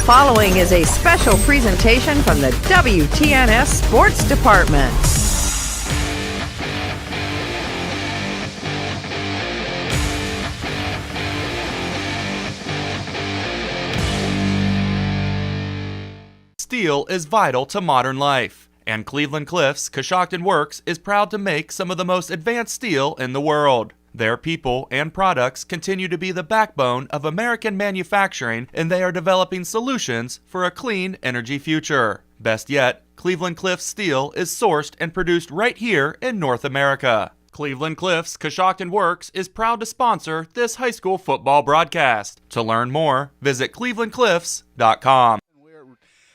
following is a special presentation from the WTNS Sports Department. Steel is vital to modern life, and Cleveland Cliffs Coshocton Works is proud to make some of the most advanced steel in the world. Their people and products continue to be the backbone of American manufacturing, and they are developing solutions for a clean energy future. Best yet, Cleveland Cliffs steel is sourced and produced right here in North America. Cleveland Cliffs Coshocton Works is proud to sponsor this high school football broadcast. To learn more, visit clevelandcliffs.com.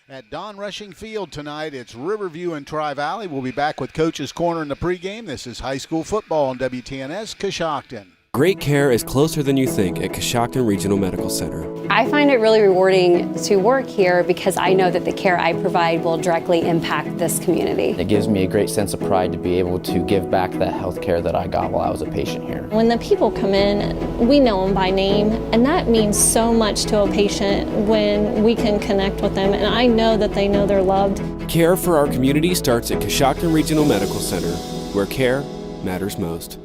At Don Rushing Field tonight, it's Riverview and Tri-Valley. We'll be back with Coach's Corner in the pregame. This is high school football on WTNS Coshocton. Great care is closer than you think at Coshocton Regional Medical Center. I find it really rewarding to work here because I know that the care I provide will directly impact this community. It gives me a great sense of pride to be able to give back that health care that I got while I was a patient here. When the people come in, we know them by name, and that means so much to a patient when we can connect with them, and I know that they know they're loved. Care for our community starts at Coshocton Regional Medical Center, where care matters most.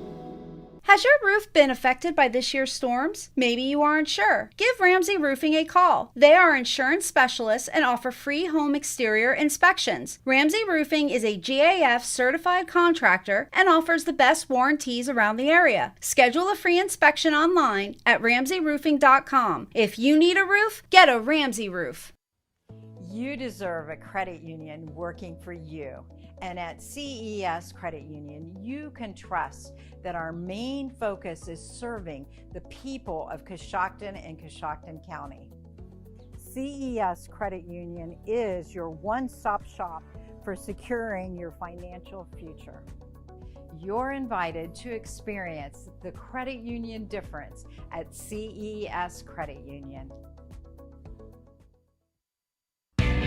Has your roof been affected by this year's storms? Maybe you aren't sure. Give Ramsey Roofing a call. They are insurance specialists and offer free home exterior inspections. Ramsey Roofing is a GAF certified contractor and offers the best warranties around the area. Schedule a free inspection online at ramseyroofing.com. If you need a roof, get a Ramsey roof. You deserve a credit union working for you. And at CES Credit Union, you can trust that our main focus is serving the people of Coshocton and Coshocton County. CES Credit Union is your one-stop shop for securing your financial future. You're invited to experience the credit union difference at CES Credit Union.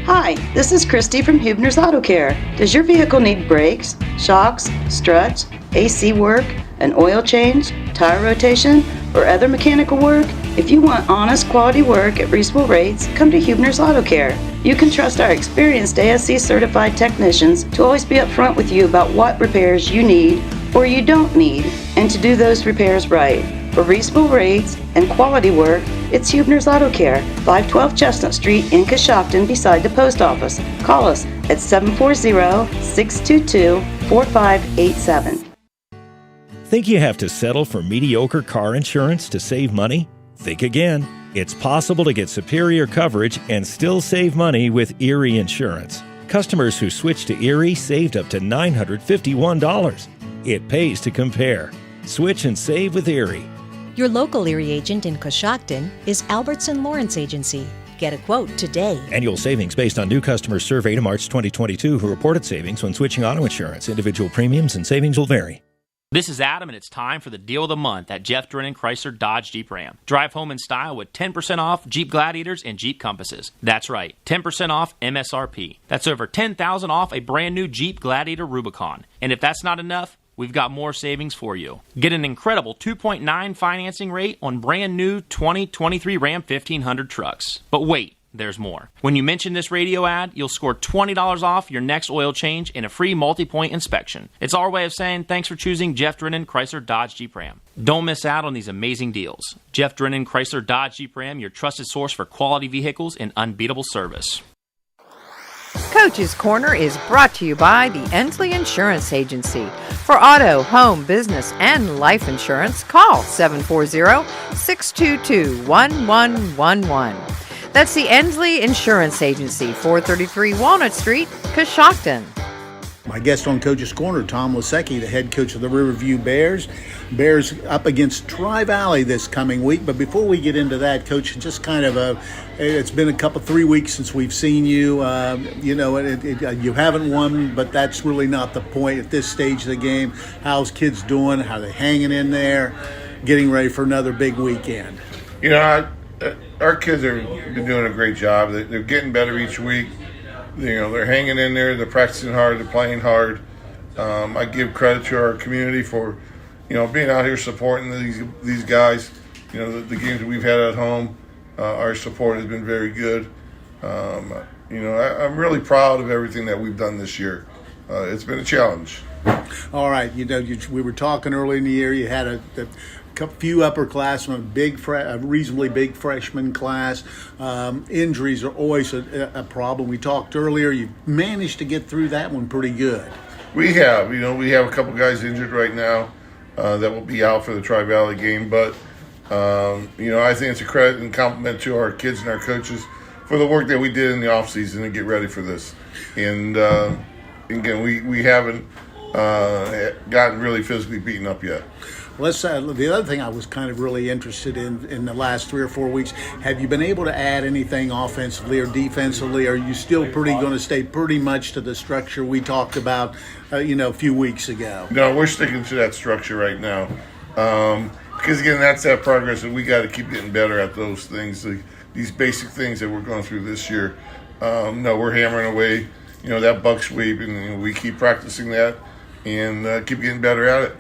Hi, this is Christy from Huebner's Auto Care. Does your vehicle need brakes, shocks, struts, AC work, an oil change, tire rotation, or other mechanical work? If you want honest quality work at reasonable rates, come to Huebner's Auto Care. You can trust our experienced ASC certified technicians to always be upfront with you about what repairs you need or you don't need, and to do those repairs right. For reasonable rates and quality work, it's Huebner's Auto Care, 512 Chestnut Street in Coshocton beside the post office. Call us at 740-622-4587. Think you have to settle for mediocre car insurance to save money? Think again. It's possible to get superior coverage and still save money with Erie Insurance. Customers who switched to Erie saved up to $951. It pays to compare. Switch and save with Erie. Your local Erie agent in Coshocton is Albertson Lawrence Agency. Get a quote today. Annual savings based on new customers surveyed in March 2022 who reported savings when switching auto insurance. Individual premiums and savings will vary. This is Adam, and it's time for the deal of the month at Jeff Drennan Chrysler Dodge Jeep Ram. Drive home in style with 10% off Jeep Gladiators and Jeep Compasses. That's right, 10% off MSRP. That's over $10,000 off a brand new Jeep Gladiator Rubicon. And if that's not enough, we've got more savings for you. Get an incredible 2.9 financing rate on brand new 2023 Ram 1500 trucks. But wait, there's more. When you mention this radio ad, you'll score $20 off your next oil change and a free multi-point inspection. It's our way of saying thanks for choosing Jeff Drennan Chrysler Dodge Jeep Ram. Don't miss out on these amazing deals. Jeff Drennan Chrysler Dodge Jeep Ram, your trusted source for quality vehicles and unbeatable service. Coach's Corner is brought to you by the Ensley Insurance Agency. For auto, home, business, and life insurance, call 740-622-1111. That's the Ensley Insurance Agency, 433 Walnut Street, Coshocton. My guest on Coach's Corner, Tom Lasecki, the head coach of the Riverview Bears. Bears up against Tri-Valley this coming week. But before we get into that, Coach, just kind of it's been 3 weeks since we've seen you. You haven't won, but that's really not the point at this stage of the game. How's kids doing? How are they hanging in there? Getting ready for another big weekend. Our kids have been doing a great job. They're getting better each week. They're hanging in there. They're practicing hard. They're playing hard. I give credit to our community for, being out here supporting these guys. The games that we've had at home, our support has been very good. I'm really proud of everything that we've done this year. It's been a challenge. All right, we were talking early in the year. You had a few upperclassmen, a reasonably big freshman class. Injuries are always a problem. We talked earlier. You managed to get through that one pretty good. We have. We have a couple guys injured right now that will be out for the Tri-Valley game. But, I think it's a credit and compliment to our kids and our coaches for the work that we did in the offseason to get ready for this. And, again, we haven't gotten really physically beaten up yet. The other thing I was kind of really interested in the last 3 or 4 weeks, have you been able to add anything offensively or defensively? Are you still going to stay pretty much to the structure we talked about, a few weeks ago? No, we're sticking to that structure right now. Because, again, that's that progress, and we got to keep getting better at those things, these basic things that we're going through this year. No, we're hammering away, that buck sweep, and we keep practicing that and keep getting better at it.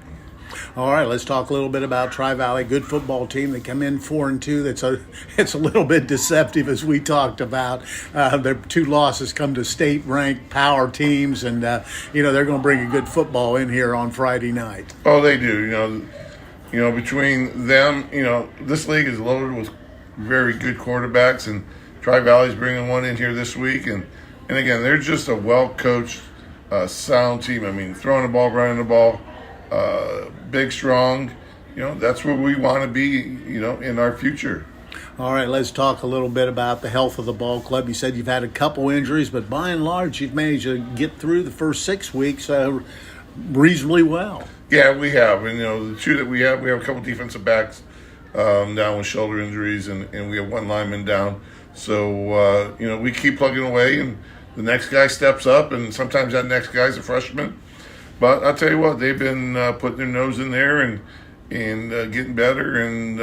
All right, let's talk a little bit about Tri-Valley. Good football team. They come in 4-2. It's a little bit deceptive, as we talked about. Their 2 losses come to state-ranked power teams, and they're going to bring a good football in here on Friday night. Oh, they do. Between them, this league is loaded with very good quarterbacks, and Tri-Valley's bringing one in here this week, and again, they're just a well-coached, sound team. I mean, throwing the ball, running the ball. Big, strong, that's where we want to be, in our future. All right, let's talk a little bit about the health of the ball club. You said you've had a couple injuries, but by and large, you've managed to get through the first 6 weeks reasonably well. Yeah, we have. And, the 2 that we have a couple defensive backs down with shoulder injuries, and we have 1 lineman down. So, we keep plugging away, and the next guy steps up, and sometimes that next guy's a freshman. But I'll tell you what, they've been putting their nose in there and getting better, and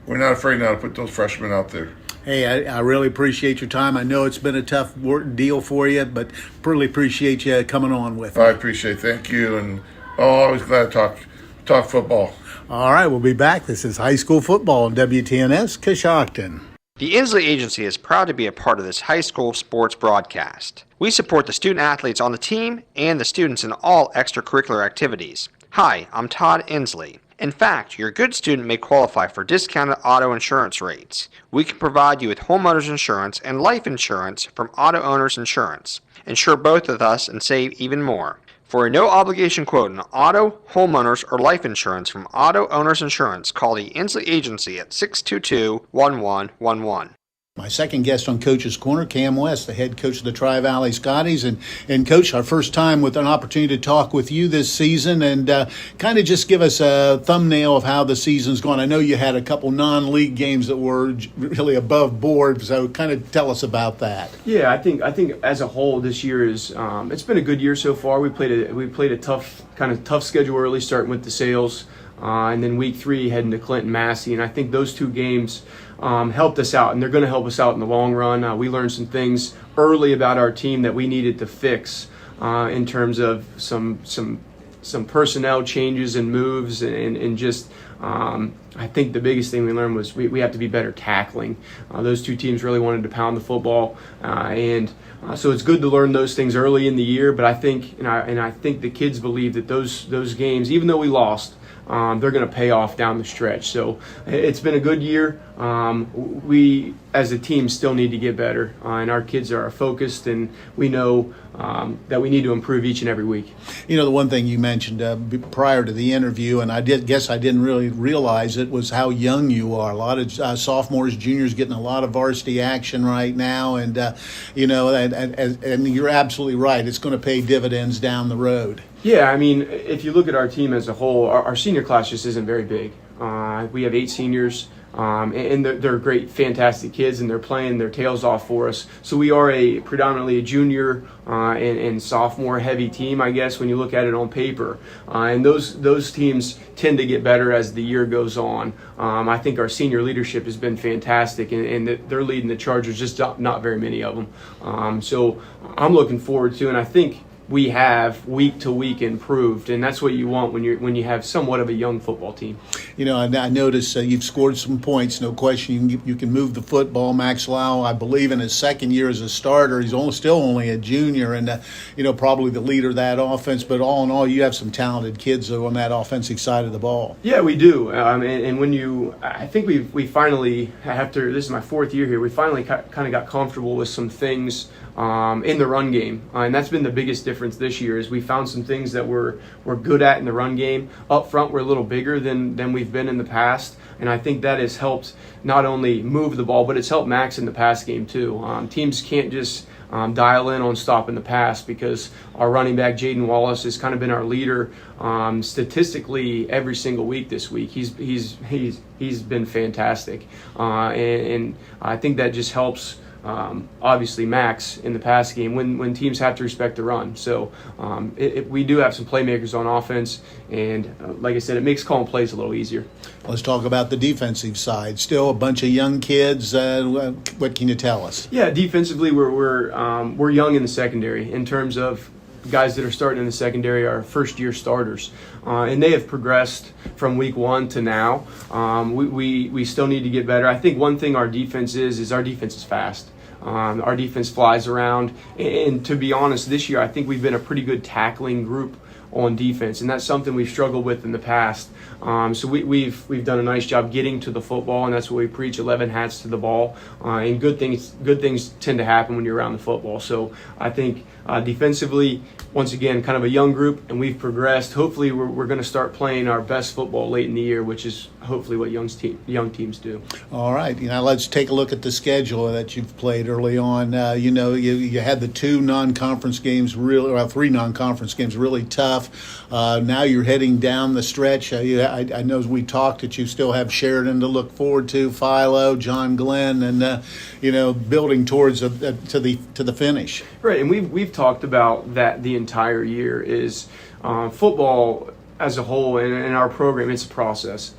we're not afraid now to put those freshmen out there. Hey, I really appreciate your time. I know it's been a tough deal for you, but really appreciate you coming on with me. I appreciate it. Thank you, and always glad to talk football. All right, we'll be back. This is high school football on WTNS Coshocton. The Inslee Agency is proud to be a part of this high school sports broadcast. We support the student athletes on the team and the students in all extracurricular activities. Hi, I'm Todd Inslee. In fact, your good student may qualify for discounted auto insurance rates. We can provide you with homeowners insurance and life insurance from Auto Owners Insurance. Insure both with us and save even more. For a no-obligation quote on auto, homeowners, or life insurance from Auto Owners Insurance, call the Inslee Agency at 622-1111. My second guest on Coach's Corner, Cam West, the head coach of the Tri-Valley Scotties. And Coach, our first time with an opportunity to talk with you this season and kind of just give us a thumbnail of how the season's gone. I know you had a couple non-league games that were really above board, so kind of tell us about that. Yeah, I think as a whole this year is it's been a good year so far. We played a tough schedule early, starting with the Sales, and then week 3 heading to Clinton Massey, and I think those 2 games helped us out, and they're going to help us out in the long run. We learned some things early about our team that we needed to fix in terms of some personnel changes and moves, and just I think the biggest thing we learned was we have to be better tackling. Those 2 teams really wanted to pound the football, and so it's good to learn those things early in the year. But I think I think the kids believe that those games, even though we lost, they're going to pay off down the stretch. So it's been a good year. We, as a team, still need to get better, and our kids are focused, and we know that we need to improve each and every week. The one thing you mentioned prior to the interview, and I didn't really realize it, was how young you are. A lot of sophomores, juniors getting a lot of varsity action right now, and and you're absolutely right. It's going to pay dividends down the road. Yeah, I mean, if you look at our team as a whole, our senior class just isn't very big. We have 8 seniors, and they're great, fantastic kids, and they're playing their tails off for us. So we are predominantly a junior and sophomore heavy team, I guess, when you look at it on paper. And those teams tend to get better as the year goes on. I think our senior leadership has been fantastic, and they're leading the charge. There's just not very many of them. So I'm looking forward to, and I think we have week to week improved, and that's what you want when you have somewhat of a young football team. You know, I noticed you've scored some points, no question. You can move the football. Max Lau, I believe, in his second year as a starter, he's still only a junior, and probably the leader of that offense. But all in all, you have some talented kids on that offensive side of the ball. Yeah, we do. And when I think we finally, after this is my fourth year here, we finally kind of got comfortable with some things in the run game, and that's been the biggest difference this year. Is we found some things that we're good at in the run game. Up front, we're a little bigger than we've been in the past, and I think that has helped not only move the ball, but it's helped Max in the pass game too. Teams can't just dial in on stopping the pass, because our running back Jaden Wallace has kind of been our leader statistically every single week this week. He's been fantastic, and I think that just helps. Obviously Max in the pass game when teams have to respect the run. So we do have some playmakers on offense, and like I said, it makes calling plays a little easier. Let's talk about the defensive side. Still a bunch of young kids. What can you tell us? Yeah, defensively we're young in the secondary in terms of guys that are starting in the secondary are first-year starters, and they have progressed from week one to now. We still need to get better. I think one thing our defense is our defense is fast. Our defense flies around, and to be honest, this year I think we've been a pretty good tackling group on defense, and that's something we've struggled with in the past. So we've done a nice job getting to the football, and that's what we preach: 11 hats to the ball. And good things tend to happen when you're around the football. So I think defensively, once again, kind of a young group, and we've progressed. Hopefully, we're going to start playing our best football late in the year, which is hopefully what young teams do. All right, let's take a look at the schedule that you've played early on. You had the two non-conference games, three non-conference games, really tough. Now you're heading down the stretch. I know as we talked that you still have Sheridan to look forward to, Philo, John Glenn, and building towards to the finish. Right, and we've talked about that the entire year. Is football as a whole in our program, it's a process.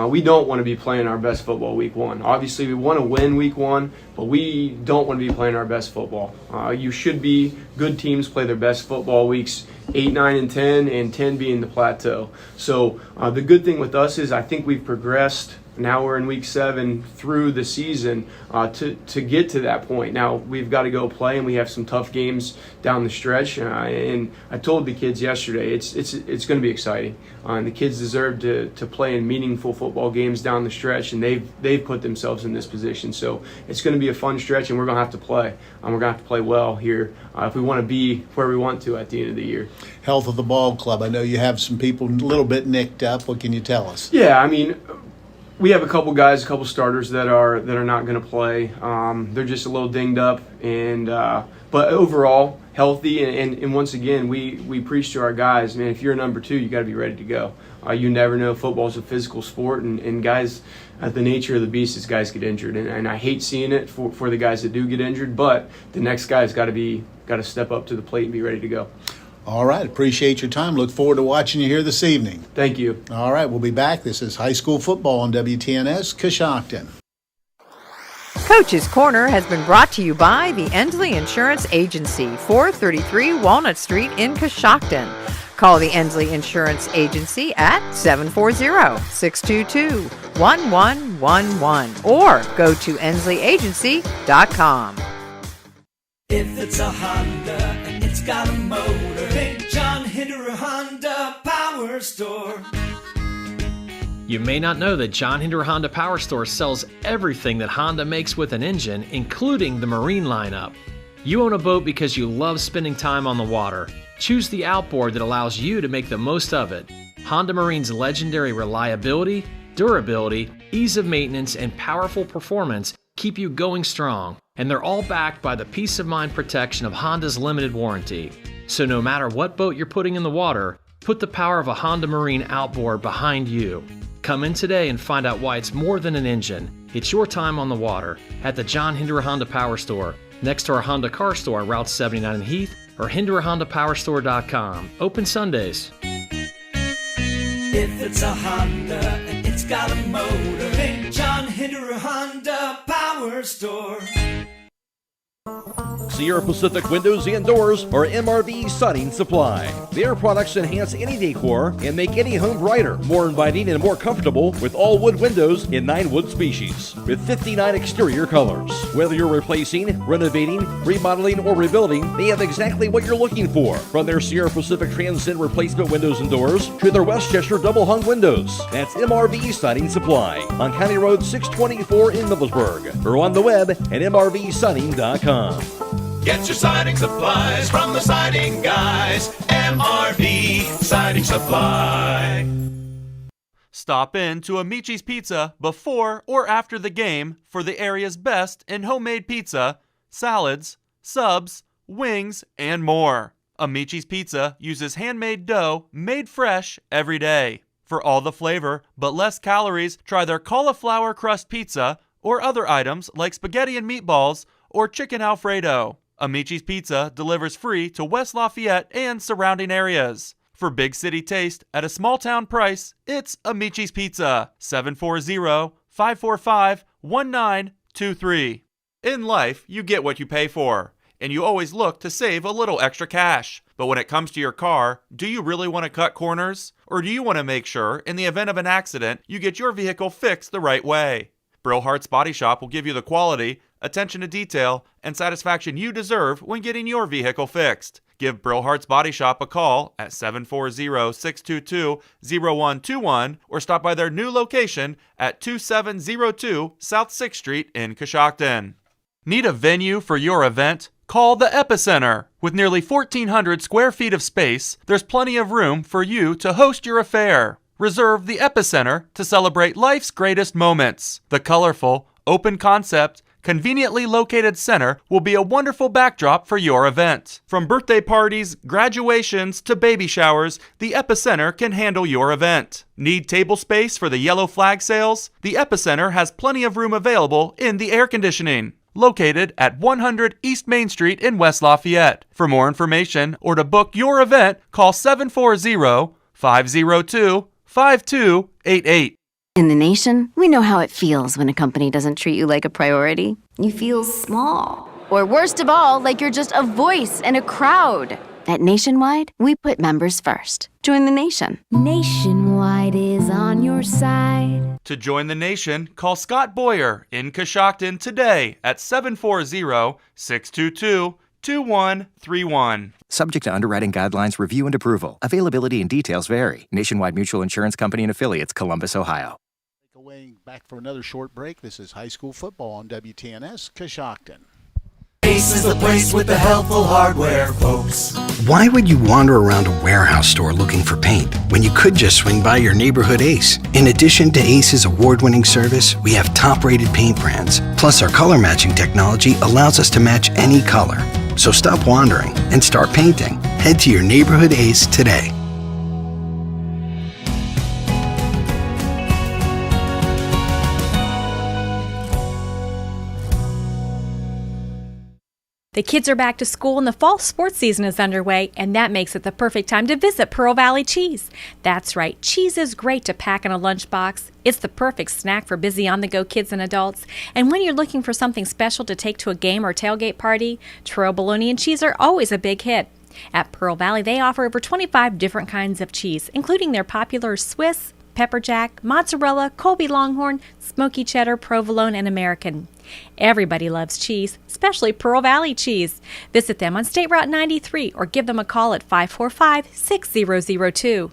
We don't want to be playing our best football week one. Obviously, we want to win week one, but we don't want to be playing our best football. You should be, good teams play their best football weeks 8, 9, and 10, and 10 being the plateau. So the good thing with us is I think we've progressed. Now we're in week 7 through the season to get to that point. Now we've got to go play, and we have some tough games down the stretch. And I told the kids yesterday, it's going to be exciting. And the kids deserve to play in meaningful football games down the stretch, and they've put themselves in this position. So it's going to be a fun stretch, and we're going to have to play. We're going to have to play well here if we want to be where we want to at the end of the year. Health of the ball club. I know you have some people a little bit nicked up. What can you tell us? Yeah, I mean, we have a couple guys, a couple starters that are not going to play. They're just a little dinged up, and but overall healthy. And once again, we preach to our guys, man, if you're a number 2, you got to be ready to go. You never know. Football's a physical sport, and guys, the nature of the beast is guys get injured, and I hate seeing it for the guys that do get injured. But the next guy's got to step up to the plate and be ready to go. All right. Appreciate your time. Look forward to watching you here this evening. Thank you. All right. We'll be back. This is high school football on WTNS, Coshocton. Coach's Corner has been brought to you by the Endsley Insurance Agency, 433 Walnut Street in Coshocton. Call the Endsley Insurance Agency at 740-622-1111 or go to EndsleyAgency.com. If it's a Honda and it's got a motor, think John Hinderer Honda Power Store. You may not know that John Hinderer Honda Power Store sells everything that Honda makes with an engine, including the marine lineup. You own a boat because you love spending time on the water. Choose the outboard that allows you to make the most of it. Honda Marine's legendary reliability, durability, ease of maintenance, and powerful performance keep you going strong, and they're all backed by the peace of mind protection of Honda's limited warranty. So no matter what boat you're putting in the water, put the power of a Honda Marine outboard behind you. Come in today and find out why it's more than an engine. It's your time on the water at the John Hinderer Honda Power Store, next to our Honda Car Store on Route 79 in Heath, or HindererHondaPowerStore.com. Open Sundays. If it's a Honda and it's got a motor, think John Hinderer Honda Power Store. Sierra Pacific Windows and Doors or MRV Siding Supply. Their products enhance any decor and make any home brighter, more inviting and more comfortable with all wood windows in 9 wood species with 59 exterior colors. Whether you're replacing, renovating, remodeling, or rebuilding, they have exactly what you're looking for. From their Sierra Pacific Transcend replacement windows and doors to their Westchester double hung windows. That's MRV Siding Supply on County Road 624 in Middlesburg or on the web at mrvsiding.com. Get your siding supplies from the siding guys. MRV Siding Supply. Stop in to Amici's Pizza before or after the game for the area's best in homemade pizza, salads, subs, wings, and more. Amici's Pizza uses handmade dough made fresh every day. For all the flavor but less calories, try their cauliflower crust pizza or other items like spaghetti and meatballs or chicken Alfredo. Amici's Pizza delivers free to West Lafayette and surrounding areas. For big city taste at a small town price, it's Amici's Pizza, 740-545-1923. In life, you get what you pay for, and you always look to save a little extra cash. But when it comes to your car, do you really want to cut corners? Or do you want to make sure, in the event of an accident, you get your vehicle fixed the right way? Brillhart's Body Shop will give you the quality, attention to detail, and satisfaction you deserve when getting your vehicle fixed. Give Brillhart's Body Shop a call at 740-622-0121 or stop by their new location at 2702 South 6th Street in Coshocton. Need a venue for your event? Call the Epicenter. With nearly 1,400 square feet of space, there's plenty of room for you to host your affair. Reserve the Epicenter to celebrate life's greatest moments. The colorful, open concept, conveniently located center will be a wonderful backdrop for your event. From birthday parties, graduations, to baby showers, the Epicenter can handle your event. Need table space for the yellow flag sales? The Epicenter has plenty of room available in the air conditioning. Located at 100 East Main Street in West Lafayette. For more information or to book your event, call 740-502-5288. In the nation, we know how it feels when a company doesn't treat you like a priority. You feel small. Or worst of all, like you're just a voice in a crowd. At Nationwide, we put members first. Join the nation. Nationwide is on your side. To join the nation, call Scott Boyer in Coshocton today at 740-622-2131. Subject to underwriting guidelines, review, and approval. Availability and details vary. Nationwide Mutual Insurance Company and Affiliates, Columbus, Ohio. Back for another short break. This is high school football on WTNS Coshocton. Ace is the place with the helpful hardware, folks. Why would you wander around a warehouse store looking for paint when you could just swing by your neighborhood Ace? In addition to Ace's award-winning service, we have top-rated paint brands. Plus, our color matching technology allows us to match any color. So stop wandering and start painting. Head to your neighborhood Ace today. The kids are back to school and the fall sports season is underway, and that makes it the perfect time to visit Pearl Valley Cheese. That's right, cheese is great to pack in a lunchbox. It's the perfect snack for busy on-the-go kids and adults. And when you're looking for something special to take to a game or tailgate party, Trail bologna and cheese are always a big hit. At Pearl Valley, they offer over 25 different kinds of cheese, including their popular Swiss, pepper jack, mozzarella, Colby Longhorn, smoky cheddar, provolone, and American. Everybody loves cheese, especially Pearl Valley cheese. Visit them on State Route 93 or give them a call at 545-6002.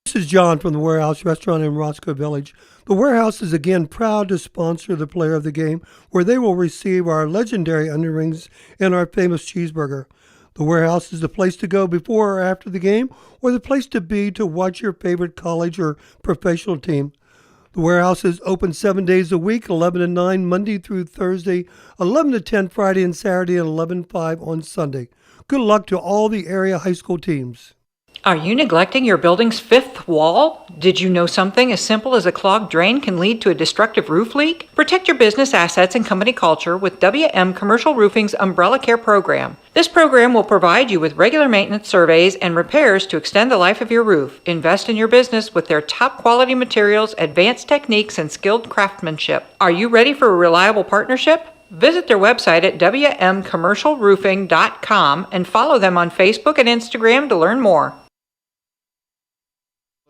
This is John from the Warehouse Restaurant in Roscoe Village. The Warehouse is again proud to sponsor the player of the game, where they will receive our legendary onion rings and our famous cheeseburger. The Warehouse is the place to go before or after the game, or the place to be to watch your favorite college or professional team. The Warehouse is open 7 days a week, 11 to 9 Monday through Thursday, 11 to 10 Friday and Saturday, and 11 to 5 on Sunday. Good luck to all the area high school teams. Are you neglecting your building's fifth wall? Did you know something as simple as a clogged drain can lead to a destructive roof leak? Protect your business assets and company culture with WM Commercial Roofing's Umbrella Care program. This program will provide you with regular maintenance surveys and repairs to extend the life of your roof. Invest in your business with their top quality materials, advanced techniques, and skilled craftsmanship. Are you ready for a reliable partnership? Visit their website at wmcommercialroofing.com and follow them on Facebook and Instagram to learn more.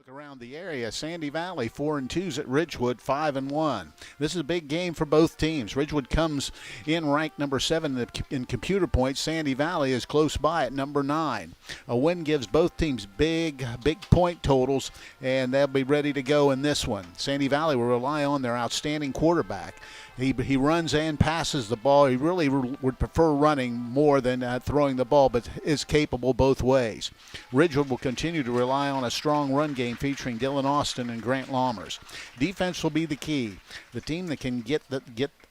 Around the area, Sandy Valley 4-2 at Ridgewood 5-1. This is a big game for both teams. Ridgewood comes in ranked number 7 in computer points. Sandy Valley is close by at number 9. A win gives both teams big point totals, and they'll be ready to go in this one. Sandy Valley will rely on their outstanding quarterback. He runs and passes the ball. He really would prefer running more than throwing the ball, but is capable both ways. Ridgewood will continue to rely on a strong run game featuring Dylan Austin and Grant Lammers. Defense will be the key. The team that can get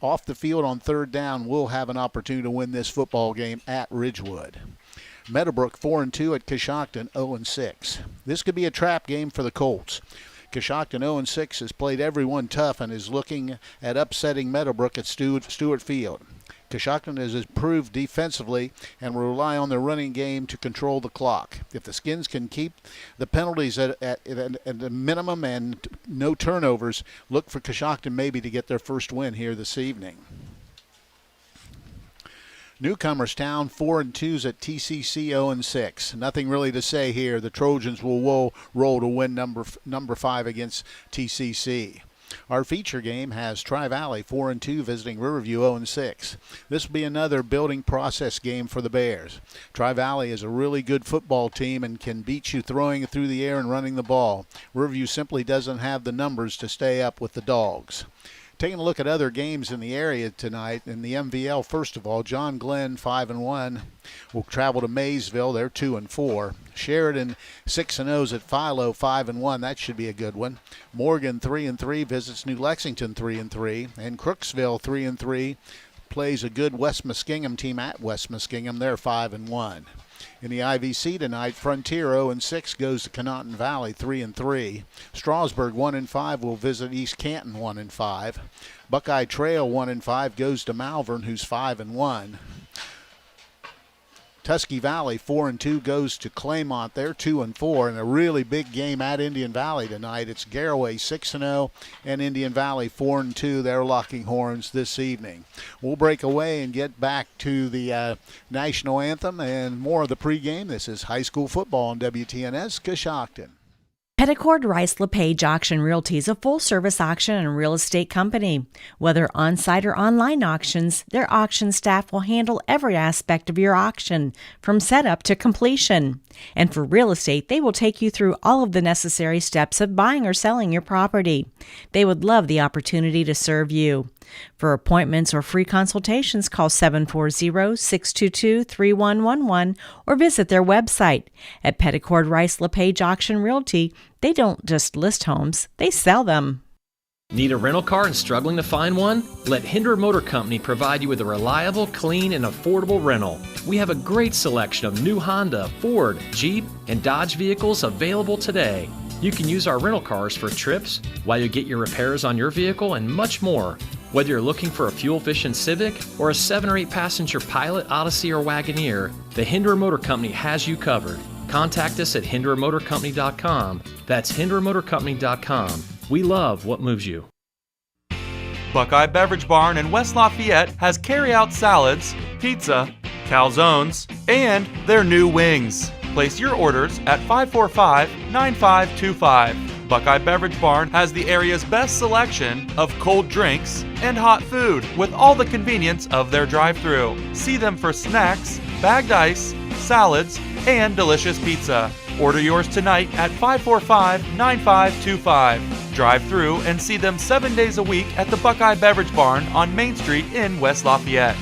off the field on third down will have an opportunity to win this football game at Ridgewood. Meadowbrook 4-2 at Coshocton 0-6. This could be a trap game for the Colts. Coshocton 0-6 has played everyone tough and is looking at upsetting Meadowbrook at Stewart Field. Coshocton has improved defensively and will rely on their running game to control the clock. If the Skins can keep the penalties at a minimum and no turnovers, look for Coshocton maybe to get their first win here this evening. Newcomerstown 4-2 at TCC 0-6. Nothing really to say here. The Trojans will roll to win number 5 against TCC. Our feature game has Tri-Valley 4-2 visiting Riverview 0-6. This will be another building process game for the Bears. Tri-Valley is a really good football team and can beat you throwing through the air and running the ball. Riverview simply doesn't have the numbers to stay up with the Dogs. Taking a look at other games in the area tonight, in the MVL, first of all, John Glenn 5-1 will travel to Maysville. They're 2-4. Sheridan 6-0 at Philo 5-1. That should be a good one. Morgan 3-3 visits New Lexington 3-3, and Crooksville 3-3 plays a good West Muskingum team at West Muskingum. They're 5-1. In the IVC tonight, Frontier 0-6 goes to Conotton Valley 3-3. Strasburg 1-5 will visit East Canton 1-5. Buckeye Trail 1-5 goes to Malvern, who's 5-1. Tusky Valley 4-2 goes to Claymont. They're 2-4, and a really big game at Indian Valley tonight. It's Garraway 6-0 and Indian Valley 4-2. They're locking horns this evening. We'll break away and get back to the national anthem and more of the pregame. This is high school football on WTNS Coshocton. Petticord Rice LePage Auction Realty is a full-service auction and real estate company. Whether on-site or online auctions, their auction staff will handle every aspect of your auction, from setup to completion. And for real estate, they will take you through all of the necessary steps of buying or selling your property. They would love the opportunity to serve you. For appointments or free consultations, call 740-622-3111 or visit their website. At Petticord Rice LePage Auction Realty, they don't just list homes, they sell them. Need a rental car and struggling to find one? Let Hinder Motor Company provide you with a reliable, clean, and affordable rental. We have a great selection of new Honda, Ford, Jeep, and Dodge vehicles available today. You can use our rental cars for trips, while you get your repairs on your vehicle, and much more. Whether you're looking for a fuel-efficient Civic or a 7 or 8 passenger Pilot, Odyssey, or Wagoneer, the Hinder Motor Company has you covered. Contact us at hindermotorcompany.com. That's hindermotorcompany.com. We love what moves you. Buckeye Beverage Barn in West Lafayette has carry-out salads, pizza, calzones, and their new wings. Place your orders at 545-9525. Buckeye Beverage Barn has the area's best selection of cold drinks and hot food with all the convenience of their drive-thru. See them for snacks, bagged ice, salads, and delicious pizza. Order yours tonight at 545-9525. Drive through and see them 7 days a week at the Buckeye Beverage Barn on Main Street in West Lafayette.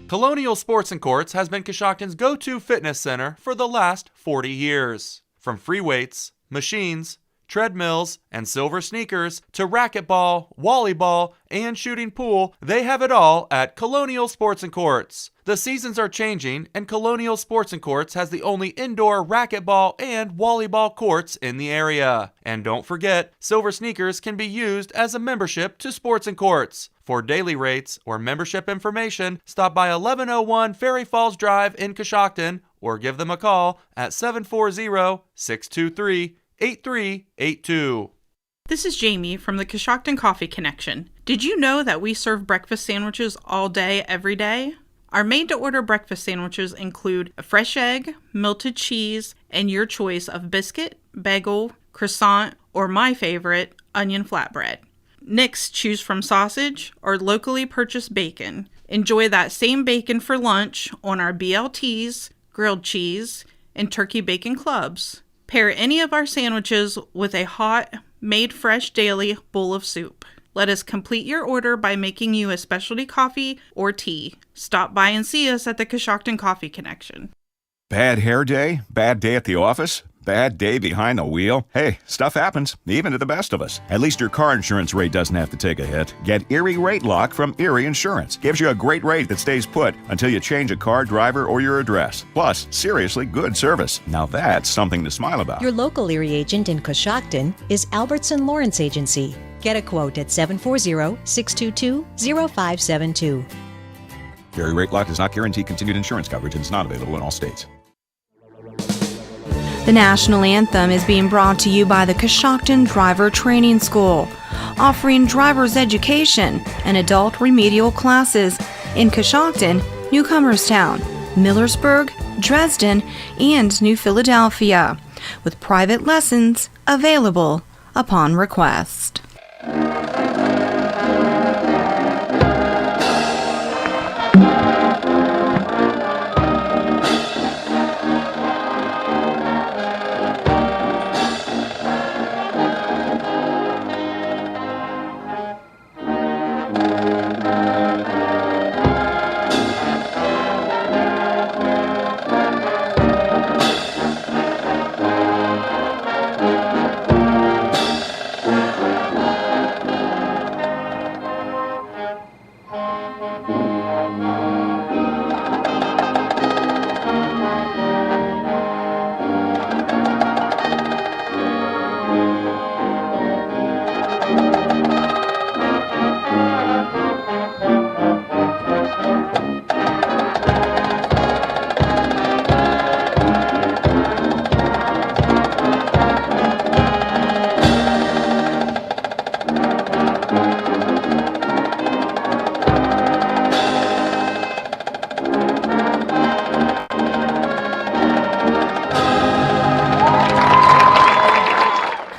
Colonial Sports and Courts has been Coshocton's go-to fitness center for the last 40 years. From free weights, machines, treadmills, and silver sneakers to racquetball, volleyball, and shooting pool, they have it all at Colonial Sports and Courts. The seasons are changing, and Colonial Sports and Courts has the only indoor racquetball and volleyball courts in the area. And don't forget, silver sneakers can be used as a membership to Sports and Courts. For daily rates or membership information, stop by 1101 Ferry Falls Drive in Coshocton or give them a call at 740-623-8382. This is Jamie from the Coshocton Coffee Connection. Did you know that we serve breakfast sandwiches all day, every day? Our made-to-order breakfast sandwiches include a fresh egg, melted cheese, and your choice of biscuit, bagel, croissant, or my favorite, onion flatbread. Next, choose from sausage or locally purchased bacon. Enjoy that same bacon for lunch on our BLTs, grilled cheese, and turkey bacon clubs. Pair any of our sandwiches with a hot, made fresh daily bowl of soup. Let us complete your order by making you a specialty coffee or tea. Stop by and see us at the Coshocton Coffee Connection. Bad hair day? Bad day at the office? Bad day behind the wheel? Hey, stuff happens, even to the best of us. At least your car insurance rate doesn't have to take a hit. Get Erie Rate Lock from Erie Insurance. Gives you a great rate that stays put until you change a car, driver, or your address. Plus, seriously good service. Now that's something to smile about. Your local Erie agent in Coshocton is Albertson Lawrence Agency. Get a quote at 740-622-0572. Erie Rate Lock does not guarantee continued insurance coverage and is not available in all states. The National Anthem is being brought to you by the Coshocton Driver Training School, offering driver's education and adult remedial classes in Coshocton, Newcomerstown, Millersburg, Dresden, and New Philadelphia, with private lessons available upon request.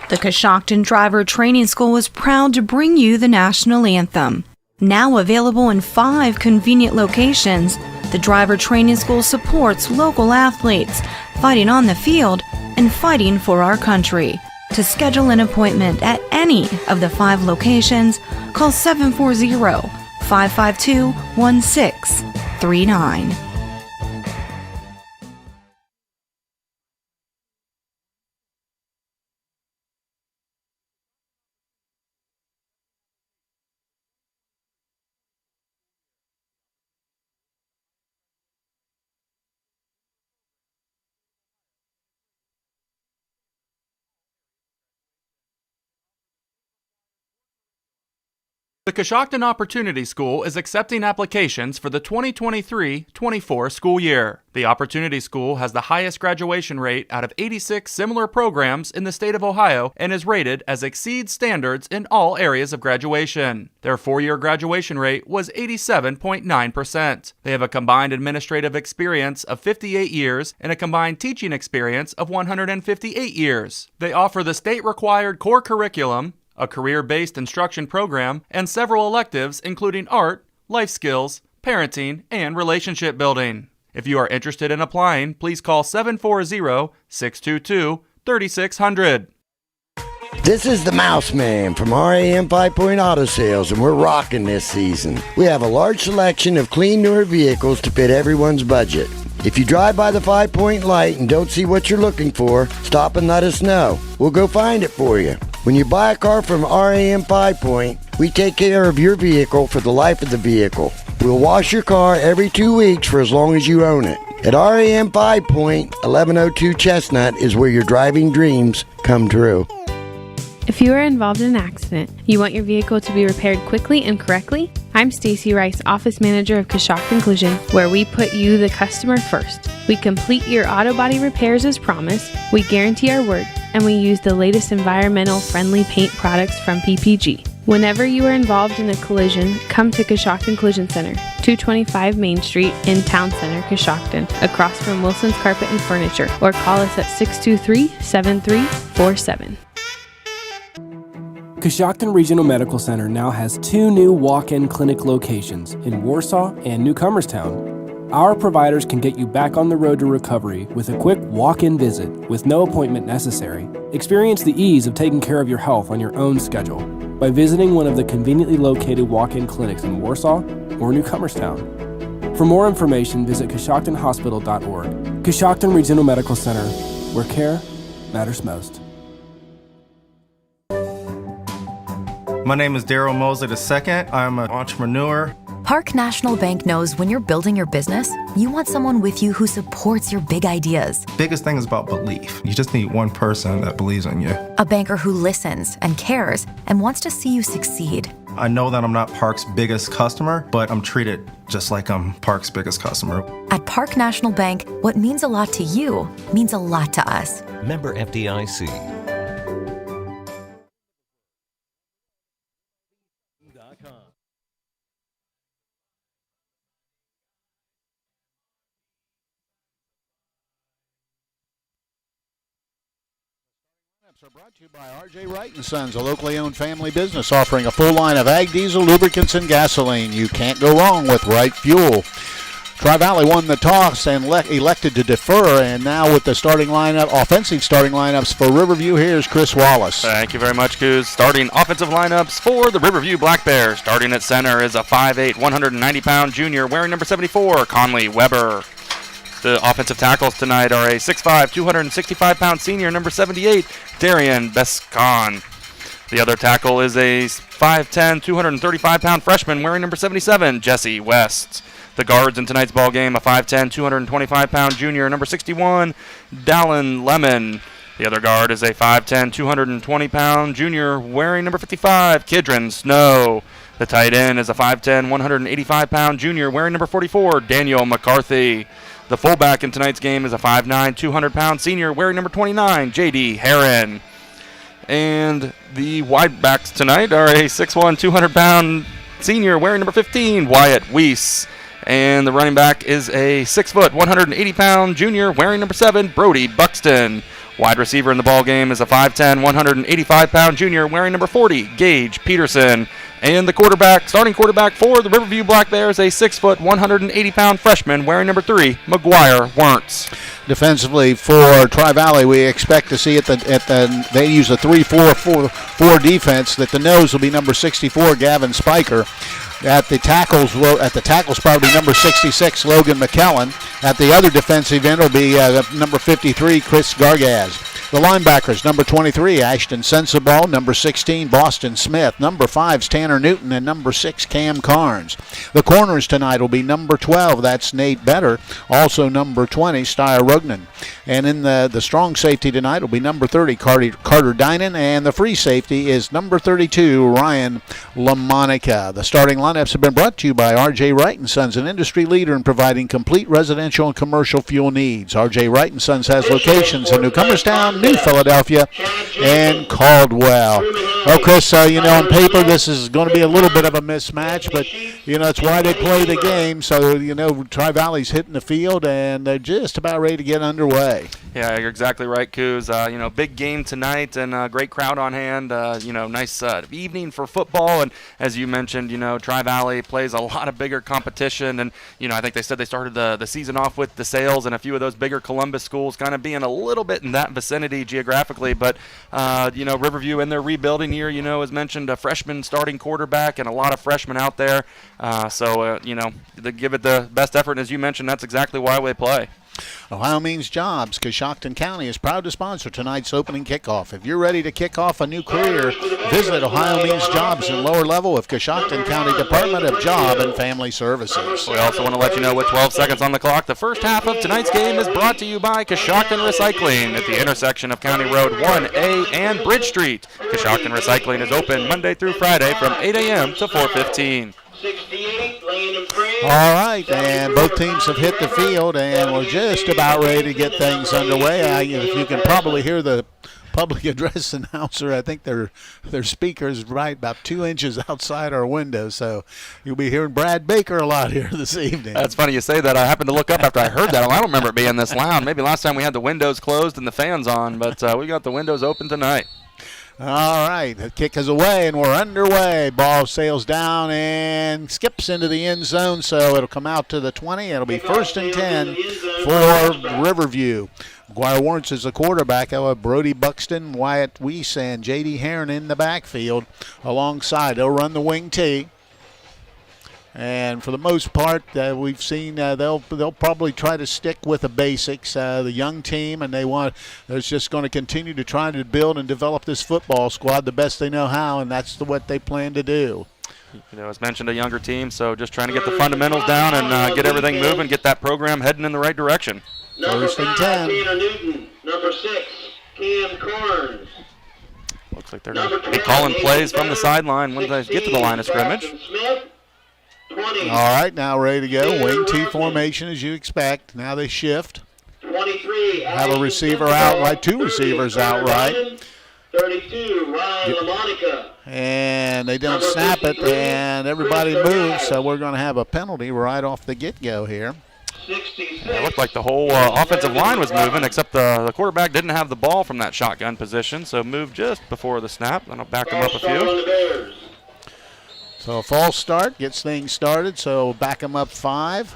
The Coshocton Driver Training School is proud to bring you the National Anthem. Now available in 5 convenient locations, the Driver Training School supports local athletes fighting on the field and fighting for our country. To schedule an appointment at any of the 5 locations, call 740-552-1639. The Coshocton Opportunity School is accepting applications for the 2023-24 school year. The Opportunity School has the highest graduation rate out of 86 similar programs in the state of Ohio and is rated as exceeds standards in all areas of graduation. Their 4-year graduation rate was 87.9%. They have a combined administrative experience of 58 years and a combined teaching experience of 158 years. They offer the state-required core curriculum, a career-based instruction program, and several electives including art, life skills, parenting, and relationship building. If you are interested in applying, please call 740-622-3600. This is the Mouse Man from RAM 5 Point Auto Sales, and we're rocking this season. We have a large selection of clean, newer vehicles to fit everyone's budget. If you drive by the 5 Point light and don't see what you're looking for, stop and let us know. We'll go find it for you. When you buy a car from RAM 5 Point, we take care of your vehicle for the life of the vehicle. We'll wash your car every 2 weeks for as long as you own it. At RAM 5 Point, 1102 Chestnut is where your driving dreams come true. If you are involved in an accident, you want your vehicle to be repaired quickly and correctly? I'm Stacy Rice, Office Manager of Coshocton Collision, where we put you, the customer, first. We complete your auto body repairs as promised. We guarantee our word. and we use the latest environmental friendly paint products from PPG. Whenever you are involved in a collision, come to Coshocton Collision Center, 225 Main Street in Town Center, Coshocton, across from Wilson's Carpet and Furniture, or call us at 623-7347. Coshocton Regional Medical Center now has 2 new walk-in clinic locations in Warsaw and Newcomerstown. Our providers can get you back on the road to recovery with a quick walk-in visit with no appointment necessary. Experience the ease of taking care of your health on your own schedule by visiting one of the conveniently located walk-in clinics in Warsaw or Newcomerstown. For more information, visit CoshoctonHospital.org. Coshocton Regional Medical Center, where care matters most. My name is Daryl Mosley II. I'm an entrepreneur. Park National Bank knows when you're building your business, you want someone with you who supports your big ideas. Biggest thing is about belief. You just need one person that believes in you. A banker who listens and cares and wants to see you succeed. I know that I'm not Park's biggest customer, but I'm treated just like I'm Park's biggest customer. At Park National Bank, what means a lot to you means a lot to us. Member FDIC. Are brought to you by R.J. Wright & Sons, a locally owned family business offering a full line of ag diesel, lubricants, and gasoline. You can't go wrong with Wright Fuel. Tri-Valley won the toss and elected to defer, and now with the starting lineup, offensive starting lineups for Riverview, here's Chris Wallace. Thank you very much, Coos. Starting offensive lineups for the Riverview Black Bears. Starting at center is a 5'8", 190-pound junior wearing number 74, Conley Weber. The offensive tackles tonight are a 6'5", 265-pound senior, number 78, Darian Bescon. The other tackle is a 5'10", 235-pound freshman wearing number 77, Jesse West. The guards in tonight's ball game, a 5'10", 225-pound junior, number 61, Dallin Lemon. The other guard is a 5'10", 220-pound junior wearing number 55, Kidron Snow. The tight end is a 5'10", 185-pound junior wearing number 44, Daniel McCarthy. The fullback in tonight's game is a 5'9", 200-pound senior wearing number 29, J.D. Herron. And the widebacks tonight are a 6'1", 200-pound senior wearing number 15, Wyatt Weiss. And the running back is a 6 foot, 180-pound junior wearing number 7, Brody Buxton. Wide receiver in the ball game is a 5'10", 185-pound junior wearing number 40, Gage Peterson. And the starting quarterback for the Riverview Black Bears, a 6 foot, 180-pound freshman wearing number 3, McGuire Wentz. Defensively for Tri-Valley, we expect to see they use a 3-4-4 defense. That the nose will be number 64, Gavin Spiker. At the tackles spot will be number 66, Logan McKellen. At the other defensive end will be number 53, Chris Gargaz. The linebackers, number 23, Ashton Sensabaugh, number 16, Boston Smith, number 5 is Tanner Newton, and number 6, Cam Carnes. The corners tonight will be number 12, that's Nate Better, also number 20, Steyr Rugnan. And in the strong safety tonight will be number 30, Carter Dinan, and the free safety is number 32, Ryan LaMonica. The starting lineups have been brought to you by R.J. Wright & Sons, an industry leader in providing complete residential and commercial fuel needs. R.J. Wright & Sons has locations in Newcomerstown, New Philadelphia, and Caldwell. Well, Chris, on paper this is going to be a little bit of a mismatch, but, it's why they play the game. So, Tri-Valley's hitting the field, and they're just about ready to get underway. Yeah, you're exactly right, Coos. Big game tonight and great crowd on hand. Nice evening for football. And as you mentioned, Tri-Valley plays a lot of bigger competition. And, I think they said they started the season off with DeSales and a few of those bigger Columbus schools kind of being a little bit in that vicinity geographically. But, Riverview in their rebuilding year, as mentioned, a freshman starting quarterback and a lot of freshmen out there. They give it the best effort. And as you mentioned, that's exactly why they play. Ohio Means Jobs. Coshocton County is proud to sponsor tonight's opening kickoff. If you're ready to kick off a new career, visit Ohio Means Jobs in lower level of Coshocton County Department of Job and Family Services. We also want to let you know with 12 seconds on the clock, the first half of tonight's game is brought to you by Coshocton Recycling at the intersection of County Road 1A and Bridge Street. Coshocton Recycling is open Monday through Friday from 8 a.m. to 4:15. All right, and both teams have hit the field, and we're just about ready to get things underway. If you can probably hear the public address announcer. I think their speaker is right about 2 inches outside our window, so you'll be hearing Brad Baker a lot here this evening. That's funny you say that. I happened to look up after I heard that. I don't remember it being this loud. Maybe last time we had the windows closed and the fans on, but we got the windows open tonight. All right, the kick is away, and we're underway. Ball sails down and skips into the end zone, so it'll come out to the 20. It'll be 1st and 10 for Riverview. McGuire Warrants is the quarterback. Brody Buxton, Wyatt Weiss, and J.D. Heron in the backfield alongside. They'll run the wing tee. And for the most part, we've seen they'll probably try to stick with the basics. The young team, and they're just going to continue to try to build and develop this football squad the best they know how, and that's what they plan to do. As mentioned, a younger team, so just trying to get the fundamentals down and get everything moving, get that program heading in the right direction. Number 1st and 5, 10. Tanner Newton. Number 6, Cam Carnes. Looks like they're going to be calling plays from the sideline when they get to the line of scrimmage. All right, now ready to go. Wing T formation as you expect. Now they shift. 23. Have a receiver out right, 2 receivers out right. 32. Ryan LaMonica. And they don't snap it, and everybody moves, so we're going to have a penalty right off the get-go here. It looked like the whole offensive line was moving, except the quarterback didn't have the ball from that shotgun position, so moved just before the snap. Then I'll back them up a few. So a false start gets things started, so back them up 5.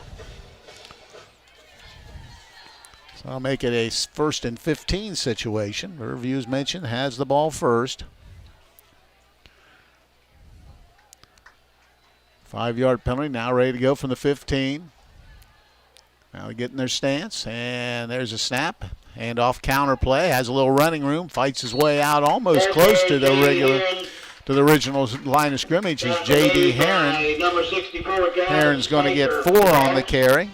So I'll make it a 1st and 15 situation. Riverview, as mentioned, has the ball first. 5-yard penalty, now ready to go from the 15. Now they're getting their stance, and there's a snap. Hand-off counter play, has a little running room, fights his way out almost close to the original line of scrimmage is J.D. Heron. Heron's going to get 4 on the carry.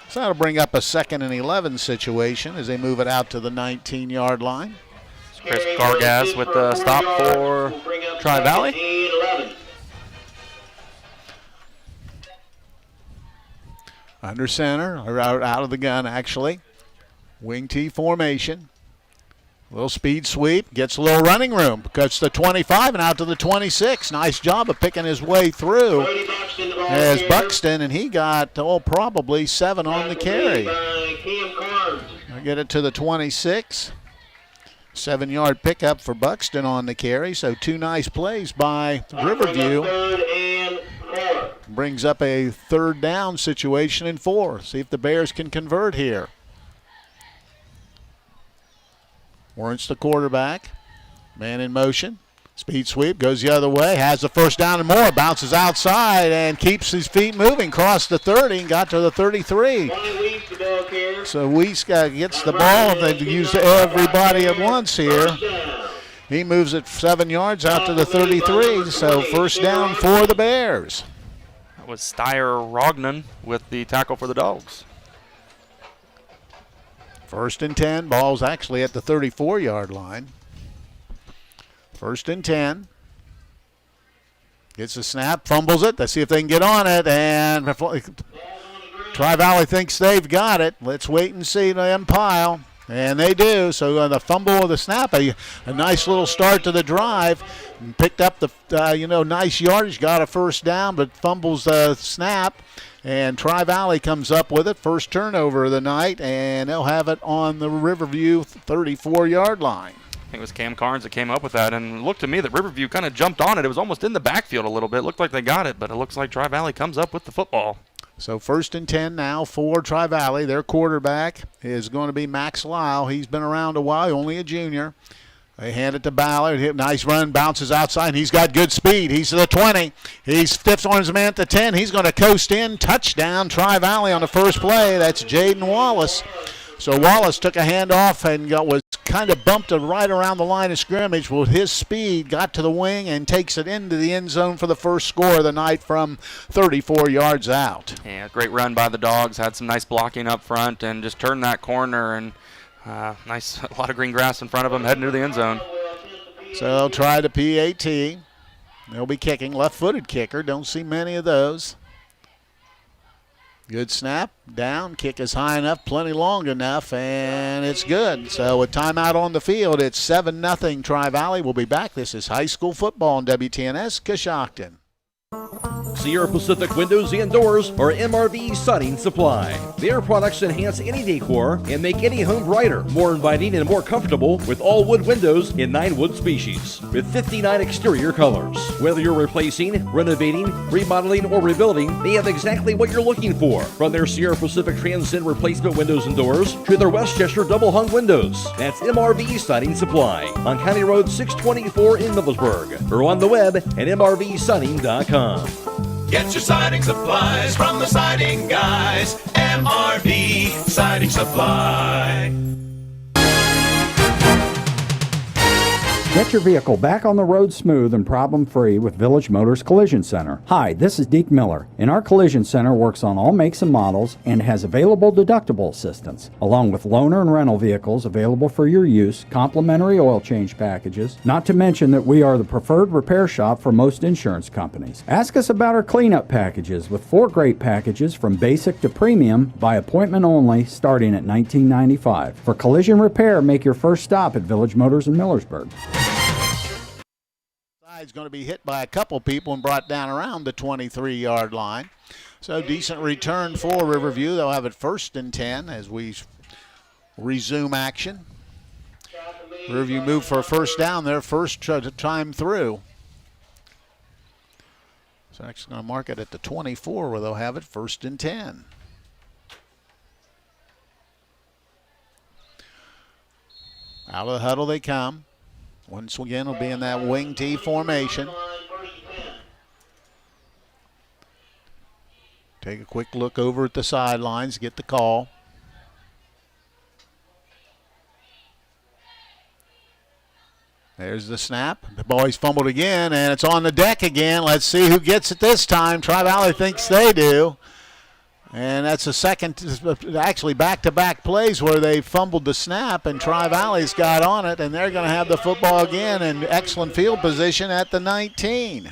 So that'll bring up a 2nd and 11 situation as they move it out to the 19-yard line. Chris Gargas with the stop for Tri-Valley. Under center, or out of the gun actually. Wing T formation. Little speed sweep, gets a little running room, cuts the 25 and out to the 26. Nice job of picking his way through as Buxton, and he got, probably 7 on the carry. I get it to the 26. 7-yard pickup for Buxton on the carry, so 2 nice plays by Riverview. Brings up a 3rd down situation in 4. See if the Bears can convert here. Warrants the quarterback. Man in motion. Speed sweep, goes the other way, has the 1st down and more, bounces outside and keeps his feet moving, crossed the 30 and got to the 33. So Weiss gets the ball. They've used everybody at once here. He moves it 7 yards out to the 33, so 1st down for the Bears. That was Steyer Rognan with the tackle for the Dogs. 1st and 10, ball's actually at the 34-yard line. 1st and 10. Gets the snap, fumbles it. Let's see if they can get on it. And Tri-Valley thinks they've got it. Let's wait and see them pile. And they do. So the fumble of the snap, a nice little start to the drive. And picked up the nice yardage, got a 1st down, but fumbles the snap. And Tri-Valley comes up with it. 1st turnover of the night, and they'll have it on the Riverview 34-yard line. I think it was Cam Carnes that came up with that, and it looked to me that Riverview kind of jumped on it. It was almost in the backfield a little bit. It looked like they got it, but it looks like Tri-Valley comes up with the football. So 1st and 10 now for Tri-Valley. Their quarterback is going to be Max Lyle. He's been around a while, only a junior. They hand it to Ballard. Nice run, bounces outside, and he's got good speed. He's to the 20. He stiffs on his man at the 10. He's going to coast in. Touchdown, Tri-Valley on the first play. That's Jaden Wallace. So Wallace took a handoff and was kind of bumped right around the line of scrimmage with his speed, got to the wing, and takes it into the end zone for the first score of the night from 34 yards out. Yeah, great run by the Dogs. Had some nice blocking up front and just turned that corner, and a lot of green grass in front of them heading to the end zone. So they'll try the PAT. They'll be kicking, left-footed kicker. Don't see many of those. Good snap, down, kick is high enough, plenty long enough, and it's good. So with timeout on the field, it's 7-0 Tri-Valley. We'll be back. This is high school football on WTNS, Coshocton. Sierra Pacific Windows and Doors are MRV Siding Supply. Their products enhance any decor and make any home brighter, more inviting and more comfortable with all wood windows in 9 wood species with 59 exterior colors. Whether you're replacing, renovating, remodeling, or rebuilding, they have exactly what you're looking for. From their Sierra Pacific Transcend replacement windows and doors to their Westchester double hung windows. That's MRV Siding Supply on County Road 624 in Middlesburg or on the web at mrvsiding.com. Get your siding supplies from the siding guys. MRV Siding Supply. Get your vehicle back on the road smooth and problem-free with Village Motors Collision Center. Hi, this is Deke Miller, and our Collision Center works on all makes and models and has available deductible assistance, along with loaner and rental vehicles available for your use, complimentary oil change packages, not to mention that we are the preferred repair shop for most insurance companies. Ask us about our cleanup packages with 4 great packages from basic to premium by appointment only starting at $19.95. For collision repair, make your first stop at Village Motors in Millersburg. Is going to be hit by a couple people and brought down around the 23-yard line. So decent return for Riverview. They'll have it 1st and 10 as we resume action. Riverview move for a first down their first time through. So next going to mark it at the 24 where they'll have it 1st and 10. Out of the huddle they come. Once again, will be in that wing T formation. Take a quick look over at the sidelines, get the call. There's the snap. The boys fumbled again, and it's on the deck again. Let's see who gets it this time. Tri-Valley thinks they do. And that's a second, actually back-to-back plays where they fumbled the snap and Tri-Valley's got on it, and they're going to have the football again in excellent field position at the 19.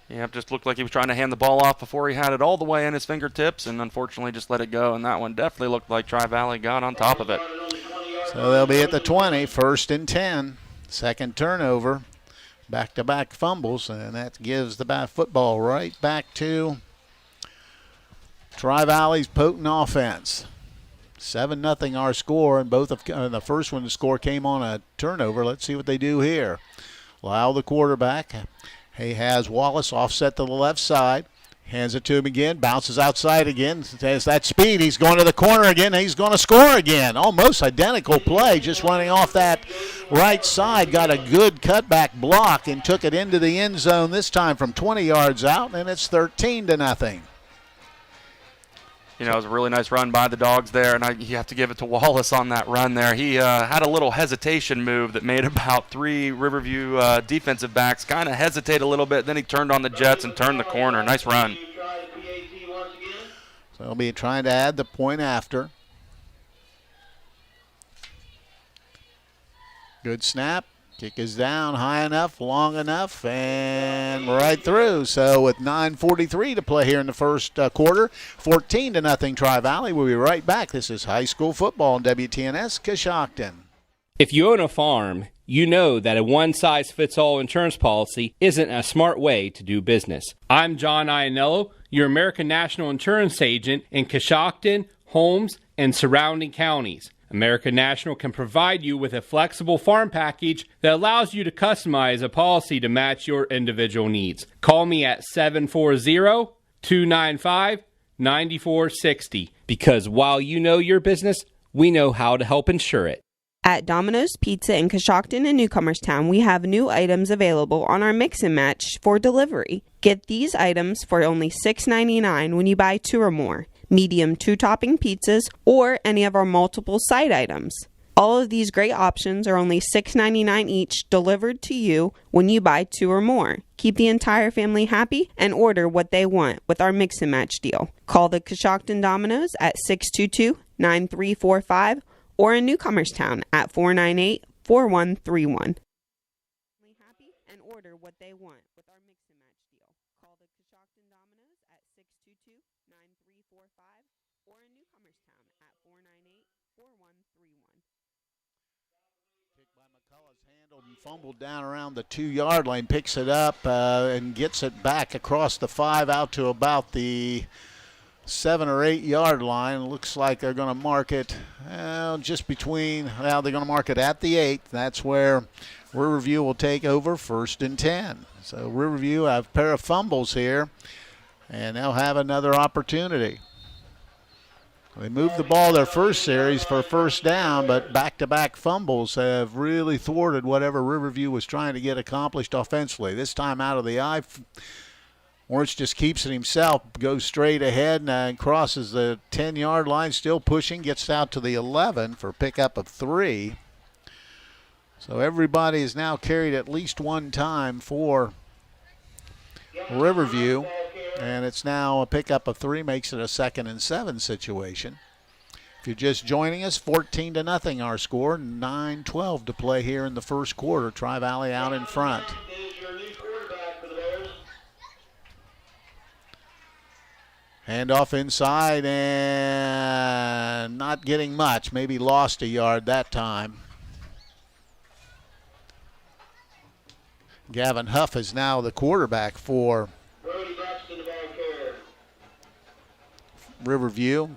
Yeah, just looked like he was trying to hand the ball off before he had it all the way in his fingertips and unfortunately just let it go, and that one definitely looked like Tri-Valley got on top of it. So they'll be at the 20, 1st and 10. Second turnover, back-to-back fumbles, and that gives the football right back to Tri-Valley's potent offense. 7-0 our score, and both of the first one to score came on a turnover. Let's see what they do here. Lyle, the quarterback. He has Wallace offset to the left side. Hands it to him again. Bounces outside again. Has that speed. He's going to the corner again. He's going to score again. Almost identical play. Just running off that right side. Got a good cutback block and took it into the end zone this time from 20 yards out, and it's 13-0. You know, it was a really nice run by the Dogs there, and you have to give it to Wallace on that run there. He had a little hesitation move that made about 3 Riverview defensive backs kind of hesitate a little bit. Then he turned on the jets and turned the corner. Nice run. So he'll be trying to add the point after. Good snap. Kick is down high enough, long enough, and right through. So with 9:43 to play here in the first quarter, 14-0 Tri-Valley. We'll be right back. This is high school football on WTNS Coshocton. If you own a farm, you know that a one-size-fits-all insurance policy isn't a smart way to do business. I'm John Iannello, your American National Insurance agent in Coshocton, Holmes, and surrounding counties. American National can provide you with a flexible farm package that allows you to customize a policy to match your individual needs. Call me at 740-295-9460 because while you know your business, we know how to help insure it. At Domino's Pizza in Coshocton and Newcomerstown, we have new items available on our mix and match for delivery. Get these items for only $6.99 when you buy 2 or more. Medium 2-topping pizzas, or any of our multiple side items. All of these great options are only $6.99 each, delivered to you when you buy 2 or more. Keep the entire family happy and order what they want with our mix and match deal. Call the Coshocton Domino's at 622-9345 or in Newcomerstown at 498-4131. Happy and order what they want with our mix and match deal. Call the Coshocton Domino's at 622-9345 Fumbled down around the 2-yard line, picks it up and gets it back across the 5 out to about the 7 or 8 yard line. Looks like they're going to mark it just between, they're going to mark it at the 8. That's where Riverview will take over 1st and 10. So Riverview have a pair of fumbles here, and they'll have another opportunity. They moved the ball their first series for first down, but back-to-back fumbles have really thwarted whatever Riverview was trying to get accomplished offensively. This time out of the eye, Orange just keeps it himself, goes straight ahead and crosses the 10-yard line, still pushing, gets out to the 11 for pickup of 3. So everybody is now carried at least one time for Riverview. And it's now a pickup of 3, makes it a 2nd and 7 situation. If you're just joining us, 14-0 our score, 9:12 to play here in the first quarter. Tri-Valley out in front. Handoff inside and not getting much. Maybe lost a yard that time. Gavin Huff is now the quarterback for Riverview,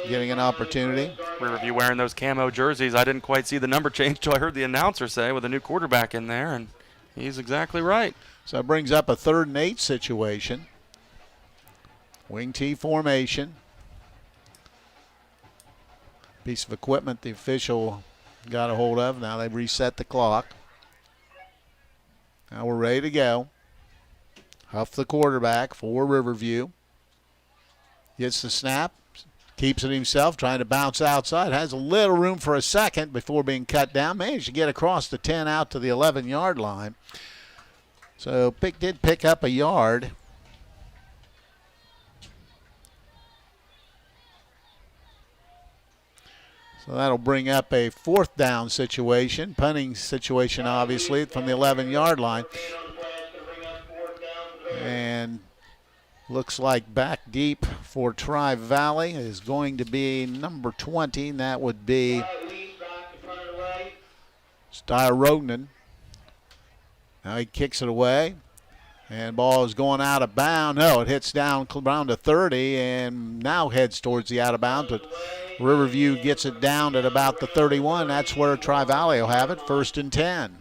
getting an opportunity. Riverview wearing those camo jerseys. I didn't quite see the number change till I heard the announcer say with a new quarterback in there, and he's exactly right. So it brings up a 3rd and 8 situation. Wing T formation. Piece of equipment the official got a hold of. Now they've reset the clock. Now we're ready to go. Huff the quarterback for Riverview. Gets the snap, keeps it himself, trying to bounce outside. Has a little room for a second before being cut down. Managed to get across the 10 out to the 11-yard line. So did pick up a yard. So that'll bring up a 4th down situation, punting situation obviously from the 11-yard line. And looks like back deep for Tri-Valley is going to be number 20, and that would be Rognan. Now he kicks it away, and ball is going out of bounds. No, it hits down around to 30 and now heads towards the out of bounds, but Riverview gets it down at about the 31. That's where Tri-Valley will have it, 1st and 10.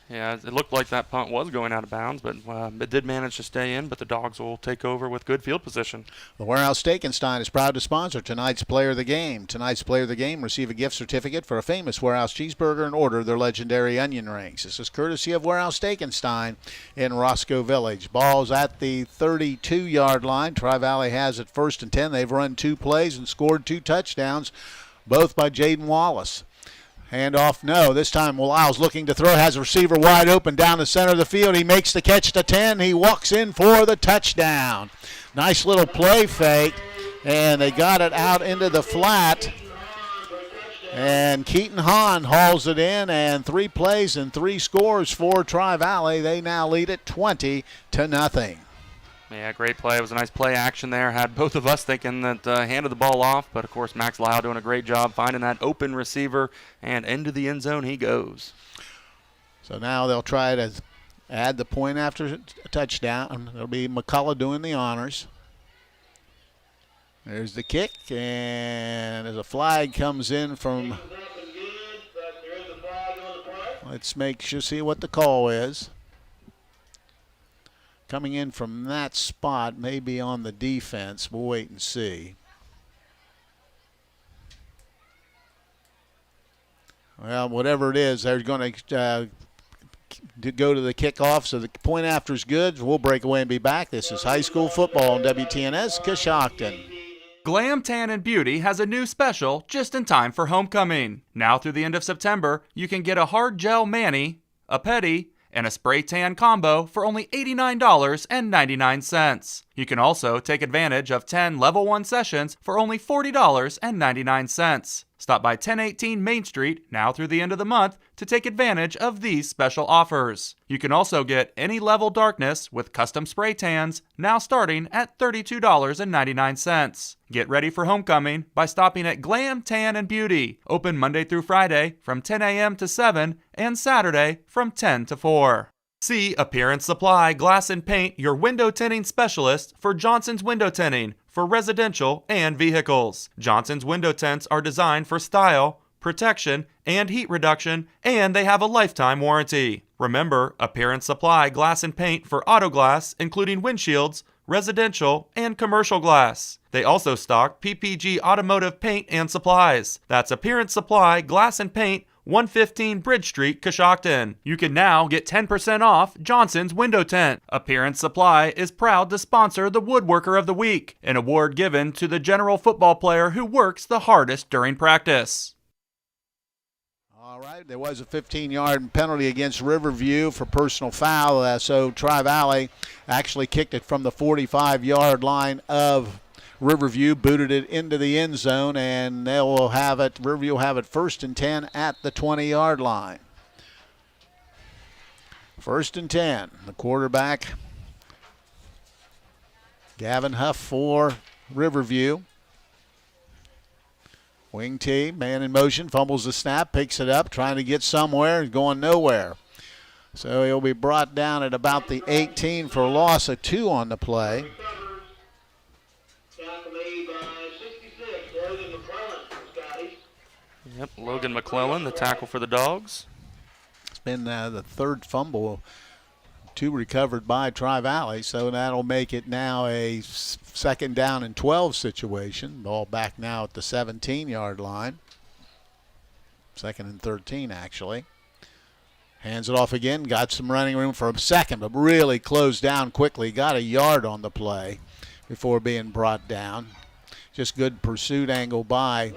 Yeah, it looked like that punt was going out of bounds, but it did manage to stay in, but the Dogs will take over with good field position. The Warehouse Steak-N-Stein is proud to sponsor tonight's Player of the Game. Tonight's Player of the Game receive a gift certificate for a famous Warehouse cheeseburger and order their legendary onion rings. This is courtesy of Warehouse Steak-N-Stein in Roscoe Village. Ball's at the 32-yard line. Tri-Valley has it 1st and 10. They've run 2 plays and scored 2 touchdowns, both by Jaden Wallace. Handoff, no. This time Lyle's looking to throw. Has a receiver wide open down the center of the field. He makes the catch to 10. He walks in for the touchdown. Nice little play fake, and they got it out into the flat. And Keaton Hahn hauls it in, and 3 plays and 3 scores for Tri-Valley. They now lead it 20-0. Yeah, great play. It was a nice play action there. Had both of us thinking that handed the ball off, but of course Max Lyle doing a great job finding that open receiver, and into the end zone he goes. So now they'll try to add the point after a touchdown. It'll be McCullough doing the honors. There's the kick, and as a flag comes in from, let's make sure, see what the call is. Coming in from that spot, maybe on the defense. We'll wait and see. Well, whatever it is, they're going to go to the kickoff, so the point after is good. We'll break away and be back. This is high school football on WTNS Coshocton. Glam Tan and Beauty has a new special just in time for homecoming. Now through the end of September, you can get a hard gel mani, a pedi, and a spray tan combo for only $89.99. You can also take advantage of 10 Level 1 sessions for only $40.99. Stop by 1018 Main Street now through the end of the month to take advantage of these special offers. You can also get any level darkness with custom spray tans now starting at $32.99. Get ready for homecoming by stopping at Glam Tan and Beauty, open Monday through Friday from 10 a.m. to 7 and Saturday from 10 to 4. See Appearance Supply Glass and Paint, your window tinting specialist for Johnson's Window Tinting for residential and vehicles. Johnson's window tints are designed for style, protection, and heat reduction, and they have a lifetime warranty. Remember, Appearance Supply Glass and Paint for auto glass, including windshields, residential, and commercial glass. They also stock PPG automotive paint and supplies. That's Appearance Supply Glass and Paint, 115 Bridge Street, Coshocton. You can now get 10% off Johnson's Window Tent. Appearance Supply is proud to sponsor the Woodworker of the Week, an award given to the general football player who works the hardest during practice. All right, there was a 15-yard penalty against Riverview for personal foul, so Tri-Valley actually kicked it from the 45-yard line of Riverview, booted it into the end zone, and Riverview will have it 1st and 10 at the 20-yard line. 1st and 10. The quarterback, Gavin Huff for Riverview. Wing T, man in motion, fumbles the snap, picks it up, trying to get somewhere, and going nowhere. So he'll be brought down at about the 18 for a loss of 2 on the play. Yep, Logan McClellan, the tackle for the Dogs. It's been the third fumble, 2 recovered by Tri-Valley, so that'll make it now a 2nd down and 12 situation. Ball back now at the 17-yard line. 2nd and 13, actually. Hands it off again, got some running room for a second, but really closed down quickly. Got a yard on the play before being brought down. Just good pursuit angle by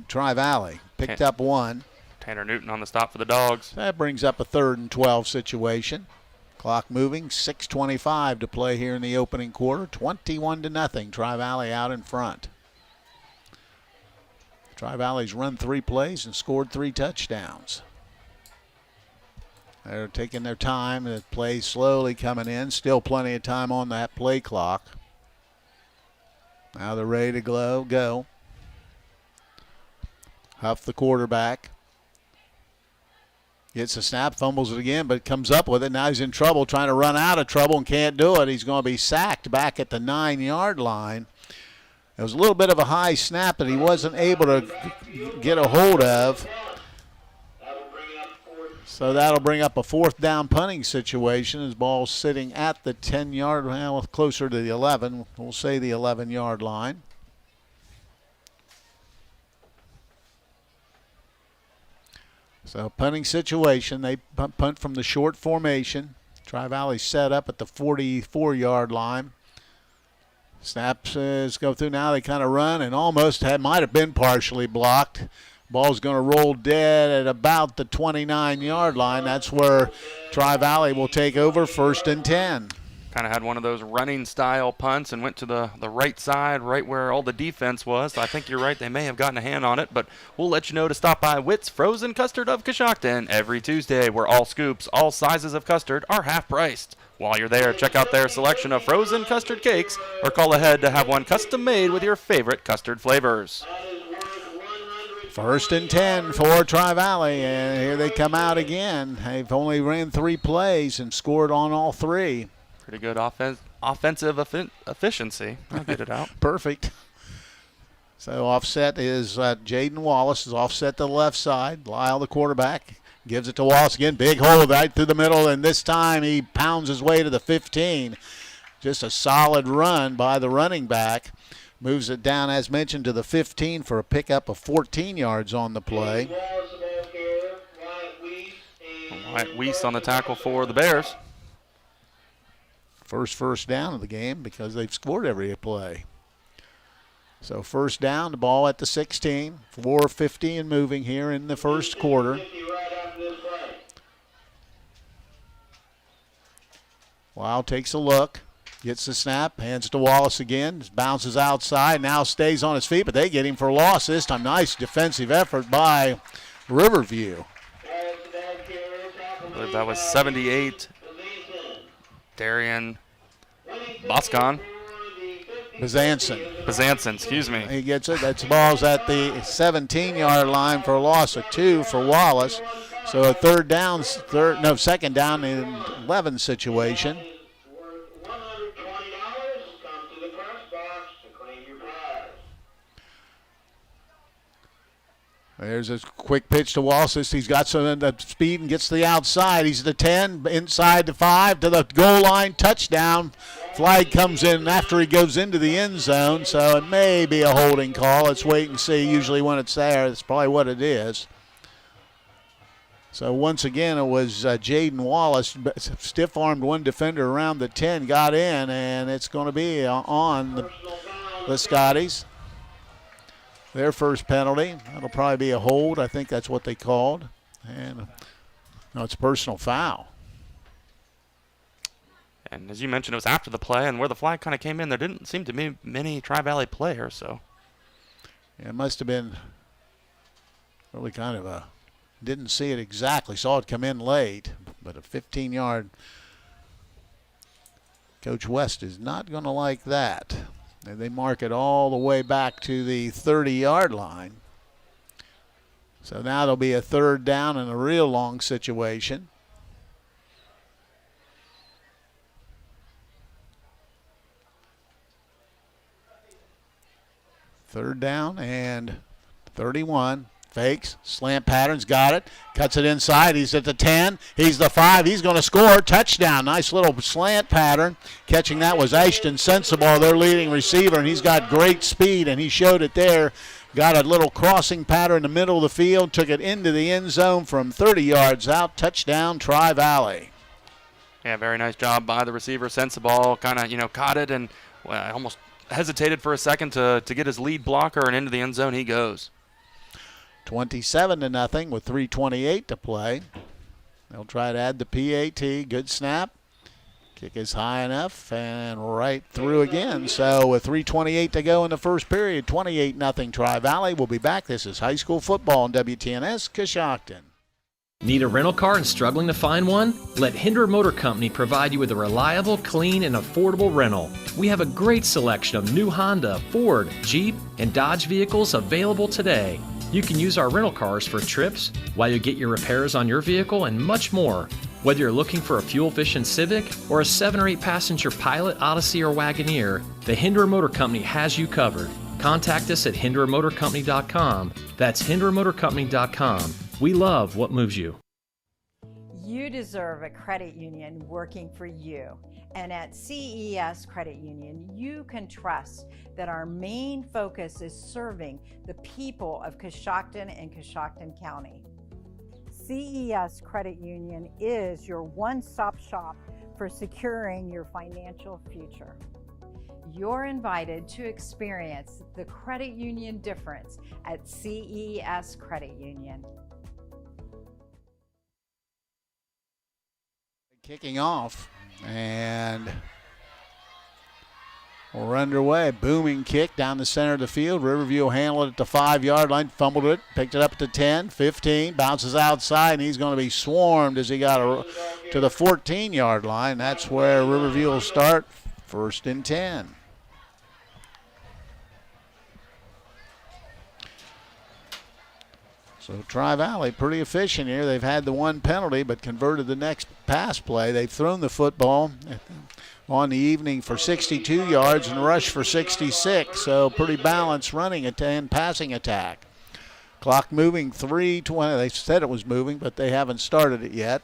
Tri-Valley. Picked up 1. Tanner Newton on the stop for the Dogs. That brings up a 3rd and 12 situation. Clock moving, 6:25 to play here in the opening quarter. 21-0, Tri-Valley out in front. Tri-Valley's run 3 plays and scored 3 touchdowns. They're taking their time. The play slowly coming in. Still plenty of time on that play clock. Now they're ready to go. Huff, the quarterback, gets a snap, fumbles it again, but comes up with it. Now he's in trouble, trying to run out of trouble and can't do it. He's going to be sacked back at the 9-yard line. It was a little bit of a high snap that he wasn't able to get a hold of. So that'll bring up a 4th down punting situation. His ball's sitting at the 10-yard, well, closer to the 11. We'll say the 11-yard line. So punting situation, they punt from the short formation. Tri-Valley set up at the 44-yard line. Snaps go through now. They kind of run and almost might have been partially blocked. Ball's going to roll dead at about the 29-yard line. That's where Tri-Valley will take over, 1st and 10. Kind of had one of those running style punts and went to the right side, right where all the defense was. So I think you're right, they may have gotten a hand on it, but we'll let you know to stop by Witt's Frozen Custard of Coshocton every Tuesday, where all scoops, all sizes of custard are half priced. While you're there, check out their selection of frozen custard cakes or call ahead to have one custom made with your favorite custard flavors. 1st and 10 for Tri-Valley, and here they come out again. They've only ran 3 plays and scored on all 3. Pretty good offensive efficiency. I'll get it out. Perfect. So offset is Jaden Wallace is offset to the left side. Lyle, the quarterback, gives it to Wallace again. Big hole right through the middle, and this time he pounds his way to the 15. Just a solid run by the running back. Moves it down, as mentioned, to the 15 for a pickup of 14 yards on the play. Wyatt Weiss on the tackle for the Bears. First down of the game because they've scored every play. So 1st down, the ball at the 16. 4:50 and moving here in the first quarter. Wow takes a look. Gets the snap, hands to Wallace again, bounces outside, now stays on his feet, but they get him for a loss this time. Nice defensive effort by Riverview. I believe that was 78. Darian Boscon. Bazanson, excuse me. He gets it. That ball's at the 17-yard line for a loss of 2 for Wallace. So a second down and 11 situation. There's a quick pitch to Wallace. He's got some of the speed and gets to the outside. He's at the 10, inside the 5, to the goal line, touchdown. Flag comes in after he goes into the end zone, so it may be a holding call. Let's wait and see. Usually when it's there, that's probably what it is. So once again, it was Jaden Wallace, stiff-armed one defender around the 10, got in, and it's going to be on the Scotties. Their first penalty. That'll probably be a hold. I think that's what they called. And no, it's a personal foul. And as you mentioned, it was after the play, and where the flag kind of came in, there didn't seem to be many Tri-Valley players. So yeah, it must have been really kind of didn't see it exactly. Saw it come in late, but a 15-yard. Coach West is not going to like that. And they mark it all the way back to the 30-yard line. So now it'll be a third down in a real long situation. Third down and 31. Fakes, slant patterns, got it. Cuts it inside. He's at the 10. He's the 5. He's going to score. Touchdown. Nice little slant pattern. Catching that was Ashton Sensible, their leading receiver, and he's got great speed, and he showed it there. Got a little crossing pattern in the middle of the field. Took it into the end zone from 30 yards out. Touchdown, Tri-Valley. Yeah, very nice job by the receiver. Sensible kind of, caught it and almost hesitated for a second to get his lead blocker, and into the end zone he goes. 27-0 with 3:28 to play. They'll try to add the PAT. Good snap. Kick is high enough and right through again. So with 3:28 to go in the first period, 28-0 Tri-Valley. We'll be back. This is high school football on WTNS Coshocton. Need a rental car and struggling to find one? Let Hinder Motor Company provide you with a reliable, clean, and affordable rental. We have a great selection of new Honda, Ford, Jeep, and Dodge vehicles available today. You can use our rental cars for trips, while you get your repairs on your vehicle, and much more. Whether you're looking for a fuel-efficient Civic or a 7 or 8 passenger Pilot, Odyssey, or Wagoneer, the Hinder Motor Company has you covered. Contact us at hindermotorcompany.com. That's hindermotorcompany.com. We love what moves you. You deserve a credit union working for you. And at CES Credit Union, you can trust that our main focus is serving the people of Coshocton and Coshocton County. CES Credit Union is your one-stop shop for securing your financial future. You're invited to experience the credit union difference at CES Credit Union. Kicking off, and we're underway. Booming kick down the center of the field. Riverview will handle it at the 5-yard line, fumbled it, picked it up at the 10, 15, bounces outside, and he's going to be swarmed as he got to the 14-yard line. That's where Riverview will start, 1st and 10. So Tri-Valley pretty efficient here. They've had the one penalty but converted the next pass play. They've thrown the football on the evening for 62 yards and rushed for 66. So pretty balanced running and passing attack. Clock moving 3:20. They said it was moving, but they haven't started it yet.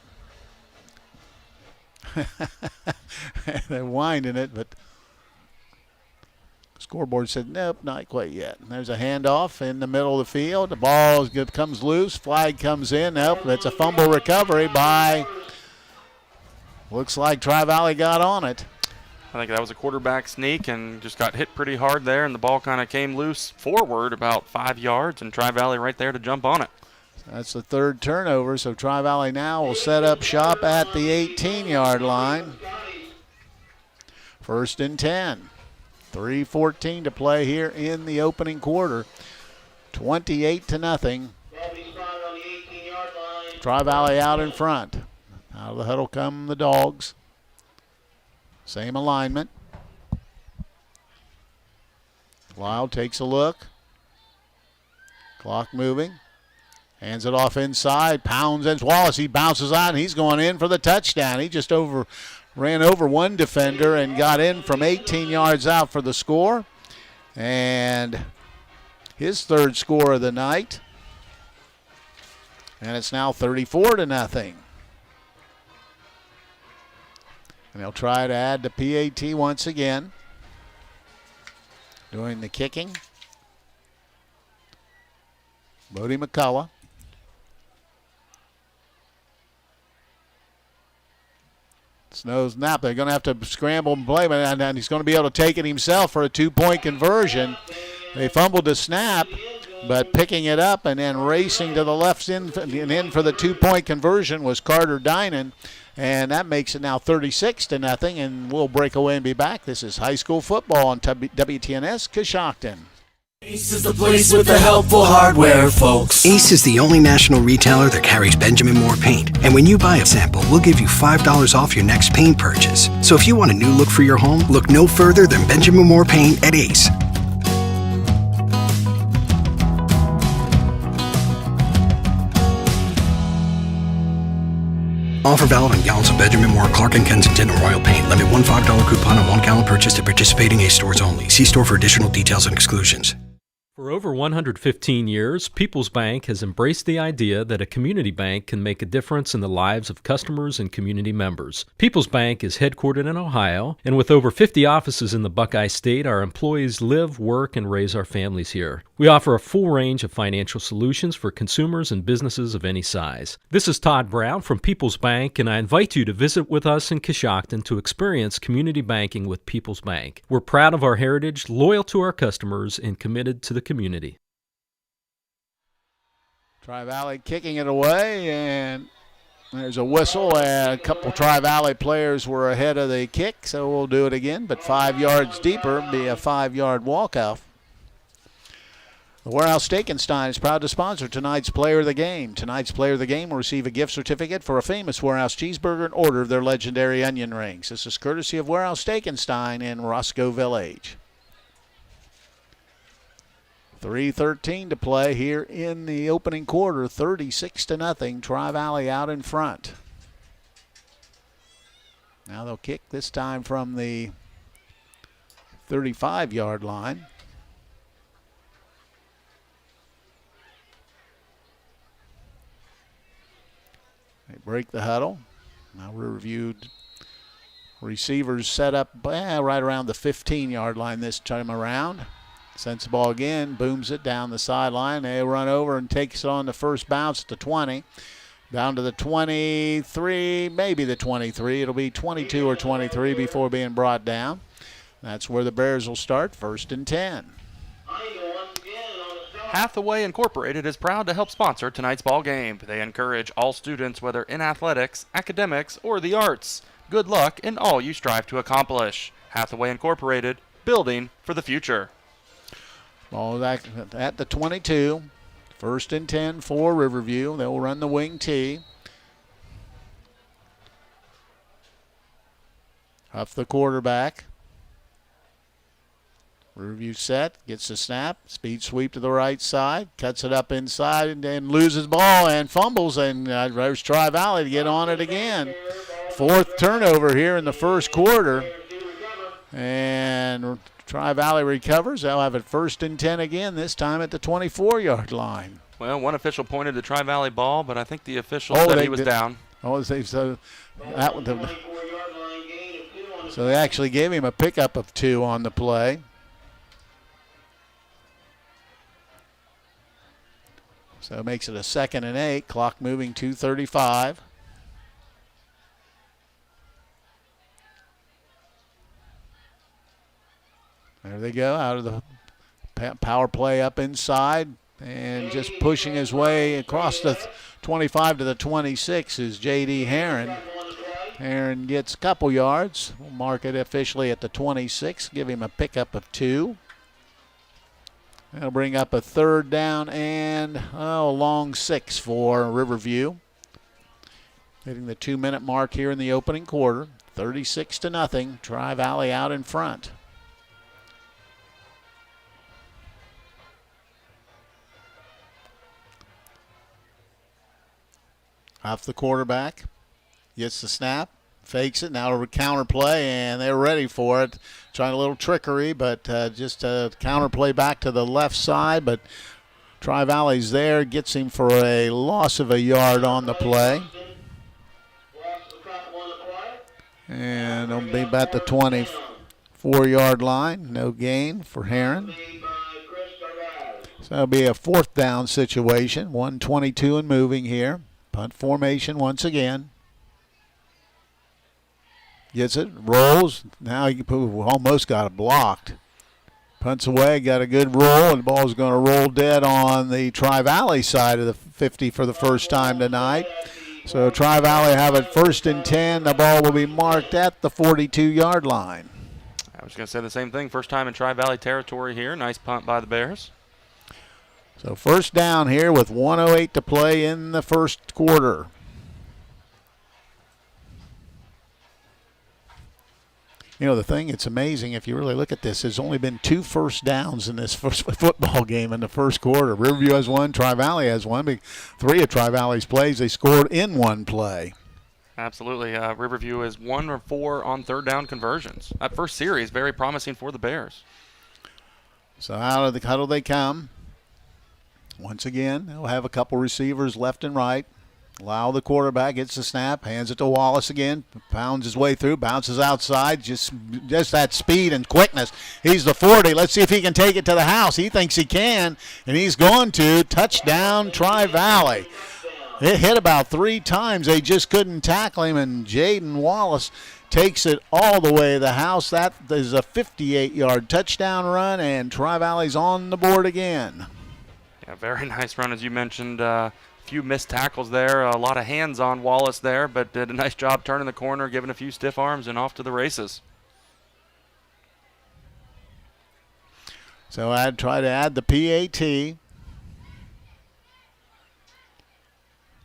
They're winding it, but scoreboard said, nope, not quite yet. And there's a handoff in the middle of the field. The ball comes loose. Flag comes in. Nope, it's a fumble recovery by, looks like Tri-Valley got on it. I think that was a quarterback sneak and just got hit pretty hard there, and the ball kind of came loose forward about 5 yards, and Tri-Valley right there to jump on it. That's the third turnover, so Tri-Valley now will set up shop at the 18-yard line. First and 10. 3:14 to play here in the opening quarter. 28-0. Tri-Valley out in front. Out of the huddle come the Dogs. Same alignment. Lyle takes a look. Clock moving. Hands it off inside. Pounds and Wallace. He bounces out and he's going in for the touchdown. He just ran over one defender and got in from 18 yards out for the score. And his third score of the night. And it's now 34-0. And they'll try to add the PAT once again. Doing the kicking. Bodie McCullough. Snow's nap. They're going to have to scramble and play, and he's going to be able to take it himself for a 2-point conversion. They fumbled the snap, but picking it up and then racing to the left end and in for the 2-point conversion was Carter Dinan, and that makes it now 36-0, and we'll break away and be back. This is high school football on WTNS Coshocton. Ace is the place with the helpful hardware, folks. Ace is the only national retailer that carries Benjamin Moore paint. And when you buy a sample, we'll give you $5 off your next paint purchase. So if you want a new look for your home, look no further than Benjamin Moore paint at Ace. Offer valid on gallons of Benjamin Moore, Clark & Kensington, and Royal Paint. Limit one $5 coupon on 1 gallon purchase at participating Ace stores only. See store for additional details and exclusions. For over 115 years, People's Bank has embraced the idea that a community bank can make a difference in the lives of customers and community members. People's Bank is headquartered in Ohio, and with over 50 offices in the Buckeye State, our employees live, work, and raise our families here. We offer a full range of financial solutions for consumers and businesses of any size. This is Todd Brown from People's Bank, and I invite you to visit with us in Coshocton to experience community banking with People's Bank. We're proud of our heritage, loyal to our customers, and committed to the community. Tri-Valley kicking it away, and there's a whistle, and a couple Tri-Valley players were ahead of the kick, so we'll do it again, but 5 yards deeper, be a 5-yard walk-off. The Warehouse Steakenstein is proud to sponsor tonight's Player of the Game. Tonight's Player of the Game will receive a gift certificate for a famous Warehouse cheeseburger and order of their legendary onion rings. This is courtesy of Warehouse Steakenstein in Roscoe Village. 3:13 to play here in the opening quarter. 36-0. Tri-Valley out in front. Now they'll kick this time from the 35-yard line. They break the huddle. Now Riverview receivers set up right around the 15-yard line this time around. Sends the ball again, booms it down the sideline. They run over and takes it on the first bounce at the 20. Down to the 23, maybe the 23. It'll be 22 or 23 before being brought down. That's where the Bears will start, 1st and 10. Hathaway Incorporated is proud to help sponsor tonight's ball game. They encourage all students, whether in athletics, academics, or the arts. Good luck in all you strive to accomplish. Hathaway Incorporated, building for the future. Ball at the 22. 1st and 10 for Riverview. They'll run the wing tee. Huff the quarterback. Riverview set, gets the snap, speed sweep to the right side, cuts it up inside and then loses ball and fumbles, and there's Tri-Valley to get on it again. 4th turnover here in the first quarter. And Tri-Valley recovers. They'll have it 1st and 10 again, this time at the 24-yard line. Well, one official pointed to Tri-Valley ball, but I think the official said he was down. So they actually gave him a pickup of 2 on the play. So it makes it a 2nd and 8. Clock moving 2:35. There they go, out of the power play up inside, and just pushing his way across the 25 to the 26 is J.D. Herron. Aaron gets a couple yards. We'll mark it officially at the 26, give him a pickup of 2. That'll bring up a 3rd down and a long 6 for Riverview. Hitting the 2-minute mark here in the opening quarter. 36-0. Tri-Valley out in front. Off the quarterback. Gets the snap. Fakes it. Now a counter play, and they're ready for it. Trying a little trickery, but just a counter play back to the left side. But Tri-Valley's there. Gets him for a loss of a yard on the play. And it'll be about the 24-yard line. No gain for Heron. So it'll be a 4th down situation. 1:22 and moving here. Punt formation once again. Gets it, rolls. Now he almost got it blocked. Punts away, got a good roll, and the ball's going to roll dead on the Tri-Valley side of the 50 for the first time tonight. So Tri-Valley have it 1st and 10. The ball will be marked at the 42-yard line. I was going to say the same thing. First time in Tri-Valley territory here. Nice punt by the Bears. So 1st down here with 1:08 to play in the first quarter. You know, the thing, it's amazing if you really look at this. There's only been 2 first downs in this first football game in the first quarter. Riverview has 1, Tri-Valley has 1. 3 of Tri-Valley's plays, they scored in 1 play. Absolutely. Riverview is 1 of 4 on 3rd down conversions. That first series, very promising for the Bears. So out of the huddle they come. Once again, they'll have a couple receivers left and right. Allow the quarterback, gets the snap, hands it to Wallace again, pounds his way through, bounces outside, just that speed and quickness. He's the 40. Let's see if he can take it to the house. He thinks he can, and he's going to. Touchdown, Tri-Valley. It hit about 3 times. They just couldn't tackle him, and Jaden Wallace takes it all the way to the house. That is a 58-yard touchdown run, and Tri-Valley's on the board again. Yeah, very nice run, as you mentioned. Few missed tackles there, a lot of hands on Wallace there, but did a nice job turning the corner, giving a few stiff arms, and off to the races. So I'd try to add the PAT.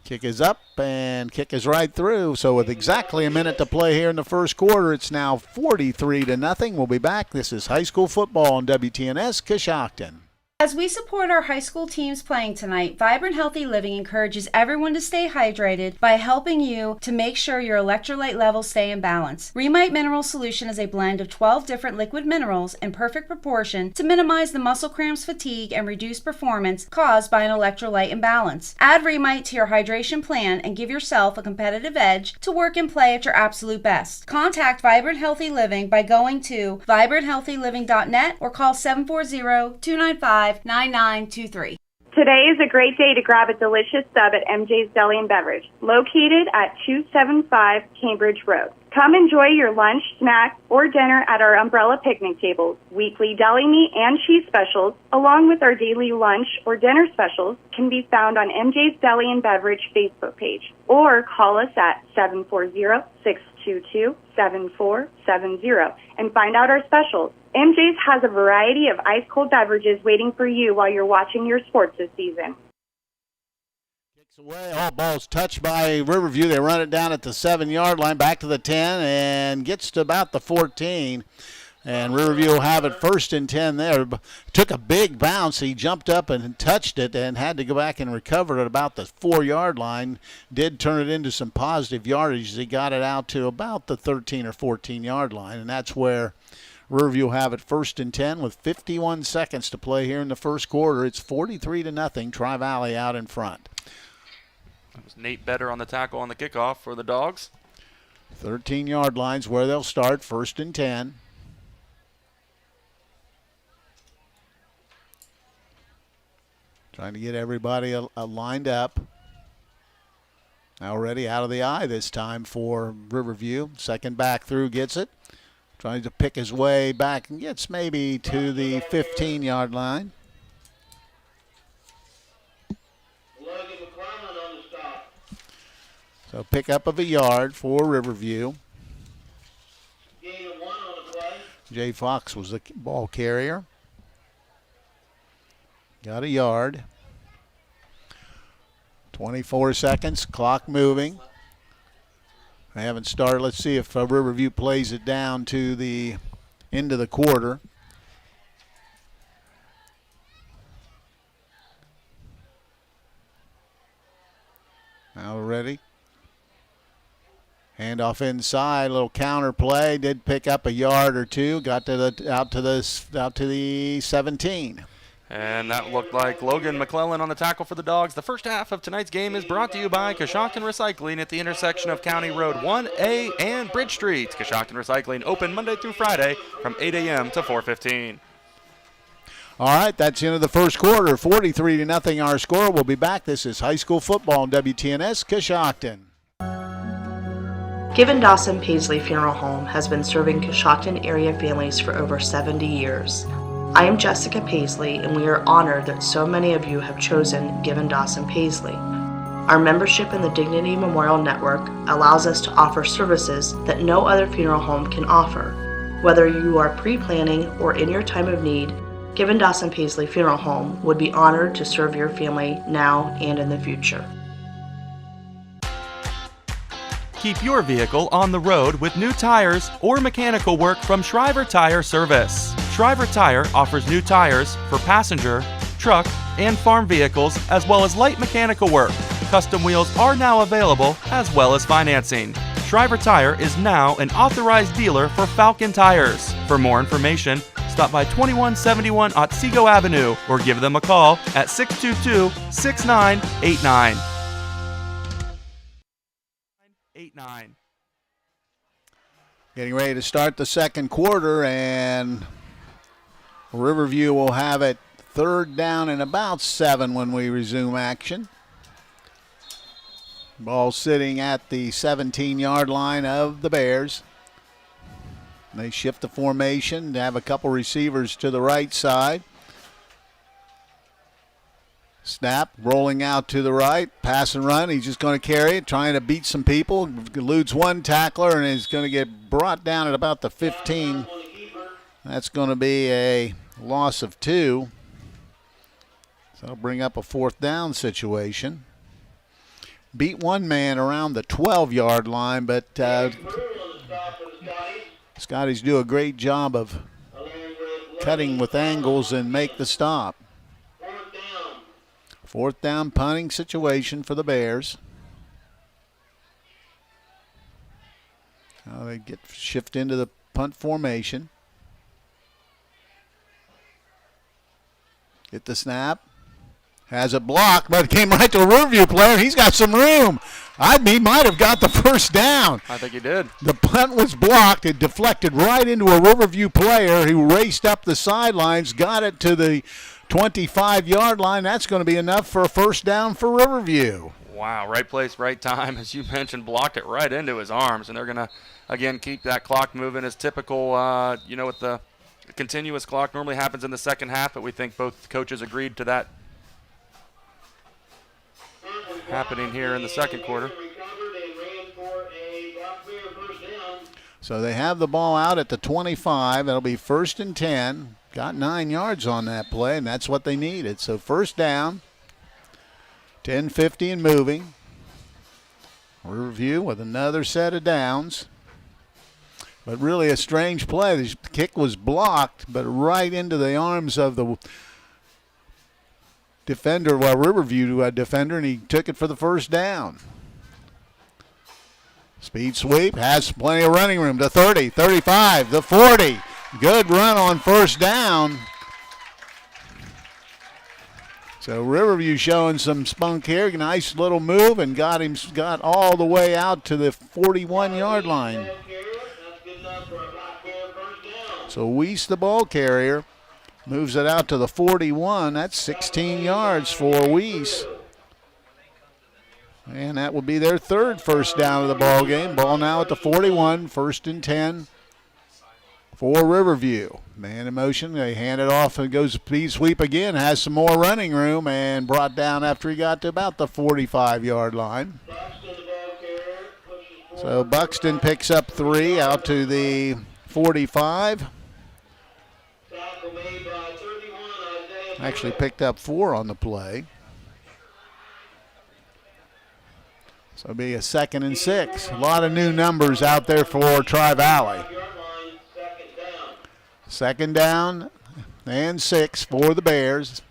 Kick is up, and kick is right through. So with exactly a minute to play here in the first quarter, it's now 43-0. We'll be back. This is high school football on WTNS Coshocton. As we support our high school teams playing tonight, Vibrant Healthy Living encourages everyone to stay hydrated by helping you to make sure your electrolyte levels stay in balance. Remite Mineral Solution is a blend of 12 different liquid minerals in perfect proportion to minimize the muscle cramps, fatigue, and reduce performance caused by an electrolyte imbalance. Add Remite to your hydration plan and give yourself a competitive edge to work and play at your absolute best. Contact Vibrant Healthy Living by going to vibranthealthyliving.net or call 740-295-9923. Today is a great day to grab a delicious sub at MJ's Deli and Beverage, located at 275 Cambridge Road. Come enjoy your lunch, snack, or dinner at our umbrella picnic tables. Weekly deli meat and cheese specials, along with our daily lunch or dinner specials, can be found on MJ's Deli and Beverage Facebook page, or call us at 740-622-7470 and find out our specials. MJ's has a variety of ice-cold beverages waiting for you while you're watching your sports this season. Kicks away. All balls touched by Riverview. They run it down at the 7-yard line, back to the 10, and gets to about the 14. And Riverview will have it 1st and 10 there. Took a big bounce. He jumped up and touched it and had to go back and recover it at about the 4-yard line. Did turn it into some positive yardage. He got it out to about the 13 or 14-yard line, and that's where Riverview will have it 1st and 10 with 51 seconds to play here in the first quarter. It's 43-0. Tri-Valley out in front. That was Nate Better on the tackle on the kickoff for the Dogs. 13-yard line's where they'll start, 1st and 10. Trying to get everybody lined up. Already out of the eye this time for Riverview. Second back through gets it. Trying to pick his way back and gets maybe to the 15-yard line. So pickup of a yard for Riverview. Jay Fox was the ball carrier. Got a yard. 24 seconds, clock moving. They haven't started. Let's see if Riverview plays it down to the end of the quarter. Now ready. Handoff inside, little counter play. Did pick up a yard or two. Got to the out to the 17. And that looked like Logan McClellan on the tackle for the Dogs. The first half of tonight's game is brought to you by Coshocton Recycling at the intersection of County Road 1A and Bridge Street. Coshocton Recycling open Monday through Friday from 8 a.m. to 4:15. All right, that's the end of the first quarter. 43-0 our score. We'll be back. This is high school football on WTNS Coshocton. Given Dawson Paisley Funeral Home has been serving Coshocton area families for over 70 years. I am Jessica Paisley, and we are honored that so many of you have chosen Given Dawson Paisley. Our membership in the Dignity Memorial Network allows us to offer services that no other funeral home can offer. Whether you are pre-planning or in your time of need, Given Dawson Paisley Funeral Home would be honored to serve your family now and in the future. Keep your vehicle on the road with new tires or mechanical work from Shriver Tire Service. Shriver Tire offers new tires for passenger, truck, and farm vehicles, as well as light mechanical work. Custom wheels are now available, as well as financing. Shriver Tire is now an authorized dealer for Falcon Tires. For more information, stop by 2171 Otsego Avenue or give them a call at 622-6989. Getting ready to start the second quarter, and Riverview will have it third down and about 7 when we resume action. Ball sitting at the 17-yard line of the Bears. They shift the formation to have a couple receivers to the right side. Snap, rolling out to the right, pass and run. He's just going to carry it, trying to beat some people. Eludes one tackler and is going to get brought down at about the 15. That's going to be a loss of 2. So it'll bring up a fourth down situation. Beat one man around the 12-yard line, but Scotties do a great job of cutting with angles and make the stop. Fourth down punting situation for the Bears. Now they shift into the punt formation. Get the snap. Has it blocked, but it came right to a Riverview player. He's got some room. He might have got the first down. I think he did. The punt was blocked. It deflected right into a Riverview player who raced up the sidelines, got it to the 25-yard line. That's going to be enough for a first down for Riverview. Wow, right place, right time. As you mentioned, blocked it right into his arms. And they're going to, again, keep that clock moving as typical, with the continuous clock normally happens in the second half, but we think both coaches agreed to that happening here in the second quarter. So they have the ball out at the 25. It'll be 1st and 10. Got 9 yards on that play, and that's what they needed. So first down, 10:50 and moving. Riverview with another set of downs. But really a strange play. The kick was blocked, but right into the arms of the defender, Riverview defender, and he took it for the first down. Speed sweep, has plenty of running room. The 30, 35, the 40. Good run on first down. So Riverview showing some spunk here. Nice little move and got all the way out to the 41-yard line. So Weiss, the ball carrier, moves it out to the 41. That's 16 yards for Weiss. And that will be their third first down of the ball game. Ball now at the 41, 1st and 10 for Riverview. Man in motion, they hand it off and goes speed sweep again. Has some more running room and brought down after he got to about the 45-yard line. So Buxton picks up 3 out to the 45. Actually picked up 4 on the play. So it'll be a 2nd and 6. A lot of new numbers out there for Tri-Valley. 2nd down and 6 for the Bears.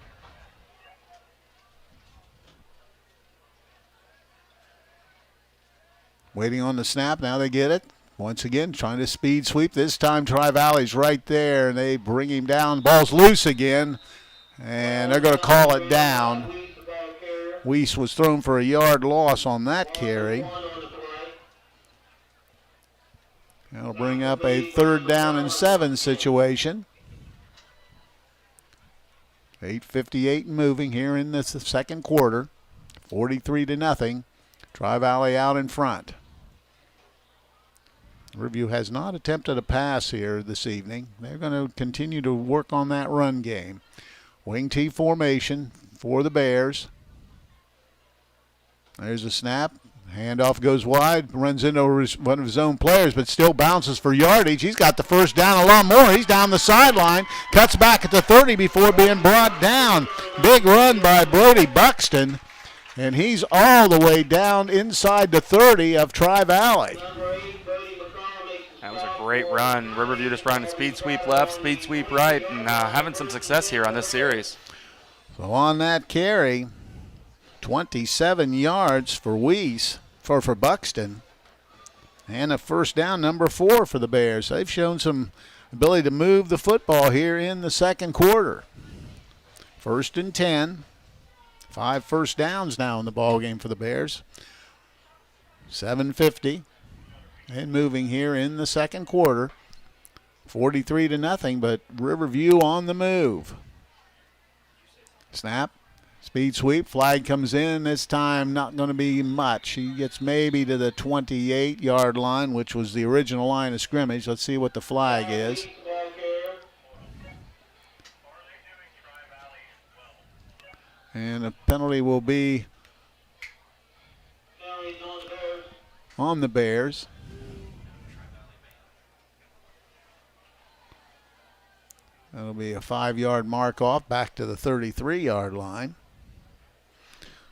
Waiting on the snap. Now they get it. Once again, trying to speed sweep. This time Tri-Valley's right there, and they bring him down. Ball's loose again, and they're going to call it down. Weiss was thrown for a yard loss on that carry. That'll bring up a 3rd down and 7 situation. 8:58 moving here in the second quarter. 43-0. Tri-Valley out in front. Riverview has not attempted a pass here this evening. They're going to continue to work on that run game. Wing T formation for the Bears. There's a snap. Handoff goes wide, runs into one of his own players, but still bounces for yardage. He's got the first down a lot more. He's down the sideline, cuts back at the 30 before being brought down. Big run by Brody Buxton, and he's all the way down inside the 30 of Tri-Valley. That was a great run. Riverview just running speed sweep left, speed sweep right, and having some success here on this series. So on that carry, 27 yards for Weiss, for Buxton, and a first down, number 4 for the Bears. They've shown some ability to move the football here in the second quarter. 1st and 10. 5 first downs now in the ball game for the Bears. 7:50 and moving here in the second quarter. 43-0, but Riverview on the move. Snap. Speed sweep, flag comes in. This time not going to be much. He gets maybe to the 28-yard line, which was the original line of scrimmage. Let's see what the flag is. And the penalty will be on the Bears. That'll be a 5-yard mark off back to the 33-yard line.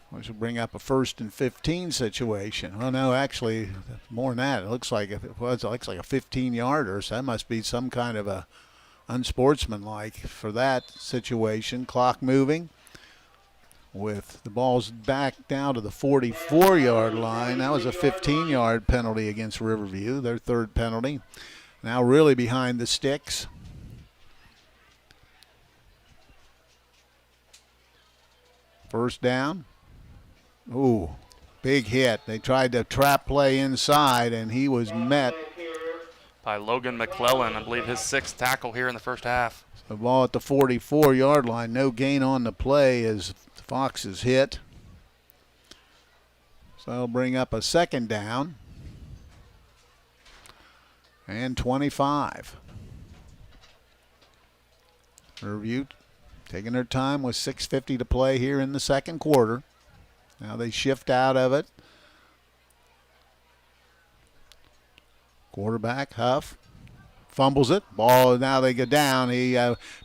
Which will bring up a 1st and 15 situation. Oh no, actually more than that. It looks like a 15-yarder. So that must be some kind of a unsportsmanlike for that situation. Clock moving with the ball's back down to the 44-yard line. That was a 15-yard penalty against Riverview, their 3rd penalty. Now really behind the sticks. First down. Ooh, big hit. They tried to trap play inside, and he was met by Logan McClellan, I believe his 6th tackle here in the first half. The ball at the 44-yard line. No gain on the play as Fox is hit. So that'll bring up a 2nd down and 25. Riverview taking their time with 6:50 to play here in the second quarter. Now they shift out of it. Quarterback, Huff, fumbles it. Ball, now they go down. He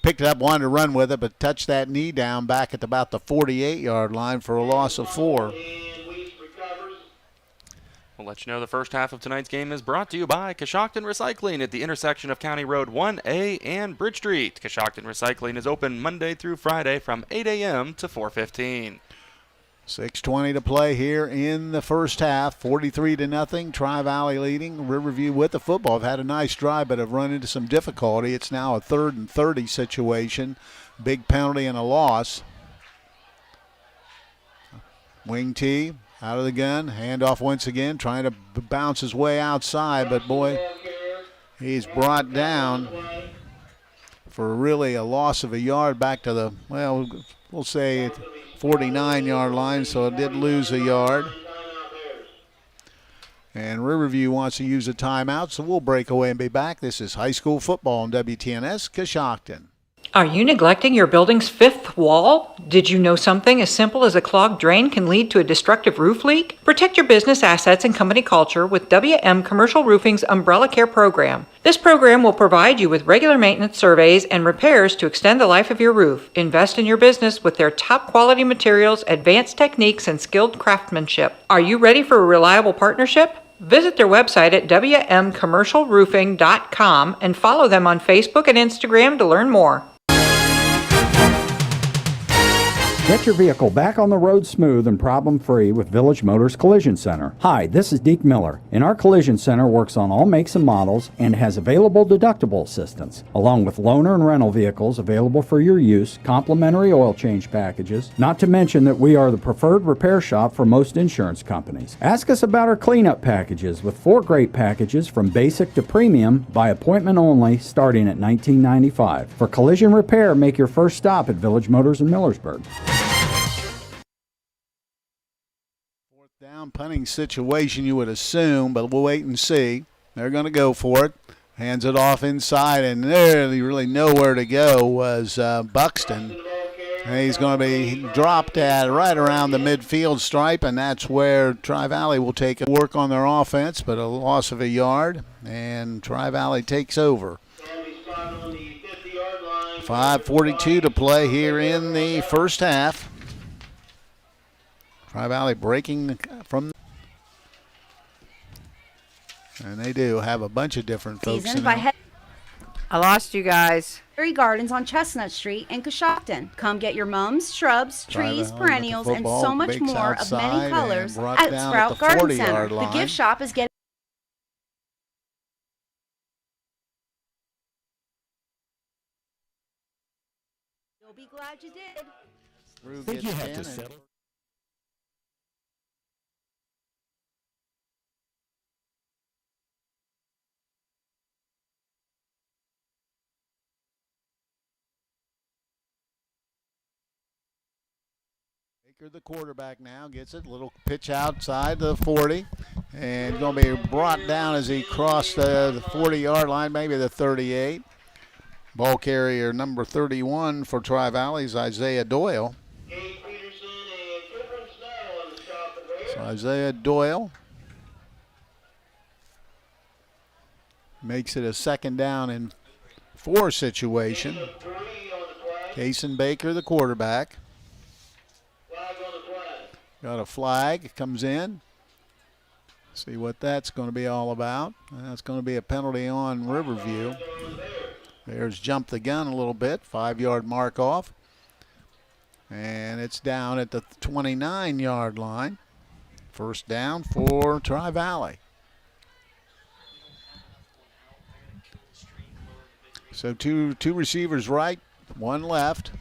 picked it up, wanted to run with it, but touched that knee down back at about the 48-yard line for a loss of 4. We'll let you know the first half of tonight's game is brought to you by Coshocton Recycling at the intersection of County Road 1A and Bridge Street. Coshocton Recycling is open Monday through Friday from 8 a.m. to 4:15. 6:20 to play here in the first half. 43-0. Tri-Valley leading. Riverview with the football. Have had a nice drive, but have run into some difficulty. It's now a 3rd and 30 situation. Big penalty and a loss. Wing T out of the gun. Handoff once again. Trying to bounce his way outside, but boy, he's brought down for really a loss of a yard back to the, well, we'll say 49-yard line, so it did lose a yard. And Riverview wants to use a timeout, so we'll break away and be back. This is high school football on WTNS Coshocton. Are you neglecting your building's fifth wall? Did you know something as simple as a clogged drain can lead to a destructive roof leak? Protect your business assets and company culture with WM Commercial Roofing's Umbrella Care program. This program will provide you with regular maintenance surveys and repairs to extend the life of your roof. Invest in your business with their top quality materials, advanced techniques, and skilled craftsmanship. Are you ready for a reliable partnership? Visit their website at wmcommercialroofing.com and follow them on Facebook and Instagram to learn more. Get your vehicle back on the road smooth and problem-free with Village Motors Collision Center. Hi, this is Deke Miller, and our Collision Center works on all makes and models and has available deductible assistance, along with loaner and rental vehicles available for your use, complimentary oil change packages, not to mention that we are the preferred repair shop for most insurance companies. Ask us about our cleanup packages with 4 great packages from basic to premium by appointment only starting at $19.95. For collision repair, make your first stop at Village Motors in Millersburg. Punting situation, you would assume, but we'll wait and see. They're going to go for it. Hands it off inside, and there, really nowhere to go was Buxton. And he's going to be dropped at right around the midfield stripe, and that's where Tri-Valley will take a work on their offense, but a loss of a yard, and Tri-Valley takes over. 5:42 to play here in the first half. Tri-Valley breaking from, and they do have a bunch of different folks in there. I lost you guys. Prairie Gardens on Chestnut Street in Coshocton. Come get your mums, shrubs, trees, perennials, and so much more of many colors at Sprout Garden Center. The gift shop is getting... You'll be glad you did. I think you have to settle. The quarterback now gets it, little pitch outside the 40, and going to be brought down as he crossed the 40-yard line, maybe the 38. Ball carrier number 31 for Tri-Valley is Isaiah Doyle. So Isaiah Doyle makes it a 2nd down and 4 situation. Kason Baker, the quarterback. Got a flag, it comes in. See what that's going to be all about. That's going to be a penalty on Riverview. Bears jumped the gun a little bit, 5-yard mark off. And it's down at the 29-yard line. First down for Tri-Valley. So two receivers right, 1 left.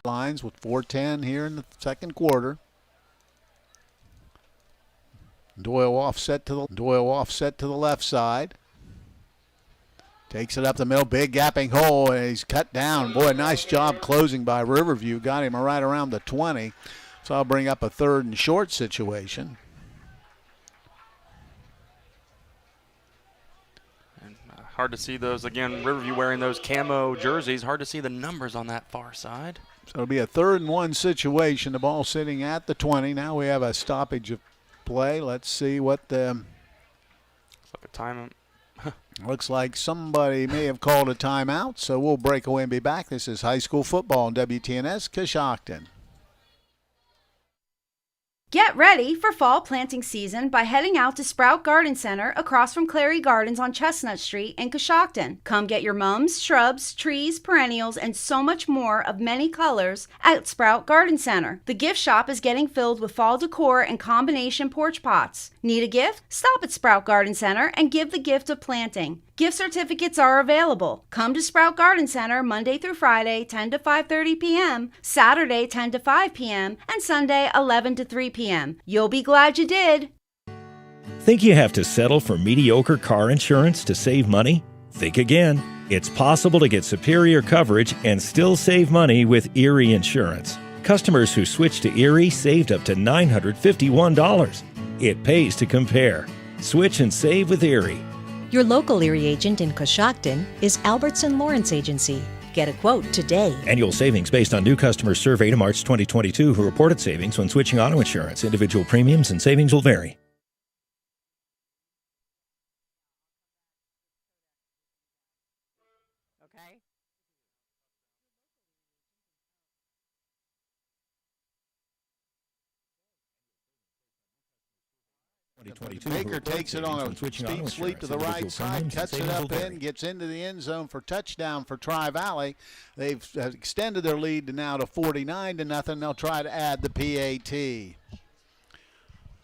Lines with 4:10 here in the second quarter. Doyle offset to the left side. Takes it up the middle, big gapping hole, and he's cut down. Boy, nice job closing by Riverview. Got him right around the 20. So I'll bring up a 3rd and short situation. Hard to see those, again, Riverview wearing those camo jerseys. Hard to see the numbers on that far side. So it'll be a 3rd and 1 situation. The ball sitting at the 20. Now we have a stoppage of play. Let's see what the... Looks like a time. Looks like somebody may have called a timeout, so we'll break away and be back. This is high school football on WTNS Coshocton. Get ready for fall planting season by heading out to Sprout Garden Center across from Clary Gardens on Chestnut Street in Coshocton. Come get your mums, shrubs, trees, perennials, and so much more of many colors at Sprout Garden Center. The gift shop is getting filled with fall decor and combination porch pots. Need a gift? Stop at Sprout Garden Center and give the gift of planting. Gift certificates are available. Come to Sprout Garden Center Monday through Friday, 10 to 5:30 p.m., Saturday, 10 to 5 p.m., and Sunday, 11 to 3 p.m. You'll be glad you did. Think you have to settle for mediocre car insurance to save money? Think again. It's possible to get superior coverage and still save money with Erie Insurance. Customers who switched to Erie saved up to $951. It pays to compare. Switch and save with Erie. Your local Erie agent in Coshocton is Albertson Lawrence Agency. Get a quote today. Annual savings based on new customers surveyed in March 2022 who reported savings when switching auto insurance. Individual premiums and savings will vary. Baker takes it on a steep sweep to the right side, cuts it up in, gets into the end zone for touchdown for Tri-Valley. They've extended their lead now to 49-0. They'll try to add the PAT.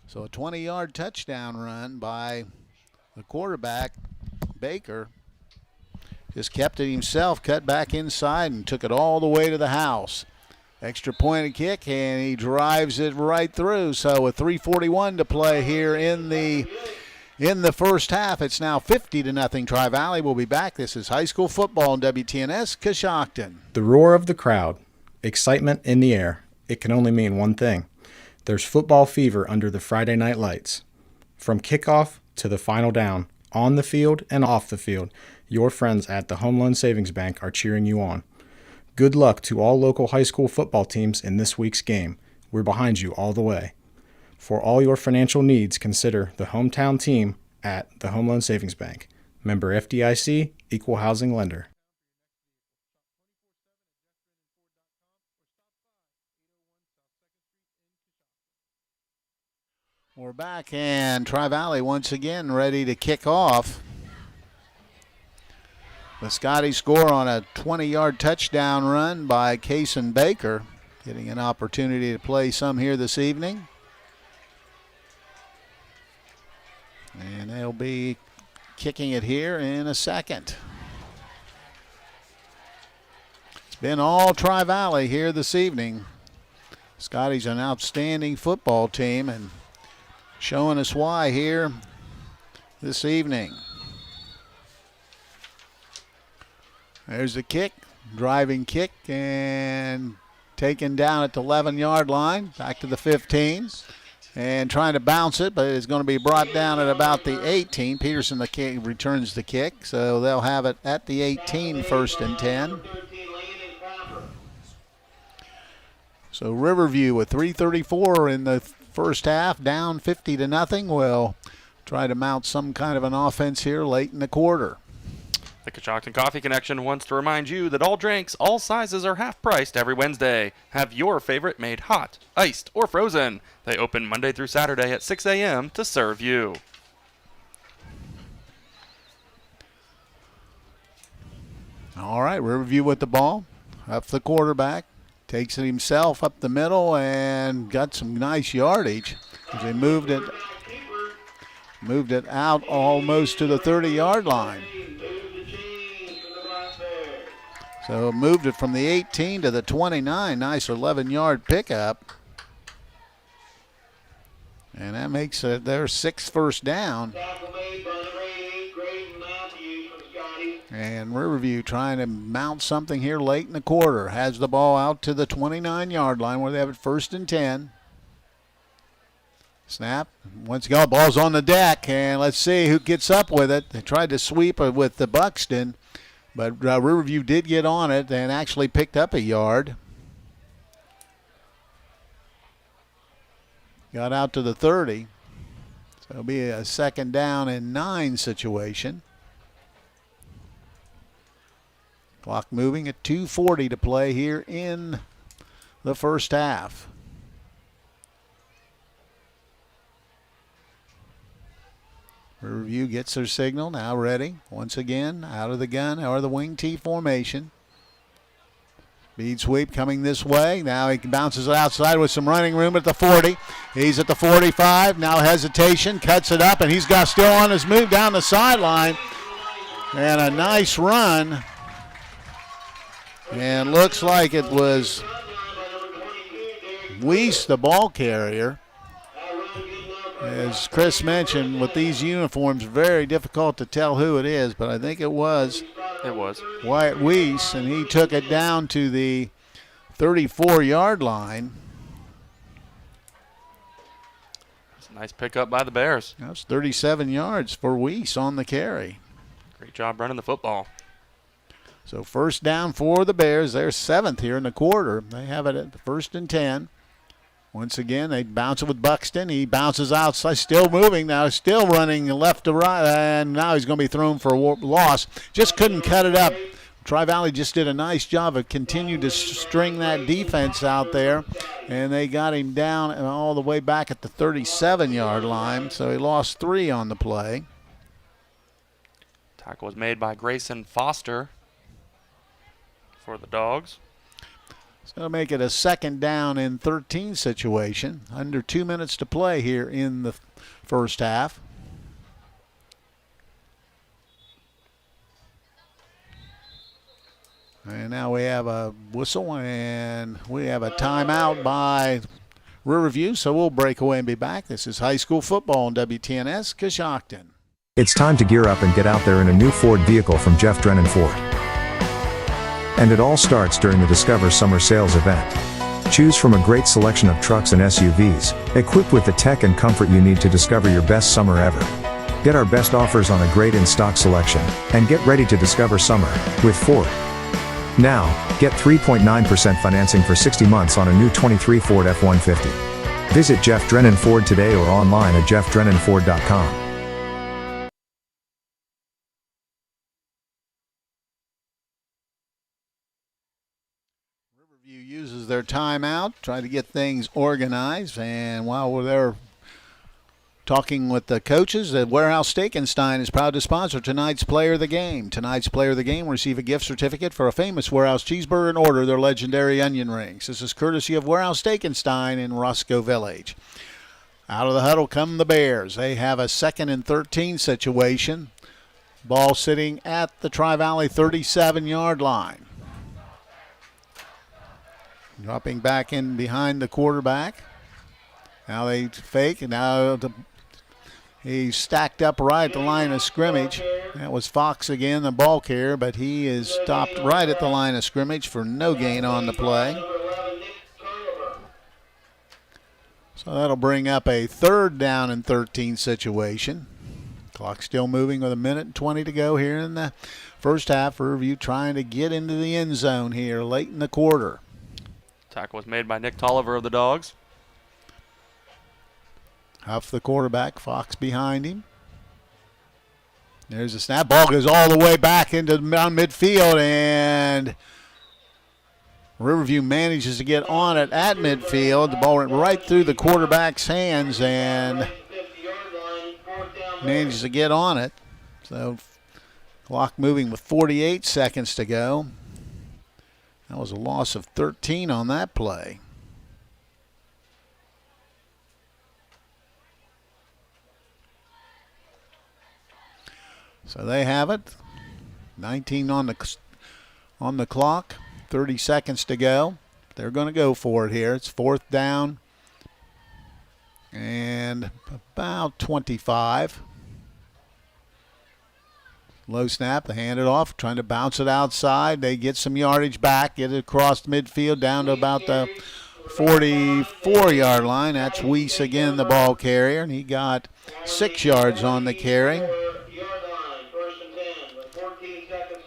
So a 20-yard touchdown run by the quarterback, Baker. Just kept it himself, cut back inside, and took it all the way to the house. Extra point kick, and he drives it right through. So with 3:41 to play here in the first half, it's now 50-0 Tri-Valley. We'll be back. This is high school football on WTNS Coshocton. The roar of the crowd, excitement in the air. It can only mean one thing. There's football fever under the Friday night lights. From kickoff to the final down, on the field and off the field, your friends at the Home Loan Savings Bank are cheering you on. Good luck to all local high school football teams in this week's game. We're behind you all the way. For all your financial needs, consider the hometown team at the Home Loan Savings Bank. Member FDIC, Equal Housing Lender. We're back, and Tri-Valley once again ready to kick off. The Scotties score on a 20-yard touchdown run by Cason Baker, getting an opportunity to play some here this evening. And they'll be kicking it here in a second. It's been all Tri-Valley here this evening. Scotties an outstanding football team and showing us why here this evening. There's the kick, driving kick, and taken down at the 11-yard line, back to the 15, and trying to bounce it, but it's going to be brought down at about the 18. Peterson returns the kick, so they'll have it at the 18, 1st and 10. So Riverview with 3:34 in the first half, down 50-0. Will try to mount some kind of an offense here late in the quarter. The Coshocton Coffee Connection wants to remind you that all drinks, all sizes are half priced every Wednesday. Have your favorite made hot, iced, or frozen. They open Monday through Saturday at 6 a.m. to serve you. All right, Riverview with the ball. Up the quarterback. Takes it himself up the middle and got some nice yardage as they moved it out almost to the 30-yard line. So moved it from the 18 to the 29. Nice 11-yard pickup. And that makes it their 6th first down. And Riverview trying to mount something here late in the quarter. Has the ball out to the 29-yard line where they have it 1st and 10. Snap. Once again, the ball's on the deck, and let's see who gets up with it. They tried to sweep it with the Buxton, but Riverview did get on it and actually picked up a yard. Got out to the 30. So it'll be a 2nd down and 9 situation. Clock moving at 2:40 to play here in the first half. Riverview gets their signal, now ready. Once again, out of the gun or the wing T formation. Speed sweep coming this way. Now he bounces it outside with some running room at the 40. He's at the 45. Now hesitation, cuts it up, and he's got still on his move down the sideline. And a nice run. And looks like it was Weiss, the ball carrier. As Chris mentioned, with these uniforms, very difficult to tell who it is, but I think it was Wyatt Weiss, and he took it down to the 34-yard line. Nice pickup by the Bears. That was 37 yards for Weiss on the carry. Great job running the football. So first down for the Bears. They're 7th here in the quarter. They have it at 1st and 10. Once again, they bounce it with Buxton. He bounces outside, still moving now, still running left to right, and now he's going to be thrown for a loss. Just couldn't cut it up. Tri-Valley just did a nice job of continuing to string that defense out there, and they got him down all the way back at the 37-yard line, so he lost 3 on the play. Tackle was made by Grayson Foster for the Dogs. It's going to make it a 2nd down and 13 situation. Under 2 minutes to play here in the first half. And now we have a whistle and we have a timeout by Riverview, so we'll break away and be back. This is high school football on WTNS Coshocton. It's time to gear up and get out there in a new Ford vehicle from Jeff Drennan Ford. And it all starts during the Discover Summer Sales event. Choose from a great selection of trucks and SUVs, equipped with the tech and comfort you need to discover your best summer ever. Get our best offers on a great in-stock selection, and get ready to discover summer with Ford. Now, get 3.9% financing for 60 months on a new 23 Ford F-150. Visit Jeff Drennan Ford today or online at jeffdrennanford.com. Riverview uses their timeout, try to get things organized, and while we're there talking with the coaches, the Warehouse Steak-N-Stein is proud to sponsor tonight's Player of the Game. Tonight's Player of the Game will receive a gift certificate for a famous Warehouse cheeseburger and order their legendary onion rings. This is courtesy of Warehouse Steak-N-Stein in Roscoe Village. Out of the huddle come the Bears. They have a 2nd and 13 situation. Ball sitting at the Tri-Valley 37-yard line. Dropping back in behind the quarterback. Now they fake, and now he's stacked up right at the line of scrimmage. That was Fox again, the ball carrier, but he is stopped right at the line of scrimmage for no gain on the play. So that'll bring up a 3rd down and 13 situation. Clock still moving with 1:20 to go here in the first half. Riverview trying to get into the end zone here late in the quarter. Tackle was made by Nick Tolliver of the Dogs. Huff the quarterback, Fox behind him. There's a snap. Ball goes all the way back into midfield, and Riverview manages to get on it at midfield. The ball went right through the quarterback's hands and manages to get on it. So clock moving with 48 seconds to go. That was a loss of 13 on that play. So they have it. 19 on the clock. 30 seconds to go. They're going to go for it here. It's 4th down and about 25. Low snap. They hand it off, trying to bounce it outside. They get some yardage back, get it across midfield down to about the 44-yard line. That's Weiss again, the ball carrier, and he got 6 yards on the carry.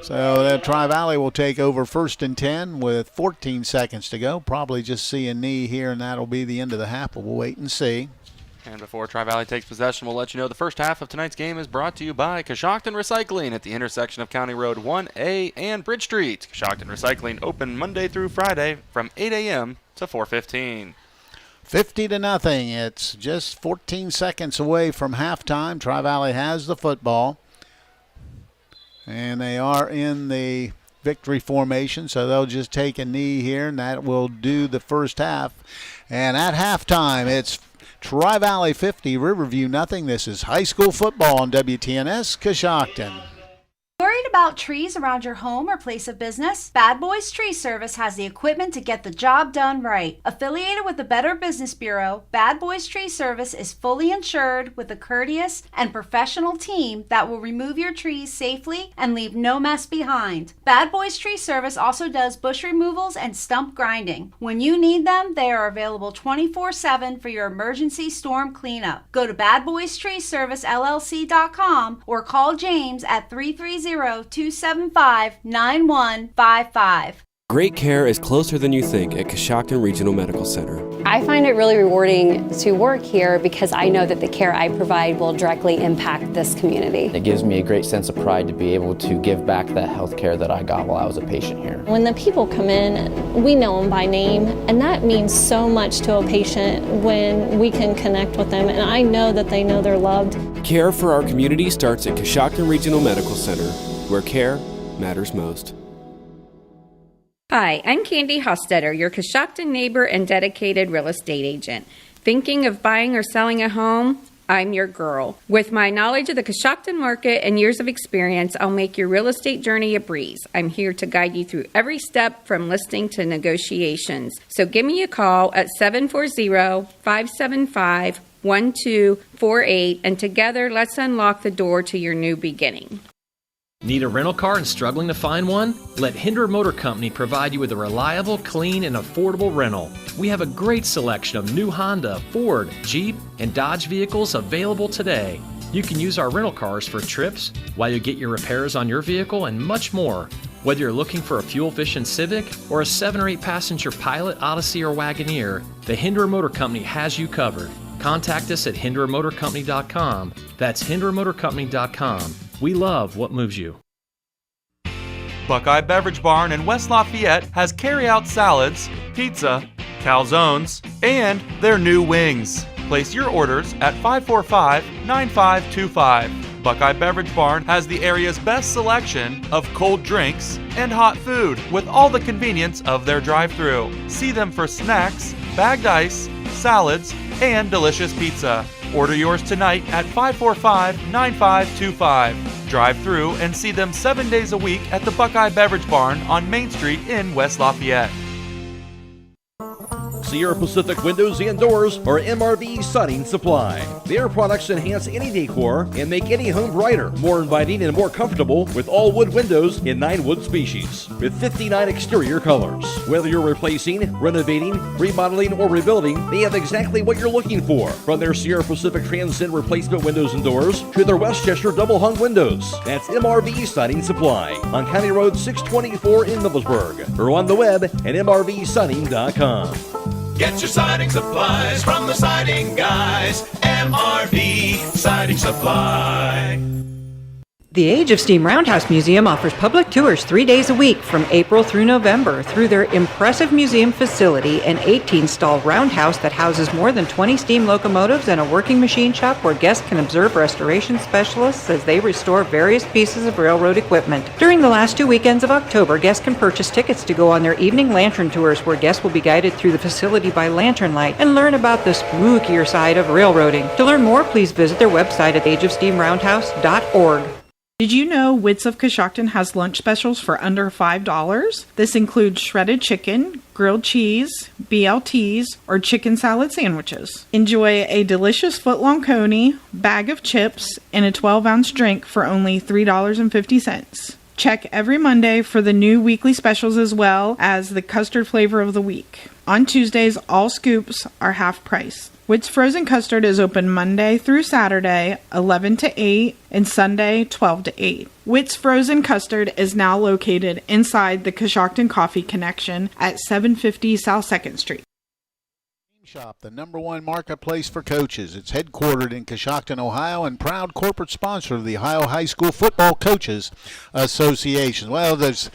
So the Tri-Valley will take over 1st and 10 with 14 seconds to go. Probably just see a knee here, and that'll be the end of the half, but we'll wait and see. And before Tri-Valley takes possession, we'll let you know the first half of tonight's game is brought to you by Coshocton Recycling at the intersection of County Road 1A and Bridge Street. Coshocton Recycling open Monday through Friday from 8 a.m. to 4:15. 50-0. It's just 14 seconds away from halftime. Tri-Valley has the football. And they are in the victory formation, so they'll just take a knee here, and that will do the first half. And at halftime, it's Tri-Valley 50, Riverview nothing. This is high school football on WTNS Coshocton. Worried about trees around your home or place of business? Bad Boys Tree Service has the equipment to get the job done right. Affiliated with the Better Business Bureau, Bad Boys Tree Service is fully insured with a courteous and professional team that will remove your trees safely and leave no mess behind. Bad Boys Tree Service also does bush removals and stump grinding. When you need them, they are available 24/7 for your emergency storm cleanup. Go to badboystreeservicellc.com or call James at 330-275-9155. Great care is closer than you think at Coshocton Regional Medical Center. I find it really rewarding to work here because I know that the care I provide will directly impact this community. It gives me a great sense of pride to be able to give back that health care that I got while I was a patient here. When the people come in, we know them by name, and that means so much to a patient when we can connect with them, and I know that they know they're loved. Care for our community starts at Coshocton Regional Medical Center, where care matters most. Hi, I'm Candy Hostetter, your Coshocton neighbor and dedicated real estate agent. Thinking of buying or selling a home? I'm your girl. With my knowledge of the Coshocton market and years of experience, I'll make your real estate journey a breeze. I'm here to guide you through every step from listing to negotiations. So give me a call at 740-575-1248, and together let's unlock the door to your new beginning. Need a rental car and struggling to find one? Let Hinder Motor Company provide you with a reliable, clean, and affordable rental. We have a great selection of new Honda, Ford, Jeep, and Dodge vehicles available today. You can use our rental cars for trips, while you get your repairs on your vehicle, and much more. Whether you're looking for a fuel-efficient Civic or a 7 or 8 passenger Pilot, Odyssey, or Wagoneer, the Hinder Motor Company has you covered. Contact us at hindermotorcompany.com. That's hindermotorcompany.com. We love what moves you. Buckeye Beverage Barn in West Lafayette has carry-out salads, pizza, calzones, and their new wings. Place your orders at 545-9525. Buckeye Beverage Barn has the area's best selection of cold drinks and hot food with all the convenience of their drive-thru. See them for snacks, bagged ice, salads, and delicious pizza. Order yours tonight at 545-9525. Drive through and see them 7 days a week at the Buckeye Beverage Barn on Main Street in West Lafayette. Sierra Pacific Windows and Doors or MRV Siding Supply. Their products enhance any decor and make any home brighter, more inviting and more comfortable with all wood windows in 9 wood species with 59 exterior colors. Whether you're replacing, renovating, remodeling, or rebuilding, they have exactly what you're looking for. From their Sierra Pacific Transcend replacement windows and doors to their Westchester double hung windows. That's MRV Siding Supply on County Road 624 in Middlesburg or on the web at mrvsiding.com. Get your siding supplies from the siding guys. MRV Siding Supply. The Age of Steam Roundhouse Museum offers public tours 3 days a week from April through November through their impressive museum facility, an 18-stall roundhouse that houses more than 20 steam locomotives and a working machine shop where guests can observe restoration specialists as they restore various pieces of railroad equipment. During the last 2 weekends of October, guests can purchase tickets to go on their evening lantern tours where guests will be guided through the facility by lantern light and learn about the spookier side of railroading. To learn more, please visit their website at ageofsteamroundhouse.org. Did you know Wits of Coshocton has lunch specials for under $5? This includes shredded chicken, grilled cheese, BLTs, or chicken salad sandwiches. Enjoy a delicious foot-long coney, bag of chips, and a 12-ounce drink for only $3.50. Check every Monday for the new weekly specials as well as the custard flavor of the week. On Tuesdays, all scoops are half price. Witt's Frozen Custard is open Monday through Saturday, 11 to 8, and Sunday, 12 to 8. Witt's Frozen Custard is now located inside the Coshocton Coffee Connection at 750 South 2nd Street. Shop, the #1 marketplace for coaches. It's headquartered in Coshocton, Ohio, and proud corporate sponsor of the Ohio High School Football Coaches Association. Well, there's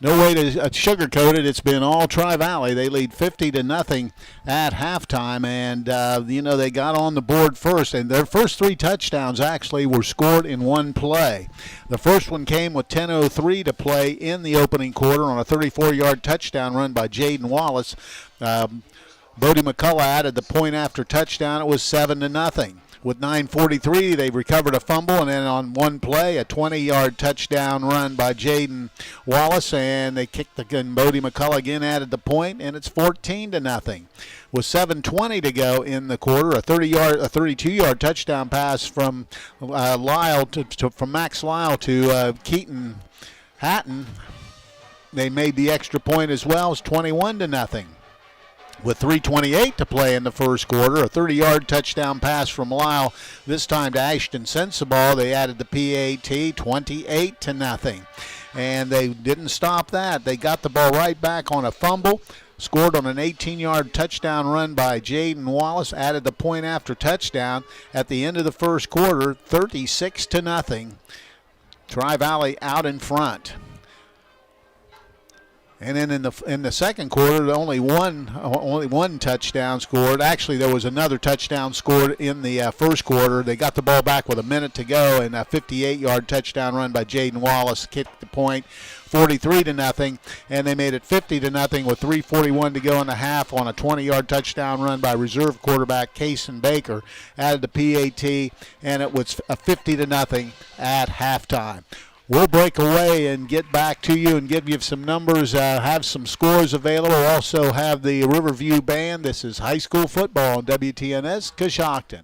no way to sugarcoat it. It's been all Tri-Valley. They lead 50-0 at halftime, and they got on the board first, and their first 3 touchdowns actually were scored in one play. The first one came with 10:03 to play in the opening quarter on a 34-yard touchdown run by Jaden Wallace. Bodie McCullough added the point after touchdown. It was 7-0. With 9:43, they recovered a fumble, and then on one play, a 20-yard touchdown run by Jaden Wallace, and they kicked and Bodie McCullough again added the point, and it's 14-0. With 7:20 to go in the quarter, a 32-yard touchdown pass from from Max Lyle to Keaton Hatton. They made the extra point as well. It's 21-0. With 3:28 to play in the first quarter, a 30-yard touchdown pass from Lyle, this time to Ashton Sensabaugh. They added the PAT, 28-0. And they didn't stop that. They got the ball right back on a fumble, scored on an 18-yard touchdown run by Jaden Wallace, added the point after touchdown at the end of the first quarter, 36-0. Tri-Valley out in front. And then in the second quarter, only one touchdown scored. Actually, there was another touchdown scored in the first quarter. They got the ball back with a minute to go, and a 58-yard touchdown run by Jaden Wallace kicked the point, 43-0. And they made it 50-0 with 3:41 to go in the half on a 20-yard touchdown run by reserve quarterback Kaysen Baker. Added the PAT, and it was a 50-0 at halftime. We'll break away and get back to you and give you some numbers, have some scores available. Also have the Riverview Band. This is high school football on WTNS, Coshocton.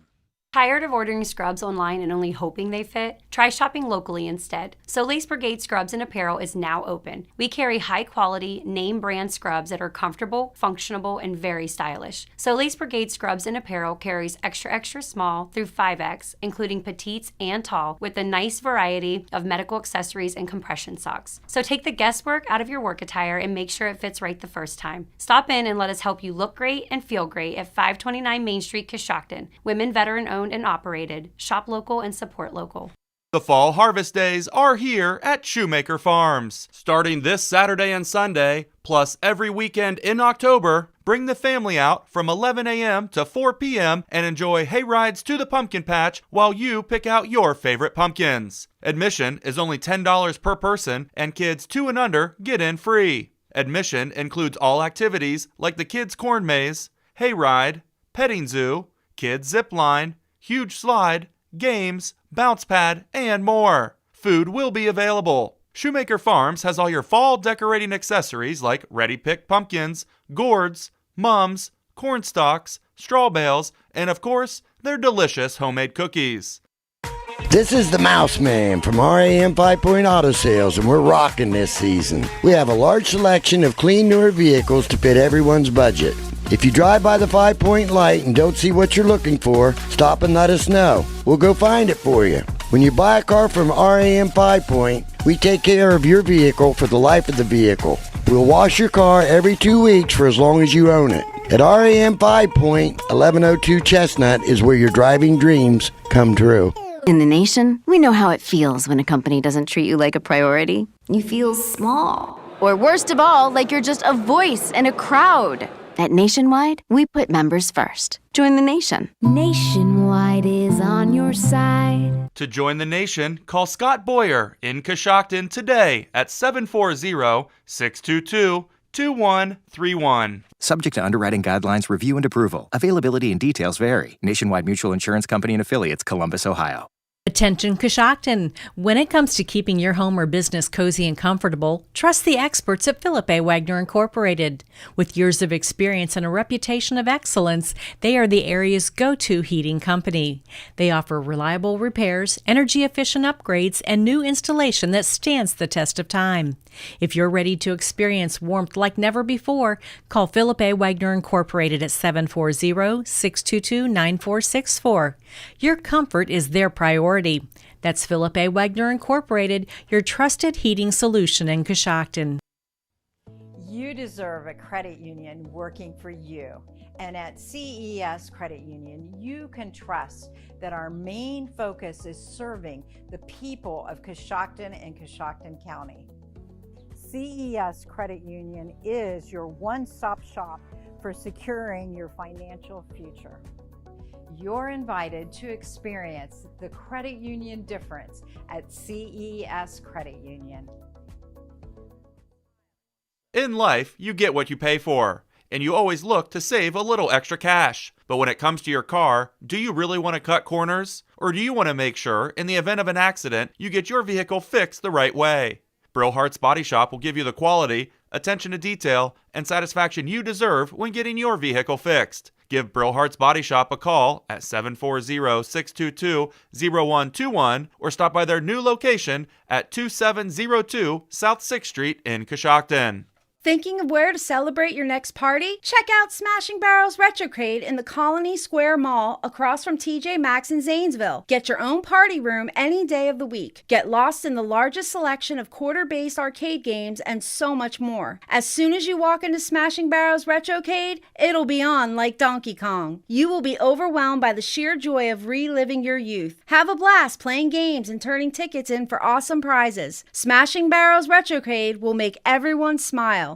Tired of ordering scrubs online and only hoping they fit? Try shopping locally instead. Solis Brigade Scrubs and Apparel is now open. We carry high-quality, name-brand scrubs that are comfortable, functional, and very stylish. Solis Brigade Scrubs and Apparel carries extra small through 5X, including petites and tall, with a nice variety of medical accessories and compression socks. So take the guesswork out of your work attire and make sure it fits right the first time. Stop in and let us help you look great and feel great at 529 Main Street, Coshocton. Women veteran-owned and operated. Shop local and support local. The fall harvest days are here at Shoemaker Farms. Starting this Saturday and Sunday, plus every weekend in October, bring the family out from 11 a.m. to 4 p.m. and enjoy hay rides to the pumpkin patch while you pick out your favorite pumpkins. Admission is only $10 per person, and kids 2 and under get in free. Admission includes all activities like the kids' corn maze, hay ride, petting zoo, kids' zip line, huge slide, games, bounce pad, and more. Food will be available. Shoemaker Farms has all your fall decorating accessories like ready-picked pumpkins, gourds, mums, corn stalks, straw bales, and of course, their delicious homemade cookies. This is the Mouse Man from RAM 5 Point Auto Sales, and we're rocking this season. We have a large selection of clean, newer vehicles to fit everyone's budget. If you drive by the 5 Point light and don't see what you're looking for, stop and let us know. We'll go find it for you. When you buy a car from RAM 5 Point, we take care of your vehicle for the life of the vehicle. We'll wash your car every 2 weeks for as long as you own it. At RAM 5 Point, 1102 Chestnut is where your driving dreams come true. In the nation, we know how it feels when a company doesn't treat you like a priority. You feel small. Or worst of all, like you're just a voice in a crowd. At Nationwide, we put members first. Join the nation. Nationwide is on your side. To join the nation, call Scott Boyer in Coshocton today at 740-622-2131. Subject to underwriting guidelines, review, and approval. Availability and details vary. Nationwide Mutual Insurance Company and Affiliates, Columbus, Ohio. Attention Coshocton! When it comes to keeping your home or business cozy and comfortable, trust the experts at Philip A. Wagner Incorporated. With years of experience and a reputation of excellence, they are the area's go-to heating company. They offer reliable repairs, energy-efficient upgrades, and new installation that stands the test of time. If you're ready to experience warmth like never before, call Philip A. Wagner Incorporated at 740-622-9464. Your comfort is their priority. That's Philip A. Wagner Incorporated, your trusted heating solution in Coshocton. You deserve a credit union working for you. And at CES Credit Union, you can trust that our main focus is serving the people of Coshocton and Coshocton County. CES Credit Union is your one-stop shop for securing your financial future. You're invited to experience the credit union difference at CES Credit Union. In life, you get what you pay for. and you always look to save a little extra cash. But when it comes to your car, do you really want to cut corners? Or do you want to make sure, in the event of an accident, you get your vehicle fixed the right way? Brillhart's Body Shop will give you the quality, attention to detail, and satisfaction you deserve when getting your vehicle fixed. Give Brillhart's Body Shop a call at 740-622-0121 or stop by their new location at 2702 South 6th Street in Coshocton. Thinking of where to celebrate your next party? Check out Smashing Barrels Retrocade in the Colony Square Mall across from TJ Maxx in Zanesville. Get your own party room any day of the week. Get lost in the largest selection of quarter-based arcade games and so much more. As soon as you walk into Smashing Barrels Retrocade, it'll be on like Donkey Kong. You will be overwhelmed by the sheer joy of reliving your youth. Have a blast playing games and turning tickets in for awesome prizes. Smashing Barrels Retrocade will make everyone smile.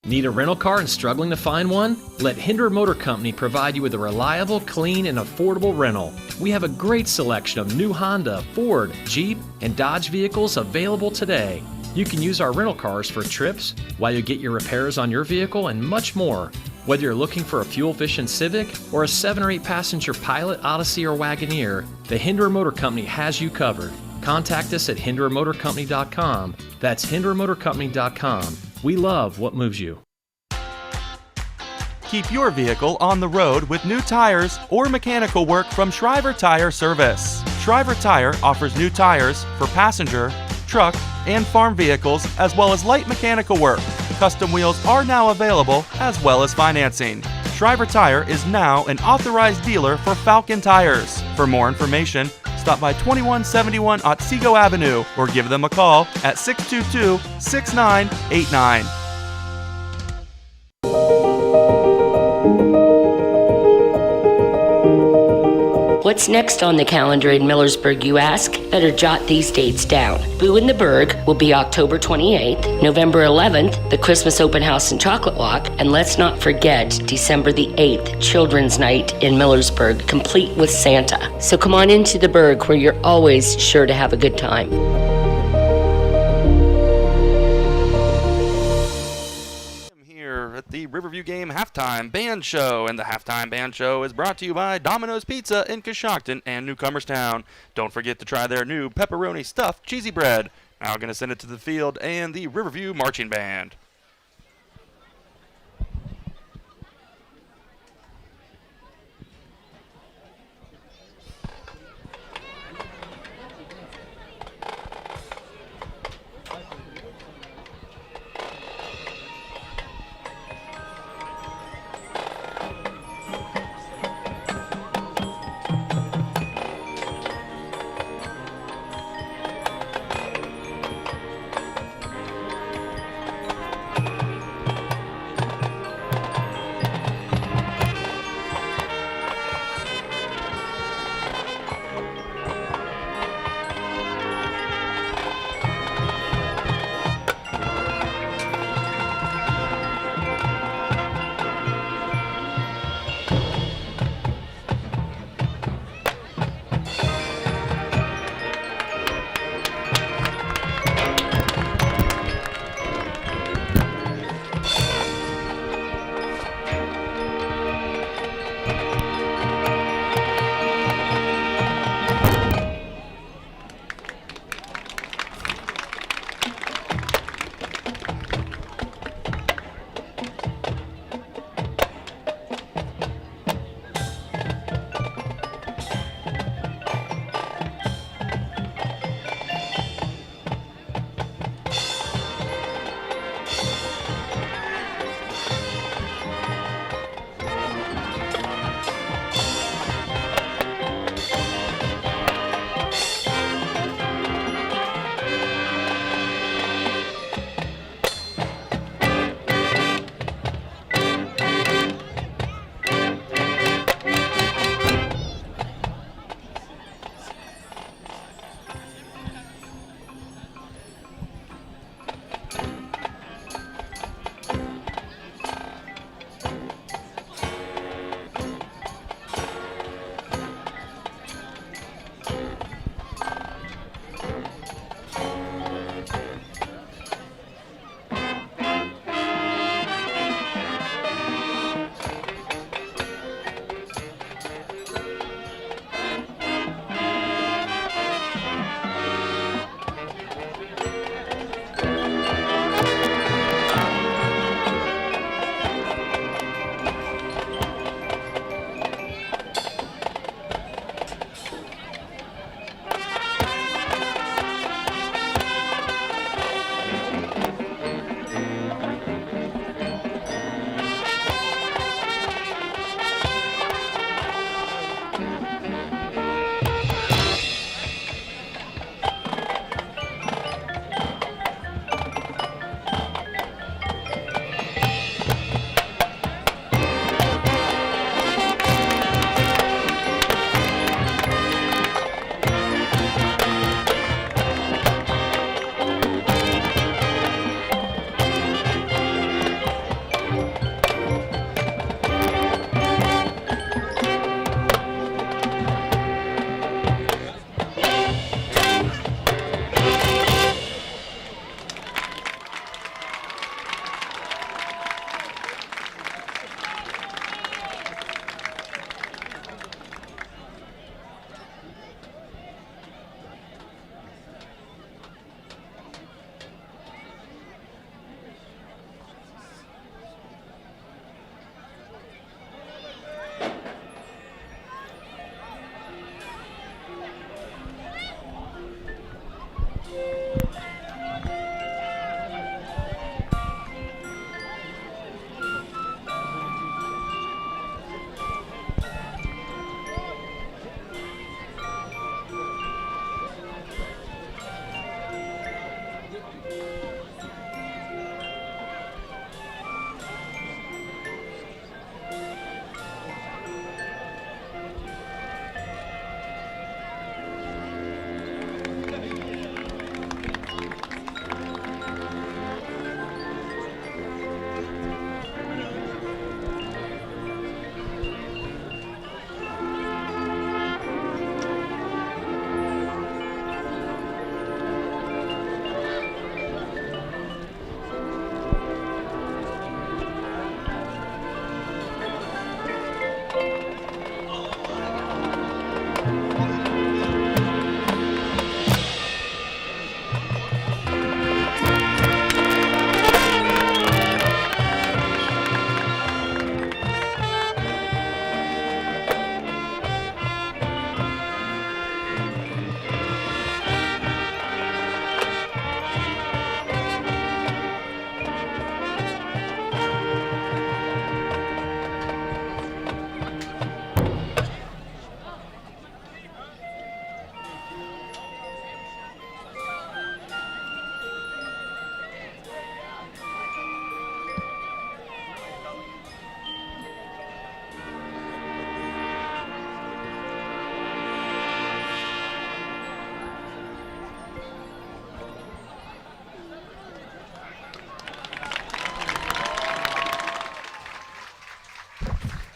Need a rental car and struggling to find one? Let Hinder Motor Company provide you with a reliable, clean, and affordable rental. We have a great selection of new Honda, Ford, Jeep, and Dodge vehicles available today. You can use our rental cars for trips, while you get your repairs on your vehicle, and much more. Whether you're looking for a fuel-efficient Civic or a 7 or 8 passenger Pilot, Odyssey, or Wagoneer, the Hinder Motor Company has you covered. Contact us at hindermotorcompany.com. That's hindermotorcompany.com. We love what moves you. Keep your vehicle on the road with new tires or mechanical work from Shriver Tire Service. Shriver Tire offers new tires for passenger, truck, and farm vehicles, as well as light mechanical work. Custom wheels are now available, as well as financing. Shriver Tire is now an authorized dealer for Falcon Tires. For more information, stop by 2171 Otsego Avenue or give them a call at 622-6989. What's next on the calendar in Millersburg, you ask? Better jot these dates down. Boo in the Berg will be October 28th, November 11th, the Christmas Open House and Chocolate Walk, and let's not forget December the 8th, Children's Night in Millersburg, complete with Santa. So come on into the Berg, where you're always sure to have a good time. At the Riverview Game Halftime Band Show, and the Halftime Band Show is brought to you by Domino's Pizza in Coshocton and Newcomerstown. Don't forget to try their new pepperoni stuffed cheesy bread. Now I'm going to send it to the field and the Riverview Marching Band.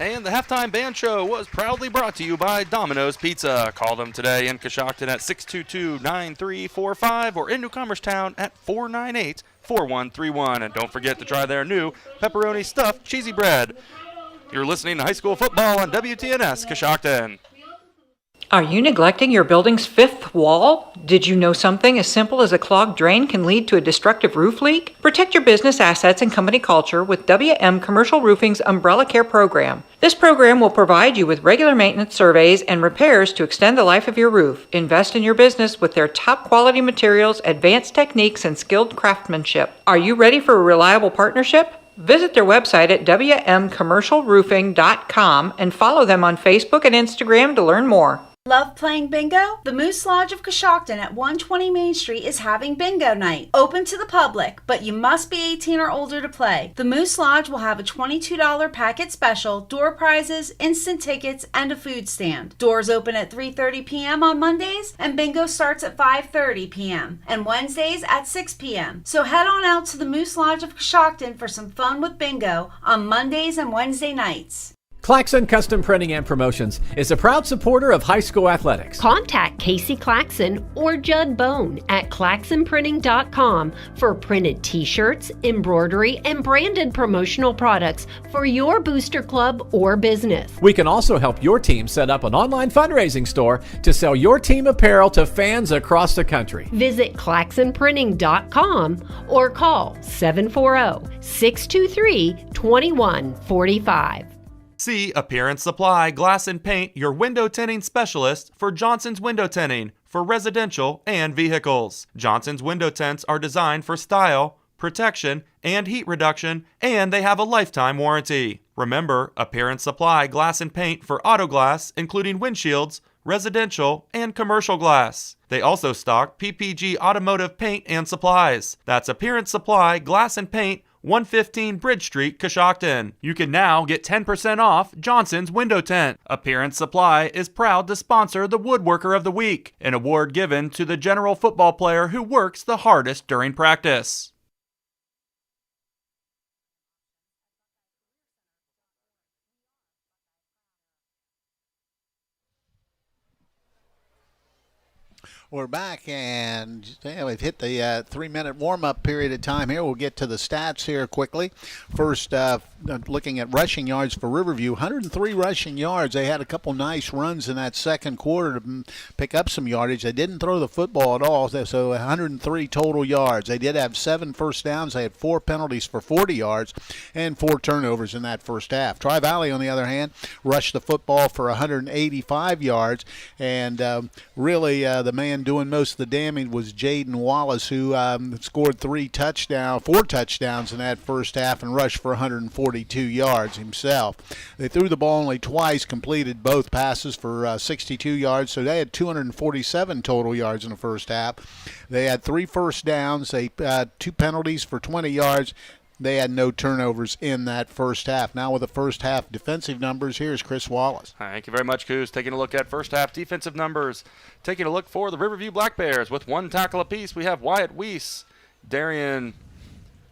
And the halftime band show was proudly brought to you by Domino's Pizza. Call them today in Coshocton at 622-9345 or in New Town at 498-4131. And don't forget to try their new pepperoni stuffed cheesy bread. You're listening to high school football on WTNS Coshocton. Are you neglecting your building's fifth wall? Did you know something as simple as a clogged drain can lead to a destructive roof leak? Protect your business assets and company culture with WM Commercial Roofing's Umbrella Care program. This program will provide you with regular maintenance surveys and repairs to extend the life of your roof. Invest in your business with their top quality materials, advanced techniques, and skilled craftsmanship. Are you ready for a reliable partnership? Visit their website at wmcommercialroofing.com and follow them on Facebook and Instagram to learn more. Love playing bingo? The Moose Lodge of Coshocton at 120 Main Street is having bingo night. Open to the public, but you must be 18 or older to play. The Moose Lodge will have a $22 packet special, door prizes, instant tickets, and a food stand. Doors open at 3:30 p.m. on Mondays, and bingo starts at 5:30 p.m. and Wednesdays at 6 p.m. So head on out to the Moose Lodge of Coshocton for some fun with bingo on Mondays and Wednesday nights. Claxon Custom Printing and Promotions is a proud supporter of high school athletics. Contact Casey Claxon or Judd Bone at claxonprinting.com for printed t-shirts, embroidery, and branded promotional products for your booster club or business. We can also help your team set up an online fundraising store to sell your team apparel to fans across the country. Visit claxonprinting.com or call 740-623-2145. See Appearance Supply Glass and Paint, your window tinting specialist for Johnson's Window Tinting for residential and vehicles. Johnson's window tints are designed for style, protection, and heat reduction, and they have a lifetime warranty. Remember, Appearance Supply Glass and Paint for auto glass, including windshields, residential, and commercial glass. They also stock PPG automotive paint and supplies. That's Appearance Supply Glass and Paint, 115 Bridge Street, Coshocton. You can now get 10% off Johnson's Window Tent. Appearance Supply is proud to sponsor the Woodworker of the Week, an award given to the general football player who works the hardest during practice. We're back, and we've hit the 3-minute warm-up period of time here. We'll get to the stats here quickly. First, looking at rushing yards for Riverview, 103 rushing yards. They had a couple nice runs in that second quarter to pick up some yardage. They didn't throw the football at all, so 103 total yards. They did have 7 first downs. They had 4 penalties for 40 yards and 4 turnovers in that first half. Tri-Valley, on the other hand, rushed the football for 185 yards, and really the man doing most of the damage was Jaden Wallace, who scored 4 touchdowns in that first half and rushed for 142 yards himself. They threw the ball only twice, completed both passes for 62 yards, so they had 247 total yards in the first half. They had 3 first downs, 2 penalties for 20 yards. They had no turnovers in that first half. Now with the first half defensive numbers, here's Chris Wallace. Thank you very much, Coos. Taking a look at first half defensive numbers. Taking a look for the Riverview Black Bears with 1 tackle apiece. We have Wyatt Weiss, Darian,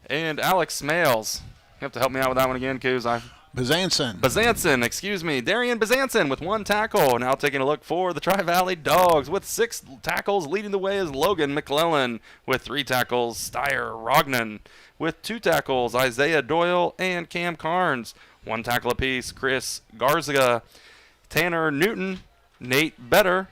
and Alex Smales. You have to help me out with that one again, Coos. Bazanson, excuse me. Darian Bazanson with 1 tackle. Now taking a look for the Tri-Valley Dogs with 6 tackles. Leading the way is Logan McClellan with 3 tackles. Steyer Rognan with 2 tackles. Isaiah Doyle and Cam Carnes. 1 tackle apiece. Chris Garza, Tanner Newton, Nate Better,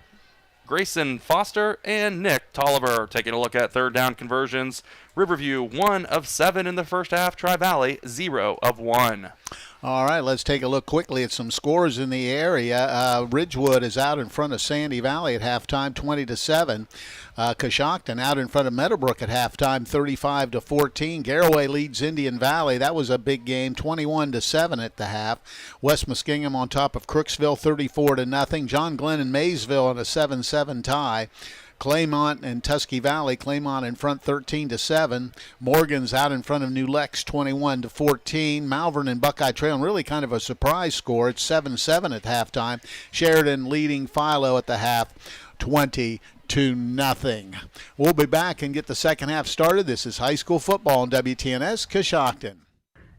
Grayson Foster, and Nick Tolliver. Taking a look at third down conversions. Riverview 1 of 7 in the first half. Tri-Valley 0 of 1. All right, let's take a look quickly at some scores in the area. Ridgewood is out in front of Sandy Valley at halftime, 20-7. Coshocton out in front of Meadowbrook at halftime, 35-14. Garraway leads Indian Valley. That was a big game, 21-7 at the half. West Muskingum on top of Crooksville, 34-0. John Glenn and Maysville in a 7-7 tie. Claymont and Tusky Valley, Claymont in front 13-7. Morgan's out in front of New Lex 21-14. Malvern and Buckeye Trail, and really kind of a surprise score. It's 7-7 at halftime. Sheridan leading Philo at the half 20-0. We'll be back and get the second half started. This is high school football on WTNS Coshocton.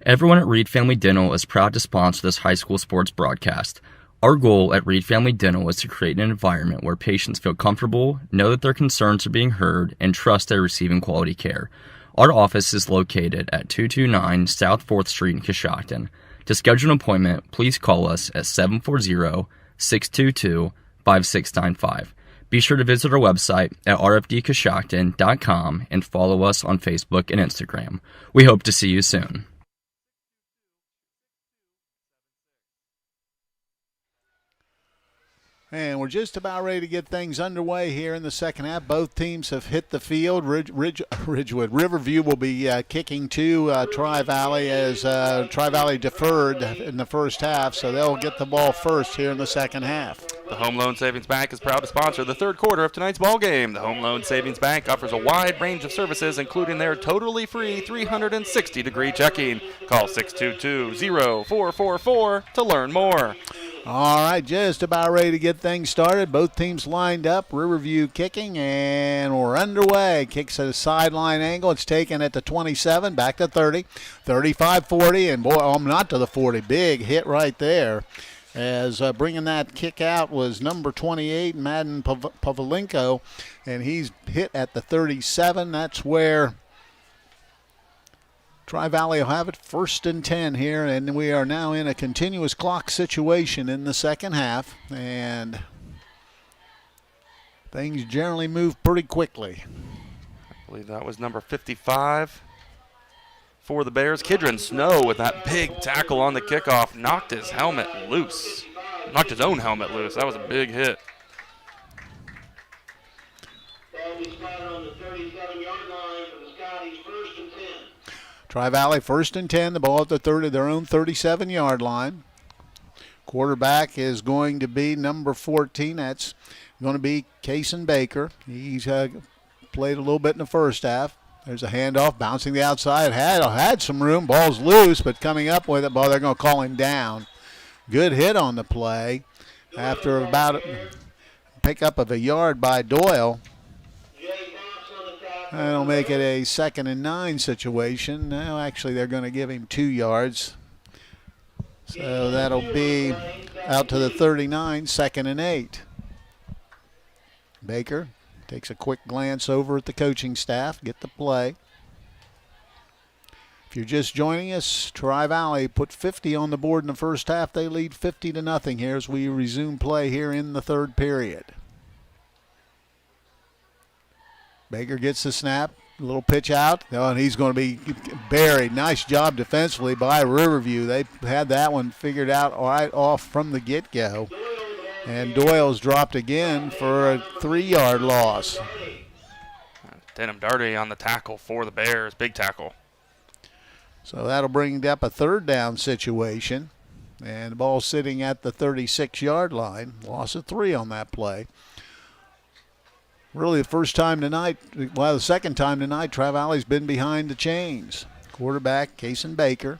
Everyone at Reed Family Dental is proud to sponsor this high school sports broadcast. Our goal at Reed Family Dental is to create an environment where patients feel comfortable, know that their concerns are being heard, and trust they're receiving quality care. Our office is located at 229 South 4th Street in Coshocton. To schedule an appointment, please call us at 740-622-5695. Be sure to visit our website at rfdcoshocton.com and follow us on Facebook and Instagram. We hope to see you soon. And we're just about ready to get things underway here in the second half. Both teams have hit the field. Ridgewood. Riverview will be kicking to Tri-Valley as Tri-Valley deferred in the first half, so they'll get the ball first here in the second half. The Home Loan Savings Bank is proud to sponsor the third quarter of tonight's ball game. The Home Loan Savings Bank offers a wide range of services, including their totally free 360-degree checking. Call 622-0444 to learn more. All right, just about ready to get things started. Both teams lined up. Riverview kicking, and we're underway. Kicks at a sideline angle. It's taken at the 27, back to 30, 35-40, and boy, not to the 40. Big hit right there. As bringing that kick out was number 28, Madden Pavlenko, and he's hit at the 37. That's where Tri-Valley will have it 1st and 10 here, and we are now in a continuous clock situation in the second half, and things generally move pretty quickly. I believe that was number 55 for the Bears. Kidron Snow with that big tackle on the kickoff knocked his helmet loose. Knocked his own helmet loose. That was a big hit. Tri-Valley 1st and 10, the ball at the their own 37-yard line. Quarterback is going to be number 14. That's going to be Cason Baker. He's played a little bit in the first half. There's a handoff, bouncing the outside. Had some room. Ball's loose, but coming up with it, they're going to call him down. Good hit on the play. After about a pickup of a yard by Doyle. That'll make it a 2nd and 9 situation. Now, actually, they're going to give him 2 yards. So that'll be out to the 39, 2nd and 8. Baker takes a quick glance over at the coaching staff, get the play. If you're just joining us, Tri-Valley put 50 on the board in the first half. They lead 50-0 here as we resume play here in the third period. Baker gets the snap, a little pitch out, and he's going to be buried. Nice job defensively by Riverview. They had that one figured out right off from the get-go. And Doyle's dropped again for a 3-yard loss. Denham Darty on the tackle for the Bears, big tackle. So that'll bring up a 3rd down situation. And the ball sitting at the 36-yard line. Loss of 3 on that play. Really the first time tonight, well, the second time tonight, Tri-Valley's been behind the chains. Quarterback, Cason Baker.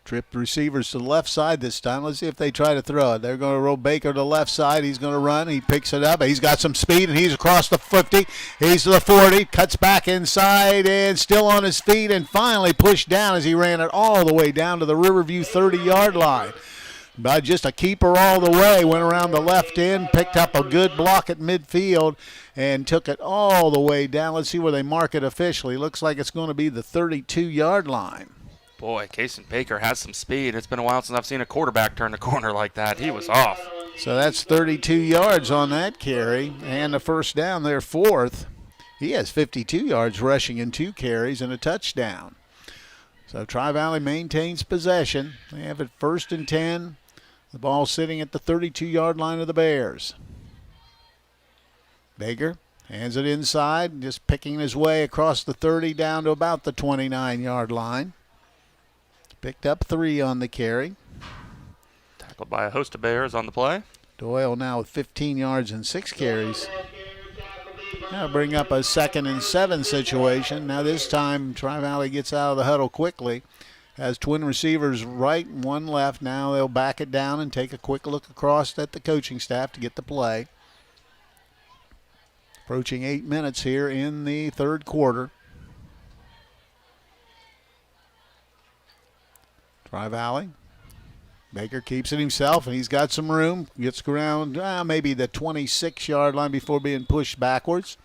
Tripped receivers to the left side this time. Let's see if they try to throw it. They're going to roll Baker to the left side. He's going to run. He picks it up. He's got some speed, and he's across the 50. He's to the 40. Cuts back inside and still on his feet and finally pushed down as he ran it all the way down to the Riverview 30-yard line. By just a keeper all the way, went around the left end, picked up a good block at midfield, and took it all the way down. Let's see where they mark it officially. Looks like it's going to be the 32-yard line. Boy, Cason Baker has some speed. It's been a while since I've seen a quarterback turn the corner like that. He was off. So that's 32 yards on that carry, and the first down there, 4th. He has 52 yards rushing in 2 carries and a touchdown. So Tri-Valley maintains possession. They have it 1st and 10. The ball sitting at the 32-yard line of the Bears. Baker hands it inside, just picking his way across the 30 down to about the 29-yard line. Picked up 3 on the carry. Tackled by a host of Bears on the play. Doyle now with 15 yards and 6 carries. Now bring up a 2nd and 7 situation. Now this time Tri-Valley gets out of the huddle quickly. Has twin receivers right and one left. Now they'll back it down and take a quick look across at the coaching staff to get the play. Approaching 8 minutes here in the third quarter. Tri-Valley. Baker keeps it himself, and he's got some room. Gets around maybe the 26-yard line before being pushed backwards.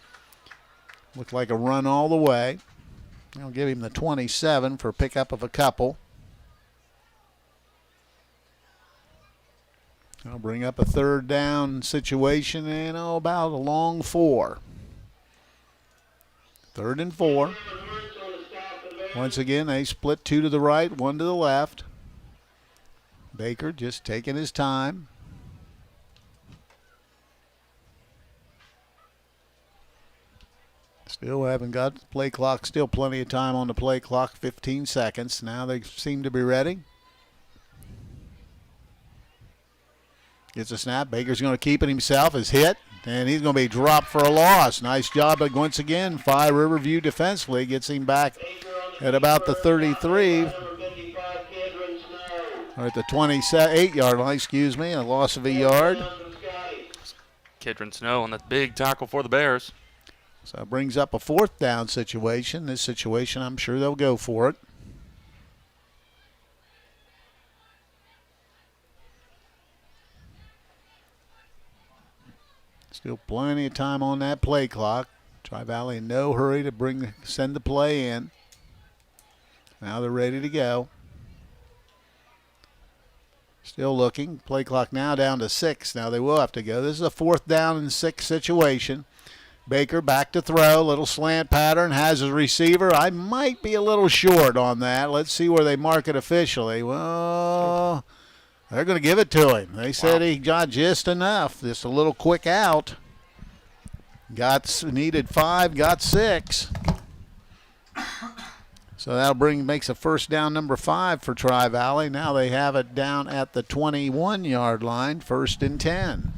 Looked like a run all the way. I'll give him the 27 for pickup of a couple. I'll bring up a third down situation and about a long 4. 3rd and 4. Once again, they split 2 to the right, 1 to the left. Baker just taking his time. Still haven't got the play clock. Still plenty of time on the play clock, 15 seconds. Now they seem to be ready. Gets a snap. Baker's going to keep it himself. Is hit, and he's going to be dropped for a loss. Nice job once again by Riverview defensively. Gets him back at about the 33. Or at the 28-yard line, a loss of a yard. Kidron Snow on that big tackle for the Bears. So it brings up a 4th down situation. This situation, I'm sure they'll go for it. Still plenty of time on that play clock. Tri-Valley in no hurry to send the play in. Now they're ready to go. Still looking. Play clock now down to 6. Now they will have to go. This is a 4th down and 6 situation. Baker back to throw. Little slant pattern. Has his receiver. I might be a little short on that. Let's see where they mark it officially. Well, they're going to give it to him. They said he got just enough. Just a little quick out. Needed 5, got 6. So that'll makes a first down number 5 for Tri-Valley. Now they have it down at the 21-yard line, 1st and 10.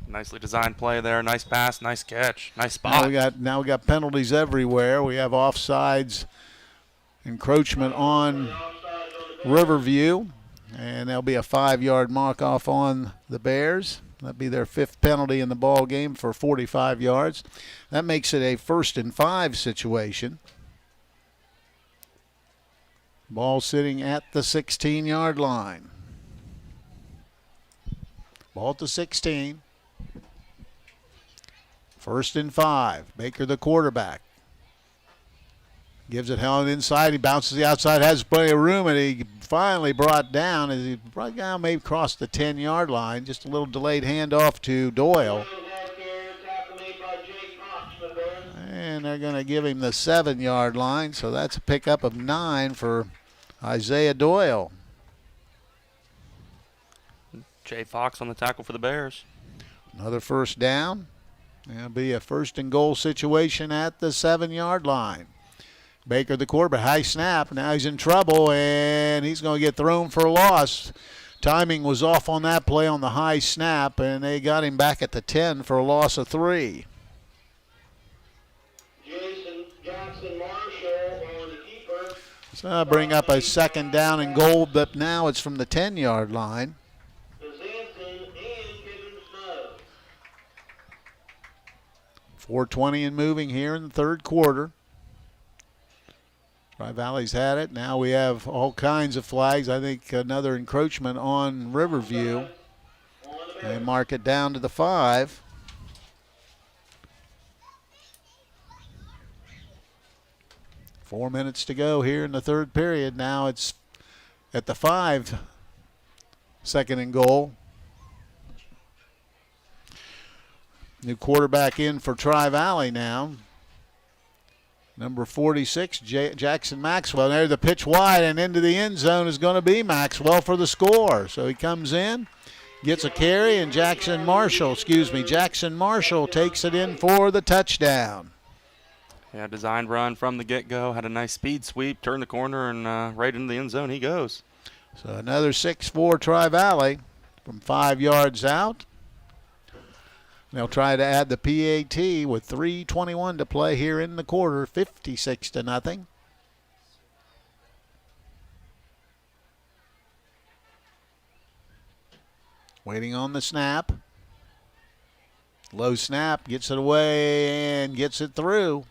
Nicely designed play there. Nice pass, nice catch, nice spot. Now we got penalties everywhere. We have offsides, encroachment on Riverview, and there'll be a 5-yard mark off on the Bears. That'll be their 5th penalty in the ball game for 45 yards. That makes it a 1st and 5 situation. Ball sitting at the 16-yard line. Ball at the 16. 1st and 5. Baker the quarterback. Gives it held inside. He bounces the outside. Has plenty of room, and he finally brought down as he brought down, maybe crossed the 10-yard line. Just a little delayed handoff to Doyle. And they're going to give him the 7-yard line, so that's a pickup of 9 for Isaiah Doyle. Jay Fox on the tackle for the Bears. Another first down. It'll be a 1st and goal situation at the 7-yard line. Baker, the quarterback, high snap. Now he's in trouble, and he's going to get thrown for a loss. Timing was off on that play on the high snap, and they got him back at the 10 for a loss of 3. So I'll bring up a 2nd down and goal, but now it's from the 10-yard line. .420 and moving here in the 3rd quarter. Tri-Valley's had it. Now we have all kinds of flags. I think another encroachment on Riverview. They mark it down to the 5. Four minutes to go here in the 3rd period. Now it's at the 5, 2nd and goal. New quarterback in for Tri-Valley now. Number 46, Jackson Maxwell. There's the pitch wide, and into the end zone is going to be Maxwell for the score. So he comes in, gets a carry, and Jackson Marshall takes it in for the touchdown. Yeah, designed run from the get-go. Had a nice speed sweep, turned the corner, and right into the end zone he goes. So another 6-4 Tri-Valley from 5 yards out. They'll try to add the PAT with 3:21 to play here in the quarter, 56-0. Waiting on the snap. Low snap, gets it away and gets it through.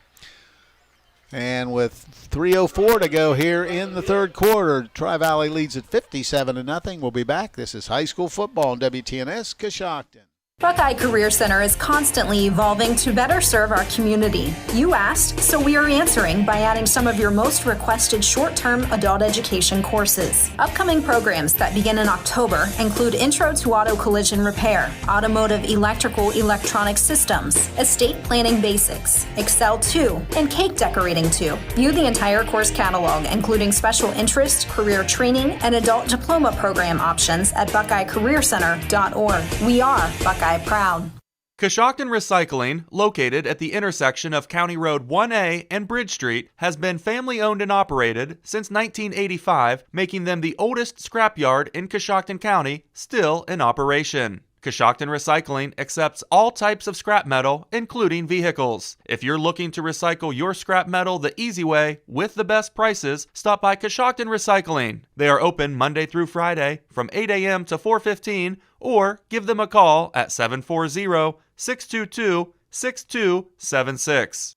And with 3:04 to go here in the third quarter, Tri-Valley leads at 57-0. We'll be back. This is high school football on WTNS Coshocton. Buckeye Career Center is constantly evolving to better serve our community. You asked, so we are answering by adding some of your most requested short-term adult education courses. Upcoming programs that begin in October include Intro to Auto Collision Repair, Automotive Electrical Electronic Systems, Estate Planning Basics, Excel 2, and Cake Decorating 2. View the entire course catalog, including special interest, career training, and adult diploma program options at BuckeyeCareerCenter.org. We are Buckeye Proud. Coshocton Recycling, located at the intersection of County Road 1A and Bridge Street, has been family-owned and operated since 1985, making them the oldest scrapyard in Coshocton County, still in operation. Coshocton Recycling accepts all types of scrap metal, including vehicles. If you're looking to recycle your scrap metal the easy way with the best prices, stop by Coshocton Recycling. They are open Monday through Friday from 8 a.m. to 4:15, or give them a call at 740-622-6276.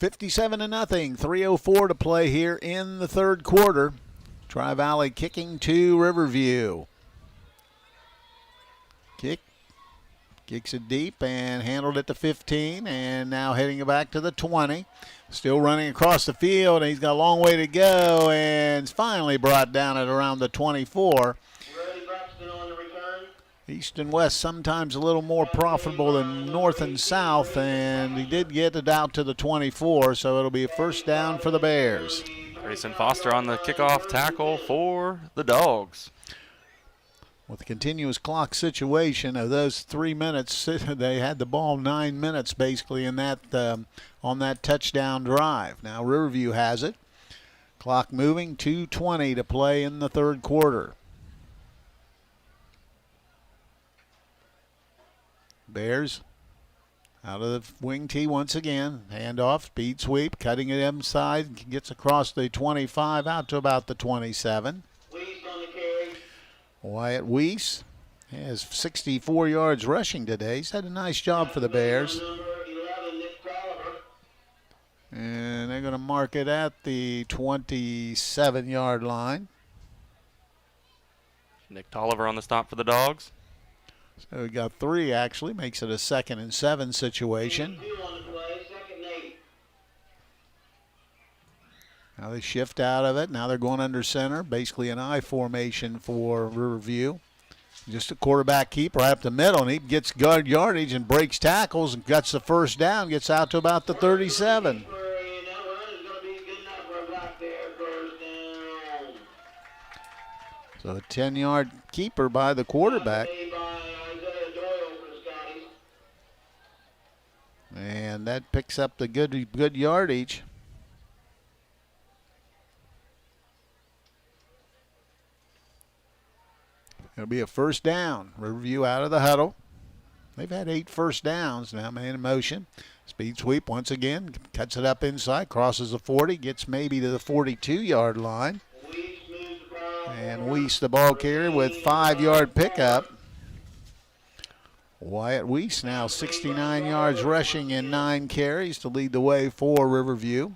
57-0, 3:04 to play here in the third quarter. Tri-Valley kicking to Riverview. Kicks it deep and handled it to 15, and now heading it back to the 20. Still running across the field, and he's got a long way to go, and it's finally brought down at around the 24. East and West sometimes a little more profitable than North and South, and he did get it out to the 24, so it'll be a first down for the Bears. Grayson Foster on the kickoff tackle for the Dogs. With the continuous clock situation of those 3 minutes, they had the ball 9 minutes basically in that on that touchdown drive. Now Riverview has it. Clock moving, 2:20 to play in the third quarter. Bears out of the wing tee once again. Handoff, speed sweep, cutting it inside, gets across the 25 out to about the 27. Wyatt Weiss has 64 yards rushing today. He's had a nice job for the Bears. And they're going to mark it at the 27-yard line. Nick Tolliver on the stop for the Dogs. So we got 3 actually, makes it a 2nd and 7 situation. Now they shift out of it. Now they're going under center, basically an I formation for Riverview. Just a quarterback keep right up the middle, and he gets guard yardage and breaks tackles and gets the first down, gets out to about the 37. So a 10-yard keeper by the quarterback. And that picks up the good yardage. It'll be a first down. Riverview out of the huddle. They've had 8 first downs now, man in motion. Speed sweep once again, cuts it up inside, crosses the 40, gets maybe to the 42-yard line. And Weiss, the ball carrier, with 5-yard pickup. Wyatt Weiss now 69 yards rushing and 9 carries to lead the way for Riverview.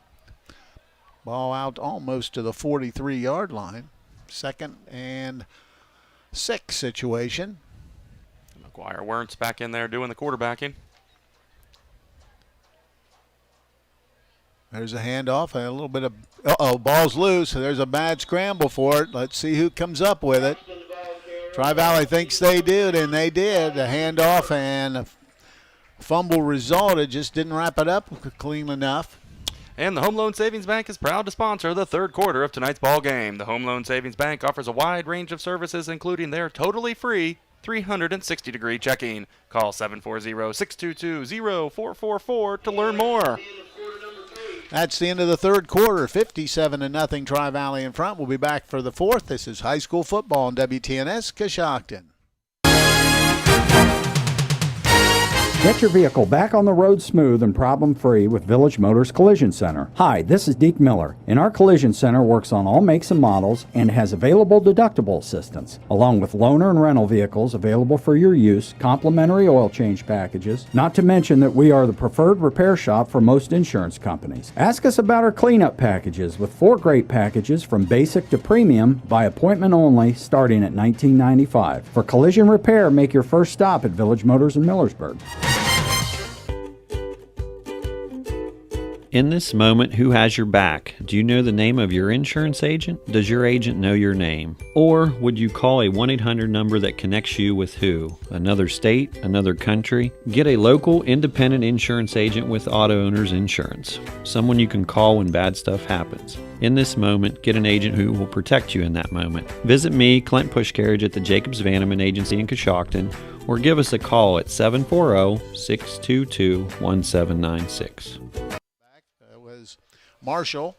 Ball out almost to the 43-yard line. 2nd and 6 situation. McGuire Wernz back in there doing the quarterbacking. There's a handoff and a little bit of, ball's loose. So there's a bad scramble for it. Let's see who comes up with it. Tri-Valley thinks they did, and they did. A handoff and a fumble resulted. Just didn't wrap it up clean enough. And the Home Loan Savings Bank is proud to sponsor the third quarter of tonight's ball game. The Home Loan Savings Bank offers a wide range of services, including their totally free 360-degree checking. Call 740-622-0444 to learn more. That's the end of the third quarter. 57-0 Tri-Valley in front. We'll be back for the fourth. This is high school football on WTNS Coshocton. Get your vehicle back on the road smooth and problem-free with Village Motors Collision Center. Hi, this is Deke Miller, and our Collision Center works on all makes and models and has available deductible assistance, along with loaner and rental vehicles available for your use, complimentary oil change packages, not to mention that we are the preferred repair shop for most insurance companies. Ask us about our cleanup packages with 4 great packages from basic to premium by appointment only starting at $19.95. For collision repair, make your first stop at Village Motors in Millersburg. In this moment, who has your back? Do you know the name of your insurance agent? Does your agent know your name? Or would you call a 1-800 number that connects you with who? Another state? Another country? Get a local independent insurance agent with Auto Owners Insurance. Someone you can call when bad stuff happens. In this moment, get an agent who will protect you in that moment. Visit me, Clint Pushcarriage, at the Jacobs Vanneman Agency in Coshocton, or give us a call at 740-622-1796. Marshall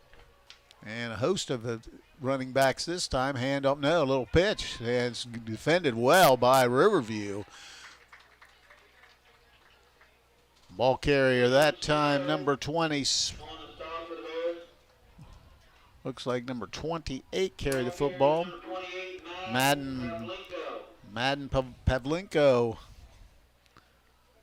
and a host of the running backs this time. Hand up, no, a little pitch. And it's defended well by Riverview. Ball carrier that time, number 20. Looks like number 28 carried the football. Madden Pavlenko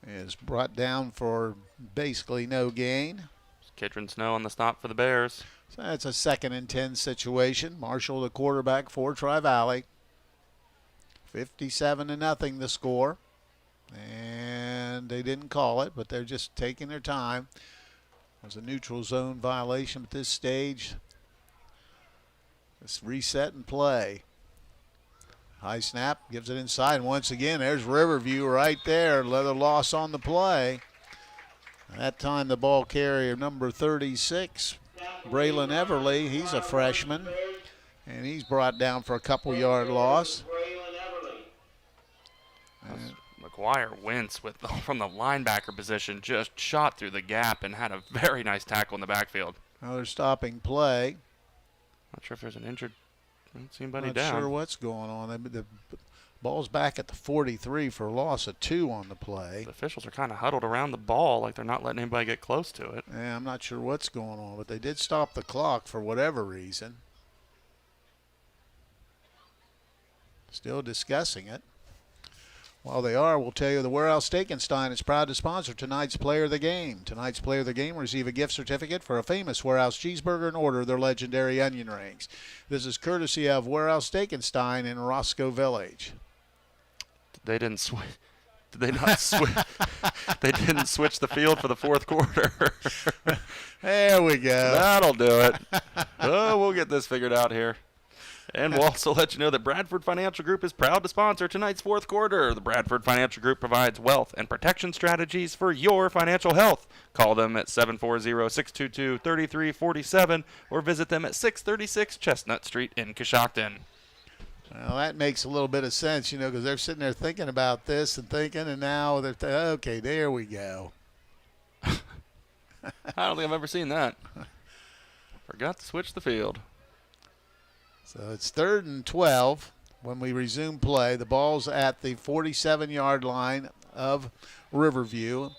is brought down for basically no gain. Kidron Snow on the stop for the Bears. So it's a 2nd and 10 situation. Marshall, the quarterback for Tri-Valley. 57-0 the score. And they didn't call it, but they're just taking their time. There's a neutral zone violation at this stage. Let's reset and play. High snap, gives it inside. And once again, there's Riverview right there. Another loss on the play. That time the ball carrier, number 36, Braylon Everly, he's a freshman, and he's brought down for a couple-yard loss. McGuire Wentz from the linebacker position just shot through the gap and had a very nice tackle in the backfield. Another stopping play. Not sure if there's an injured. I don't see anybody Not down. sure what's going on. The ball's back at the 43 for a loss of 2 on the play. The officials are kind of huddled around the ball like they're not letting anybody get close to it. Yeah, I'm not sure what's going on, but they did stop the clock for whatever reason. Still discussing it. While they are, we'll tell you the Warehouse Steakenstein is proud to sponsor tonight's Player of the Game. Tonight's Player of the Game will receive a gift certificate for a famous Warehouse cheeseburger and order their legendary onion rings. This is courtesy of Warehouse Steakenstein in Roscoe Village. They didn't switch. Did they not switch? They didn't switch the field for the 4th quarter. There we go. That'll do it. Oh, we'll get this figured out here. And we'll also let you know that Bradford Financial Group is proud to sponsor tonight's 4th quarter. The Bradford Financial Group provides wealth and protection strategies for your financial health. Call them at 740-622-3347 or visit them at 636 Chestnut Street in Coshocton. Well, that makes a little bit of sense, because they're sitting there thinking about this and thinking, and now they're okay, there we go. I don't think I've ever seen that. Forgot to switch the field. So it's 3rd and 12 when we resume play. The ball's at the 47-yard line of Riverview.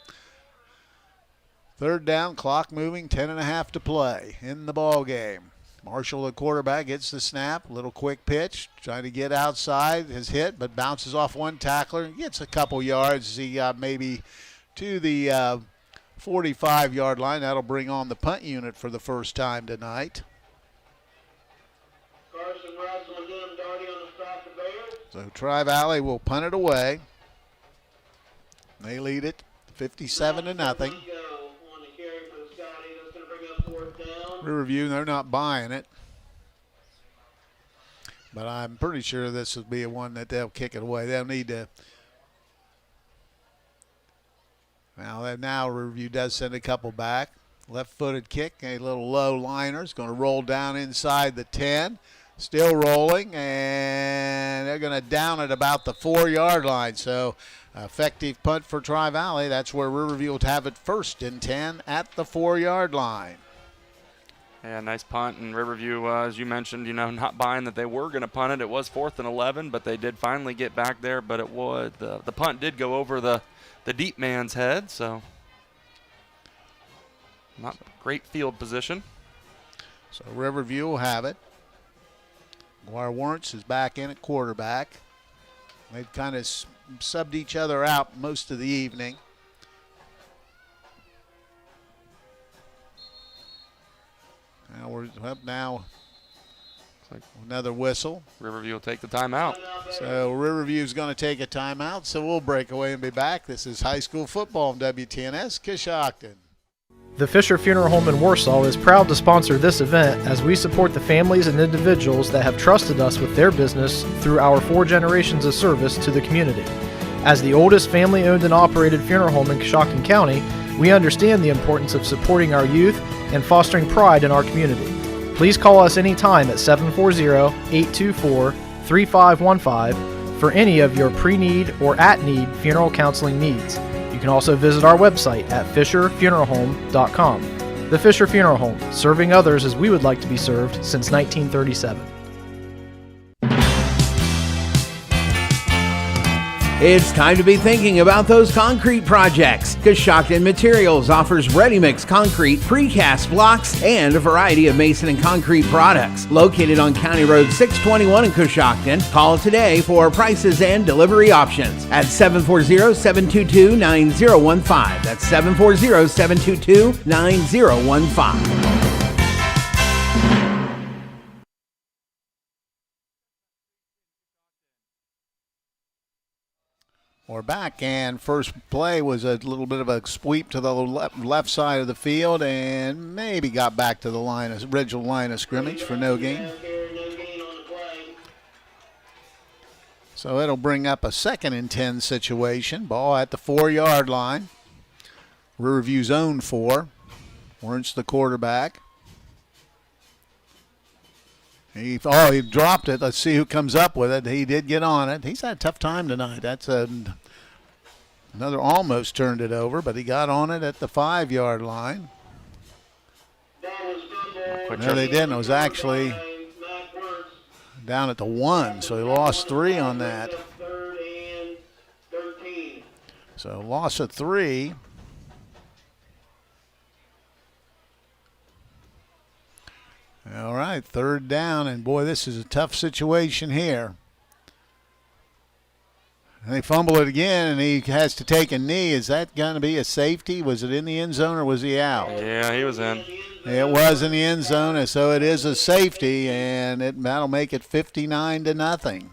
3rd down, clock moving, 10.5 to play in the ball game. Marshall, the quarterback, gets the snap. Little quick pitch, trying to get outside. His hit, but bounces off one tackler. Gets a couple yards. He got maybe to the 45-yard line. That'll bring on the punt unit for the first time tonight. So Tri-Valley will punt it away. They lead it 57-0. Riverview, they're not buying it. But I'm pretty sure this will be a one that they'll kick it away. They'll need to. Now Riverview does send a couple back. Left-footed kick, a little low liner. It's going to roll down inside the 10. Still rolling, and they're going to down at about the 4-yard line. So effective punt for Tri-Valley. That's where Riverview will have it 1st and 10 at the 4-yard line. Yeah, nice punt. And Riverview, as you mentioned, not buying that they were going to punt it. It was 4th and 11, but they did finally get back there. But it would the punt did go over the deep man's head, so not great field position. So Riverview will have it. Guar Warrants is back in at quarterback. They've kind of subbed each other out most of the evening. Now we're up now. Like another whistle. Riverview will take the timeout. So Riverview's going to take a timeout, so we'll break away and be back. This is high school football on WTNS Coshocton. The Fisher Funeral Home in Warsaw is proud to sponsor this event as we support the families and individuals that have trusted us with their business through our 4 generations of service to the community. As the oldest family-owned and operated funeral home in Coshocton County, we understand the importance of supporting our youth and fostering pride in our community. Please call us anytime at 740-824-3515 for any of your pre-need or at-need funeral counseling needs. You can also visit our website at fisherfuneralhome.com. The Fisher Funeral Home, serving others as we would like to be served since 1937. It's time to be thinking about those concrete projects. Coshocton Materials offers ready-mix concrete, precast blocks, and a variety of mason and concrete products. Located on County Road 621 in Coshocton, call today for prices and delivery options at 740-722-9015. That's 740-722-9015. We're back, and first play was a little bit of a sweep to the left side of the field and maybe got back to the original line of scrimmage for no gain. So it'll bring up a 2nd and 10 situation. Ball at the 4-yard line. Riverview's own 4. Warrants the quarterback. He dropped it. Let's see who comes up with it. He did get on it. He's had a tough time tonight. That's another almost turned it over, but he got on it at the 5-yard line. No, they didn't. It was actually down at the 1, so he lost 3 on that. So loss of 3. All right, 3rd down, and boy, this is a tough situation here. And they fumble it again, and he has to take a knee. Is that going to be a safety? Was it in the end zone or was he out? Yeah, he was in. It was in the end zone, and so it is a safety, and that'll make it 59-0.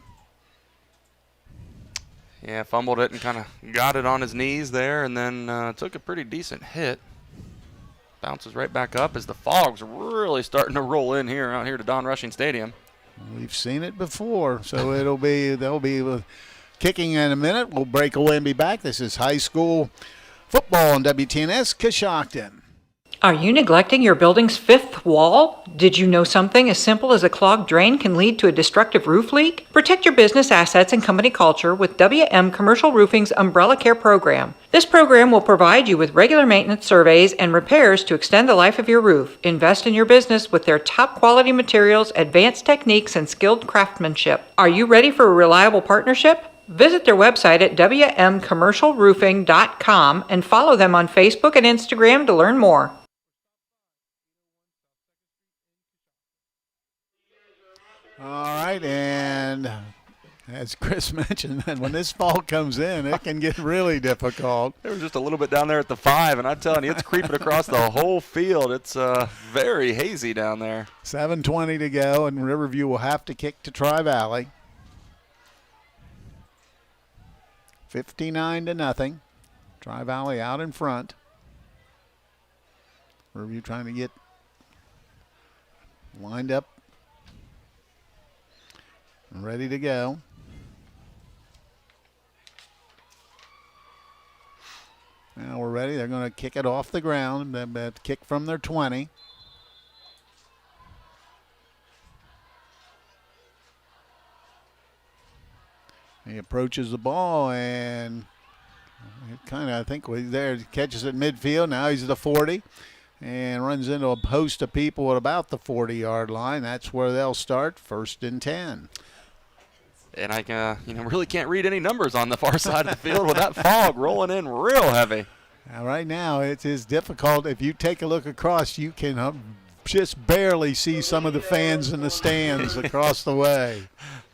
Yeah, fumbled it and kind of got it on his knees there, and then took a pretty decent hit. Bounces right back up as the fog's really starting to roll in out here to Don Rushing Stadium. We've seen it before, so they'll be kicking in a minute. We'll break away and be back. This is high school football on WTNS Coshocton. Are you neglecting your building's 5th wall? Did you know something as simple as a clogged drain can lead to a destructive roof leak? Protect your business assets and company culture with WM Commercial Roofing's Umbrella Care program. This program will provide you with regular maintenance surveys and repairs to extend the life of your roof. Invest in your business with their top quality materials, advanced techniques, and skilled craftsmanship. Are you ready for a reliable partnership? Visit their website at wmcommercialroofing.com and follow them on Facebook and Instagram to learn more. All right, and as Chris mentioned, when this fall comes in, it can get really difficult. There was just a little bit down there at the 5, and I'm telling you, it's creeping across the whole field. It's very hazy down there. 7:20 to go, and Riverview will have to kick to Tri-Valley. 59-0. Tri-Valley out in front. Riverview trying to get lined up. Ready to go. Now we're ready. They're going to kick it off the ground. They kick from their 20. He approaches the ball and kind of, I think, was there, catches it midfield. Now he's at the 40. and runs into a host of people at about the 40-yard line. That's where they'll start, 1st and 10. And I really can't read any numbers on the far side of the field with that fog rolling in real heavy. Now, right now, it is difficult. If you take a look across, you can just barely see some of the fans in the stands across the way.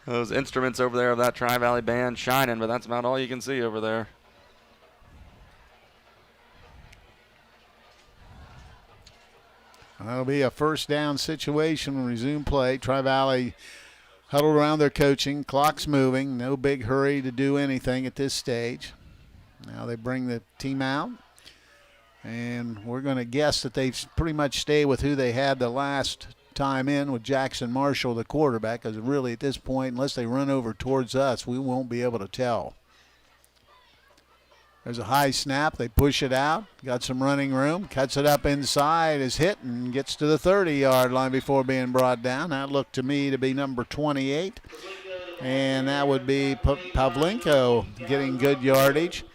Those instruments over there of that Tri-Valley band shining, but that's about all you can see over there. That'll be a first down situation. Resume play. Tri-Valley huddled around their coaching. Clock's moving. No big hurry to do anything at this stage. Now they bring the team out. And we're going to guess that they pretty much stay with who they had the last time in with Jackson Marshall, the quarterback, because really at this point, unless they run over towards us, we won't be able to tell. There's a high snap. They push it out. Got some running room. Cuts it up inside. Is hit and gets to the 30-yard line before being brought down. That looked to me to be number 28. And that would be Pavlenko getting good yardage.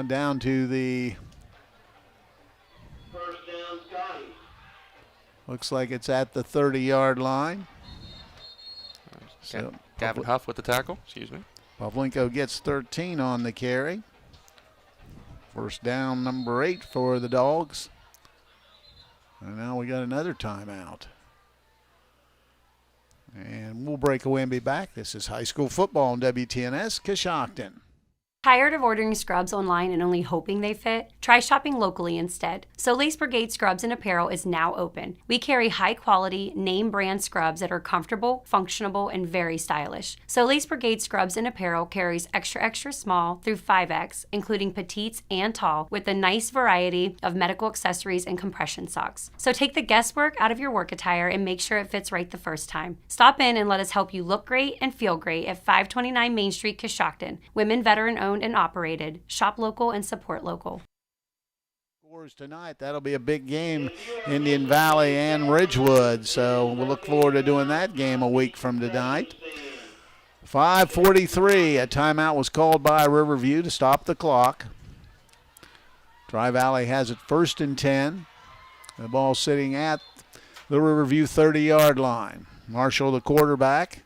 Down to the... Looks like it's at the 30-yard line. So Gavin Huff with the tackle. Excuse me. Pavlenko gets 13 on the carry. First down, number 8 for the Dogs. And now we got another timeout. And we'll break away and be back. This is high school football on WTNS, Coshocton. Tired of ordering scrubs online and only hoping they fit? Try shopping locally instead. So Lace Brigade Scrubs and Apparel is now open. We carry high-quality, name-brand scrubs that are comfortable, functional, and very stylish. So Lace Brigade Scrubs and Apparel carries extra small through 5X, including petites and tall, with a nice variety of medical accessories and compression socks. So take the guesswork out of your work attire and make sure it fits right the first time. Stop in and let us help you look great and feel great at 529 Main Street, Coshocton. Women veteran-owned and operated. Shop local and support local. Scores tonight. That'll be a big game, Indian Valley and Ridgewood. So we'll look forward to doing that game a week from tonight. 5:43. A timeout was called by Riverview to stop the clock. Tri-Valley has it 1st and 10. The ball sitting at the Riverview 30-yard line. Marshall, the quarterback.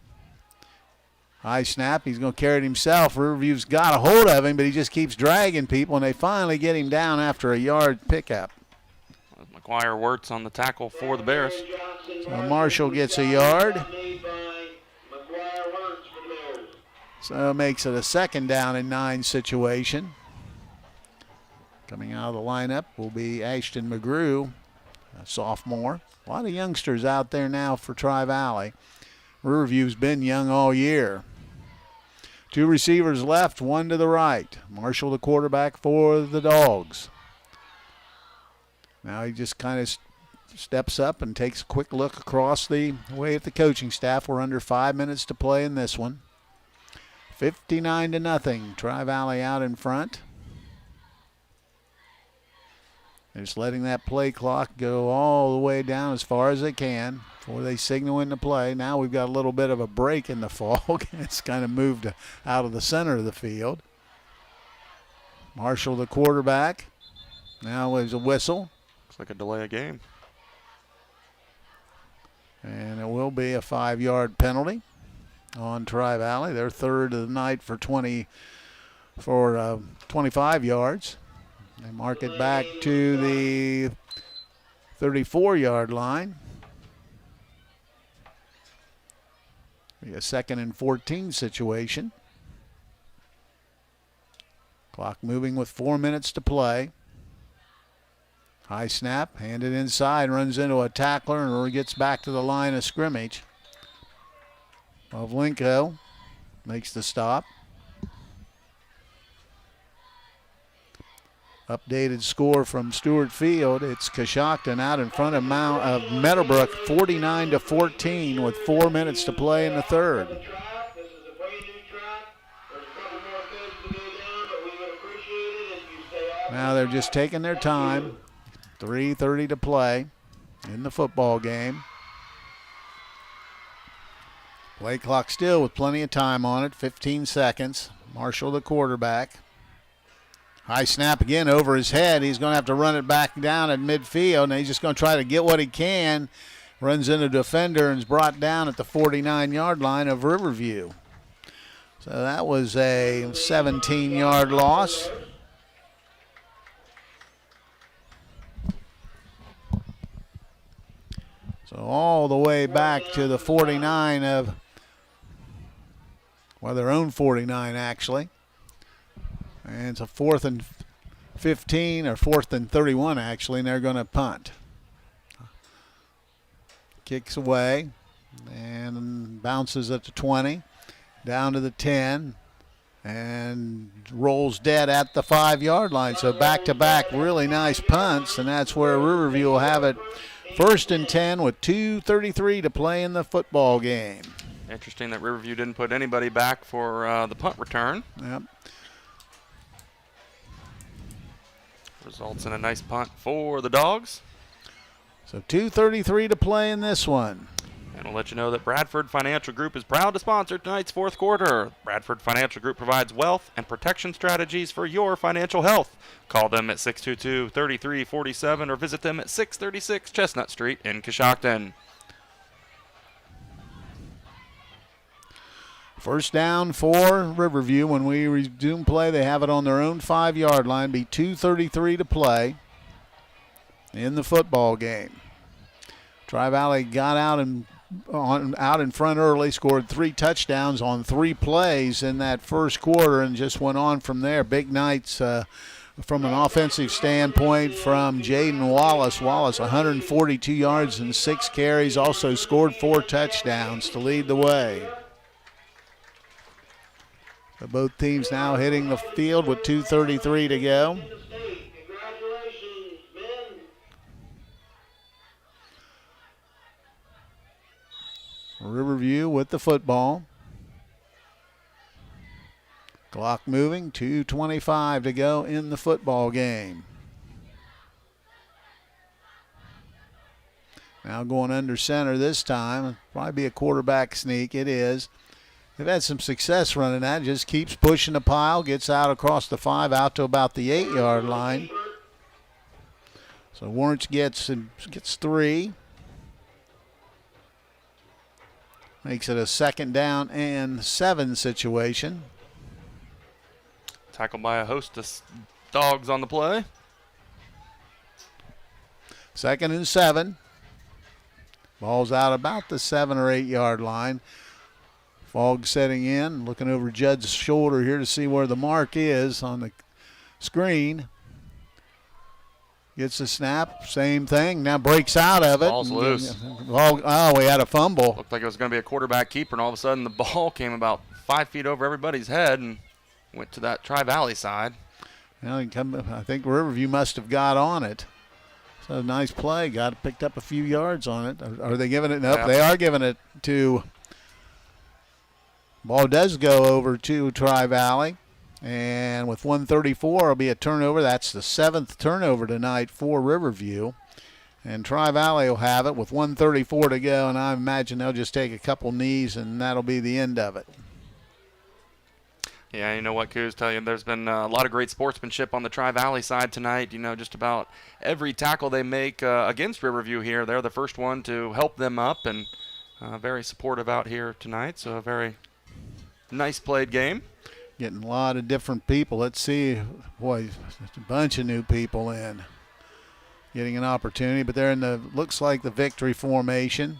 High snap. He's going to carry it himself. Riverview's got a hold of him, but he just keeps dragging people, and they finally get him down after a yard pickup. McGuire Wirtz on the tackle for the Bears. So Marshall gets a yard. So it makes it a 2nd down and 9 situation. Coming out of the lineup will be Ashton McGrew, a sophomore. A lot of youngsters out there now for Tri-Valley. Riverview's been young all year. 2 receivers left, 1 to the right. Marshall, the quarterback for the Dogs. Now he just kind of steps up and takes a quick look across the way at the coaching staff. We're under 5 minutes to play in this one. 59-0. Tri-Valley out in front. They're just letting that play clock go all the way down as far as they can before they signal into play. Now we've got a little bit of a break in the fog. It's kind of moved out of the center of the field. Marshall, the quarterback. Now there's a whistle. Looks like a delay of game. And it will be a 5-yard penalty on Tri-Valley. They're 3rd of the night for 25 yards. They mark it back to the 34-yard line. Be a 2nd and 14 situation. Clock moving with 4 minutes to play. High snap, handed inside, runs into a tackler and gets back to the line of scrimmage. Pavlenko makes the stop. Updated score from Stewart Field. It's Coshocton out in front of Meadowbrook, 49-14 with 4 minutes to play in the 3rd. Now they're just taking their time. 3:30 to play in the football game. Play clock still with plenty of time on it, 15 seconds. Marshall, the quarterback. High snap again over his head. He's going to have to run it back down at midfield, and he's just going to try to get what he can. Runs into a defender and is brought down at the 49-yard line of Riverview. So that was a 17-yard loss. So all the way back to the 49 of, well, their own 49 actually. And it's a 4th and 15 or 4th and 31 actually, and they're going to punt. Kicks away and bounces at the 20, down to the 10, and rolls dead at the 5-yard line. So back-to-back really nice punts, and that's where Riverview will have it 1st and 10 with 2:33 to play in the football game. Interesting that Riverview didn't put anybody back for the punt return. Yep. Results in a nice punt for the Dogs. So 2:33 to play in this one. And we'll let you know that Bradford Financial Group is proud to sponsor tonight's fourth quarter. Bradford Financial Group provides wealth and protection strategies for your financial health. Call them at 622-3347 or visit them at 636 Chestnut Street in Coshocton. First down for Riverview. When we resume play, they have it on their own 5-yard line. Be 2:33 to play in the football game. Tri-Valley got out in front early, scored 3 touchdowns on 3 plays in that first quarter, and just went on from there. Big nights from an offensive standpoint from Jaden Wallace. Wallace 142 yards and 6 carries, also scored 4 touchdowns to lead the way. So both teams now hitting the field with 2:33 to go. Riverview with the football. Clock moving, 2:25 to go in the football game. Now going under center this time. Probably be a quarterback sneak. It is. They've had some success running that. Just keeps pushing the pile. Gets out across the 5 out to about the 8-yard line. So Warrants gets 3. Makes it a 2nd down and 7 situation. Tackled by a host of Dogs on the play. 2nd and 7. Ball's out about the 7 or 8-yard line. Fog setting in, looking over Judd's shoulder here to see where the mark is on the screen. Gets the snap, same thing, now breaks out of it. Ball's loose. Oh, we had a fumble. Looked like it was going to be a quarterback keeper, and all of a sudden the ball came about 5 feet over everybody's head and went to that Tri-Valley side. Well, I think Riverview must have got on it. So nice play, picked up a few yards on it. Are they giving it? Nope, they are giving it to... Ball does go over to Tri-Valley, and with 1:34, it'll be a turnover. That's the 7th turnover tonight for Riverview, and Tri-Valley will have it with 1:34 to go, and I imagine they'll just take a couple knees, and that'll be the end of it. Yeah, you know what, Coos, tell you, there's been a lot of great sportsmanship on the Tri-Valley side tonight. You know, just about every tackle they make against Riverview here, they're the first one to help them up, and very supportive out here tonight, so a very nice played game. Getting a lot of different people. Let's see. Boy, a bunch of new people in. Getting an opportunity, but they're in looks like the victory formation.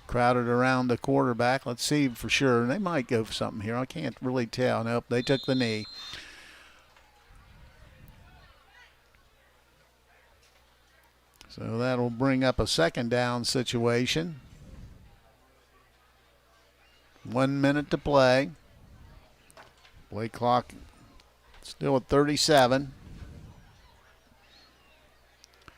Crowded around the quarterback. Let's see for sure. They might go for something here. I can't really tell. Nope, they took the knee. So that'll bring up a 2nd down situation. 1 minute to play. Play clock still at 37.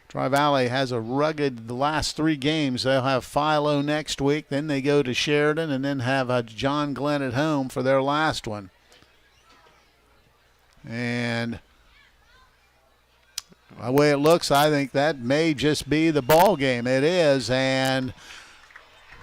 Tri-Valley has a rugged the last 3 games. They'll have Philo next week. Then they go to Sheridan and then have John Glenn at home for their last one. And the way it looks, I think that may just be the ball game. It is, and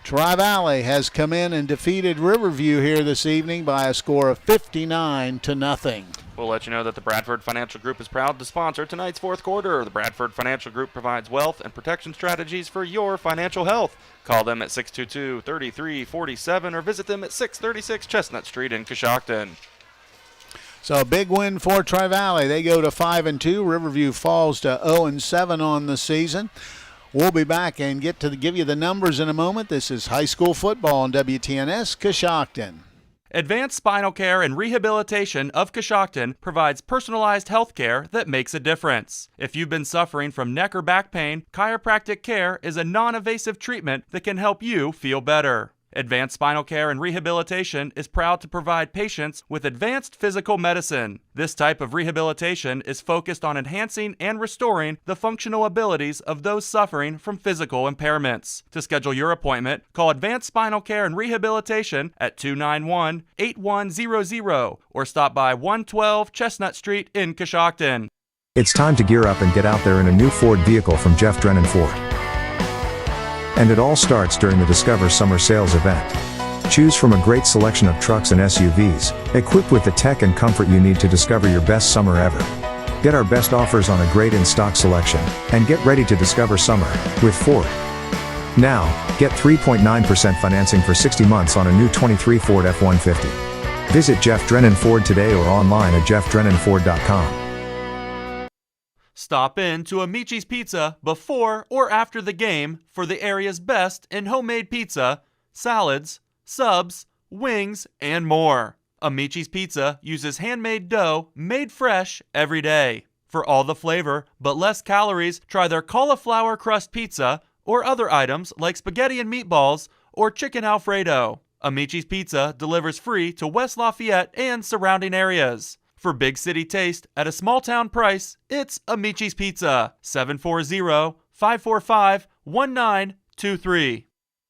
Tri-Valley has come in and defeated Riverview here this evening by a score of 59-0. We'll let you know that the Bradford Financial Group is proud to sponsor tonight's fourth quarter. The Bradford Financial Group provides wealth and protection strategies for your financial health. Call them at 622-3347 or visit them at 636 Chestnut Street in Coshocton. So a big win for Tri-Valley. They go to 5-2. Riverview falls to 0-7 on the season. We'll be back and get to give you the numbers in a moment. This is high school football on WTNS Coshocton. Advanced Spinal Care and Rehabilitation of Coshocton provides personalized health care that makes a difference. If you've been suffering from neck or back pain, chiropractic care is a non-invasive treatment that can help you feel better. Advanced Spinal Care and Rehabilitation is proud to provide patients with advanced physical medicine. This type of rehabilitation is focused on enhancing and restoring the functional abilities of those suffering from physical impairments. To schedule your appointment, call Advanced Spinal Care and Rehabilitation at 291-8100 or stop by 112 Chestnut Street in Coshocton. It's time to gear up and get out there in a new Ford vehicle from Jeff Drennan Ford. And it all starts during the Discover Summer Sales event. Choose from a great selection of trucks and SUVs, equipped with the tech and comfort you need to discover your best summer ever. Get our best offers on a great in-stock selection, and get ready to discover summer with Ford. Now, get 3.9% financing for 60 months on a new 23 Ford F-150. Visit Jeff Drennan Ford today or online at jeffdrennanford.com. Stop in to Amici's Pizza before or after the game for the area's best in homemade pizza, salads, subs, wings, and more. Amici's Pizza uses handmade dough made fresh every day. For all the flavor but less calories, try their cauliflower crust pizza or other items like spaghetti and meatballs or chicken Alfredo. Amici's Pizza delivers free to West Lafayette and surrounding areas. For big city taste at a small town price, it's Amici's Pizza, 740-545-1923.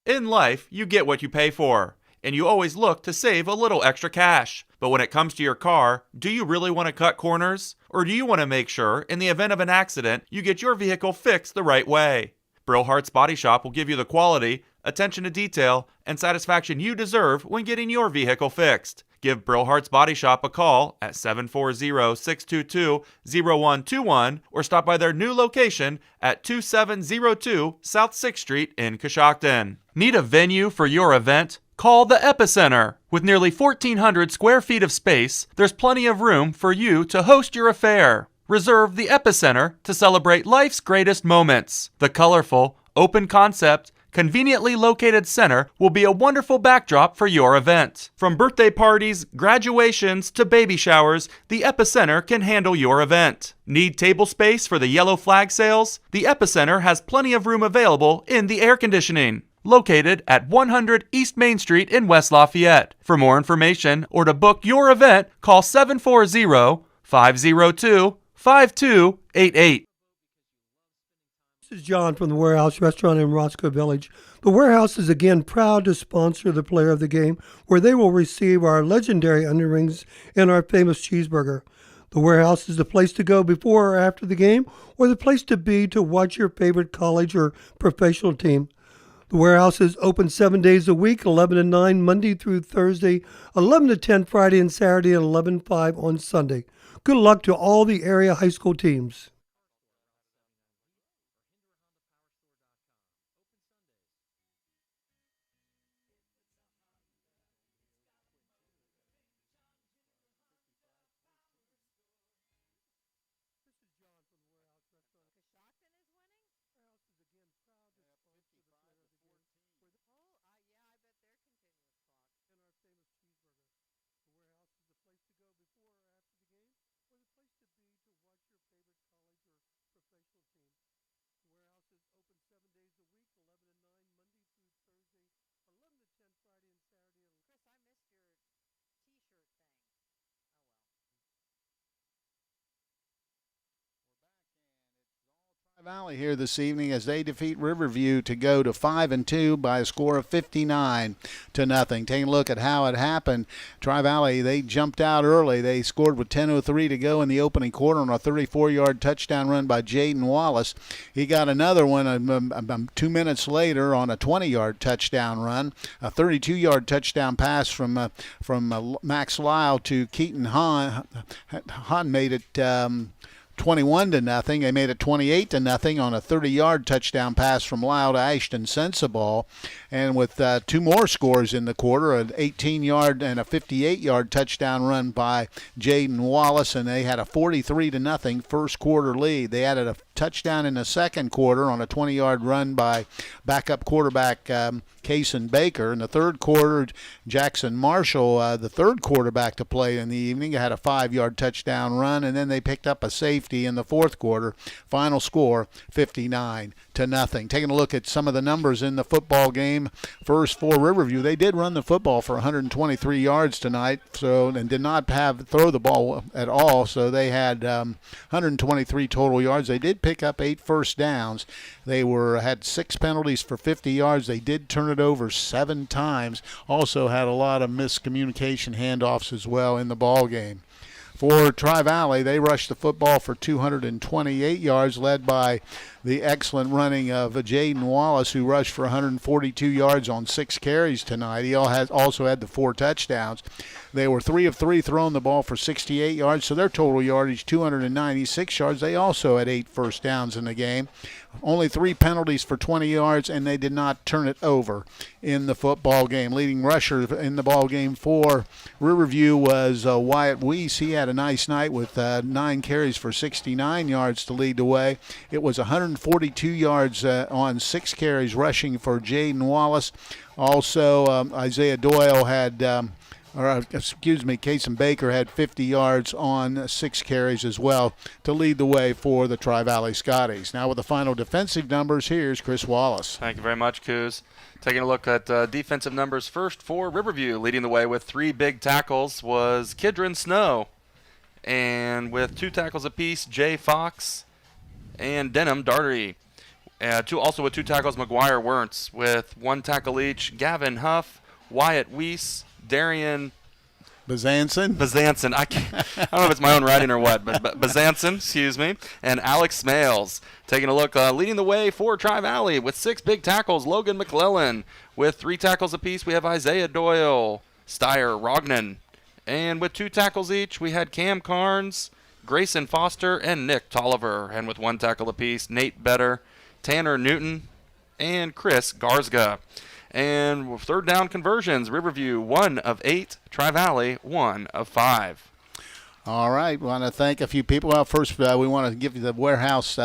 In life, you get what you pay for, and you always look to save a little extra cash. But when it comes to your car, do you really want to cut corners? Or do you want to make sure, in the event of an accident, you get your vehicle fixed the right way? Brillhart's Body Shop will give you the quality, attention to detail, and satisfaction you deserve when getting your vehicle fixed. Give Brillhart's Body Shop a call at 740-622-0121 or stop by their new location at 2702 South 6th Street in Coshocton. Need a venue for your event? Call the Epicenter. With nearly 1,400 square feet of space, there's plenty of room for you to host your affair. Reserve the Epicenter to celebrate life's greatest moments. The colorful, open concept, conveniently located center will be a wonderful backdrop for your event. From birthday parties, graduations, to baby showers, the Epicenter can handle your event. Need table space for the yellow flag sales? The Epicenter has plenty of room available in the air conditioning. Located at 100 East Main Street in West Lafayette. For more information or to book your event, call 740-502-5288. This is John from the Warehouse Restaurant in Roscoe Village. The Warehouse is again proud to sponsor the player of the game, where they will receive our legendary onion rings and our famous cheeseburger. The Warehouse is the place to go before or after the game, or the place to be to watch your favorite college or professional team. The Warehouse is open 7 days a week, 11 to 9 Monday through Thursday, 11 to 10 Friday and Saturday, and 11 to 5 on Sunday. Good luck to all the area high school teams. Valley here this evening as they defeat Riverview to go to 5-2 by a score of 59-0. Taking a look at how it happened. Tri-Valley, they jumped out early. They scored with 10:03 to go in the opening quarter on a 34-yard touchdown run by Jaden Wallace. He got another one 2 minutes later on a 20-yard touchdown run. A 32-yard touchdown pass from Max Lyle to Keaton Hahn. Hahn made it 21-0. They made it 28-0 on a 30-yard touchdown pass from Lyle to Ashton Sensabaugh. And with two more scores in the quarter, an 18-yard and a 58-yard touchdown run by Jaden Wallace, and they had a 43-0 first quarter lead. They added a touchdown in the second quarter on a 20-yard run by backup quarterback Kaysen Baker. In the third quarter, Jackson Marshall, the third quarterback to play in the evening, had a 5-yard touchdown run, and then they picked up a safety in the fourth quarter. Final score, 59-0. Taking a look at some of the numbers in the football game. First for Riverview, they did run the football for 123 yards tonight, and did not throw the ball at all, so they had 123 total yards. They did pick up 8 first downs. They had 6 penalties for 50 yards. They did turn it over 7 times. Also had a lot of miscommunication handoffs as well in the ball game. For Tri-Valley, they rushed the football for 228 yards, led by the excellent running of Jaden Wallace, who rushed for 142 yards on 6 carries tonight. He also had the 4 touchdowns. They were 3 of 3 throwing the ball for 68 yards, so their total yardage, 296 yards. They also had 8 first downs in the game. Only 3 penalties for 20 yards, and they did not turn it over in the football game. Leading rusher in the ball game for Riverview was Wyatt Weiss. He had a nice night with 9 carries for 69 yards to lead the way. It was 142 yards on 6 carries rushing for Jaden Wallace. Also, Isaiah Doyle had... Kaysen Baker had 50 yards on 6 carries as well to lead the way for the Tri-Valley Scotties. Now with the final defensive numbers, here's Chris Wallace. Thank you very much, Coos. Taking a look at defensive numbers first for Riverview. Leading the way with 3 big tackles was Kidron Snow. And with 2 tackles apiece, Jay Fox and Denham Dartery. Also with 2 tackles, McGuire Wernz. With 1 tackle each, Gavin Huff, Wyatt Weiss, Darian Bazanson. I don't know if it's my own writing or what, but Bazanson, excuse me, and Alex Smales. Taking a look, leading the way for Tri-Valley with 6 big tackles, Logan McClellan. With 3 tackles apiece, we have Isaiah Doyle, Steyer Rognan. And with 2 tackles each, we had Cam Carnes, Grayson Foster, and Nick Tolliver. And with 1 tackle apiece, Nate Better, Tanner Newton, and Chris Garzga. And third down conversions, Riverview 1 of 8, Tri-Valley 1 of 5. All right, we want to thank a few people. Well, first, we want to give you the Warehouse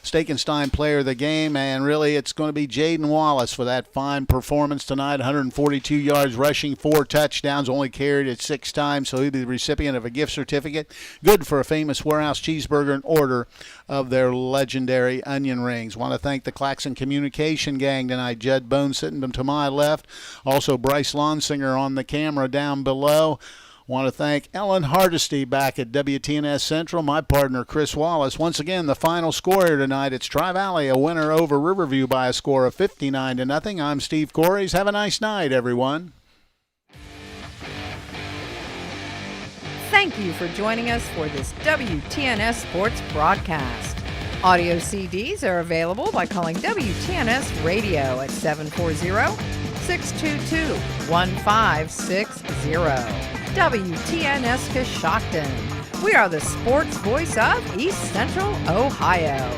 Steakenstein player of the game, and really it's going to be Jaden Wallace for that fine performance tonight. 142 yards rushing, 4 touchdowns, only carried it 6 times, so he'll be the recipient of a gift certificate. Good for a famous Warehouse cheeseburger and order of their legendary onion rings. Want to thank the Claxon Communication Gang tonight. Judd Bone sitting to my left. Also Brice Lonsinger on the camera down below. Want to thank Ellen Hardesty back at WTNS Central, my partner Chris Wallace. Once again, the final score here tonight, it's Tri-Valley, a winner over Riverview by a score of 59-0. I'm Steve Corries. Have a nice night, everyone. Thank you for joining us for this WTNS Sports broadcast. Audio CDs are available by calling WTNS Radio at 740-622-1560. WTNS Coshocton. We are the sports voice of East Central Ohio.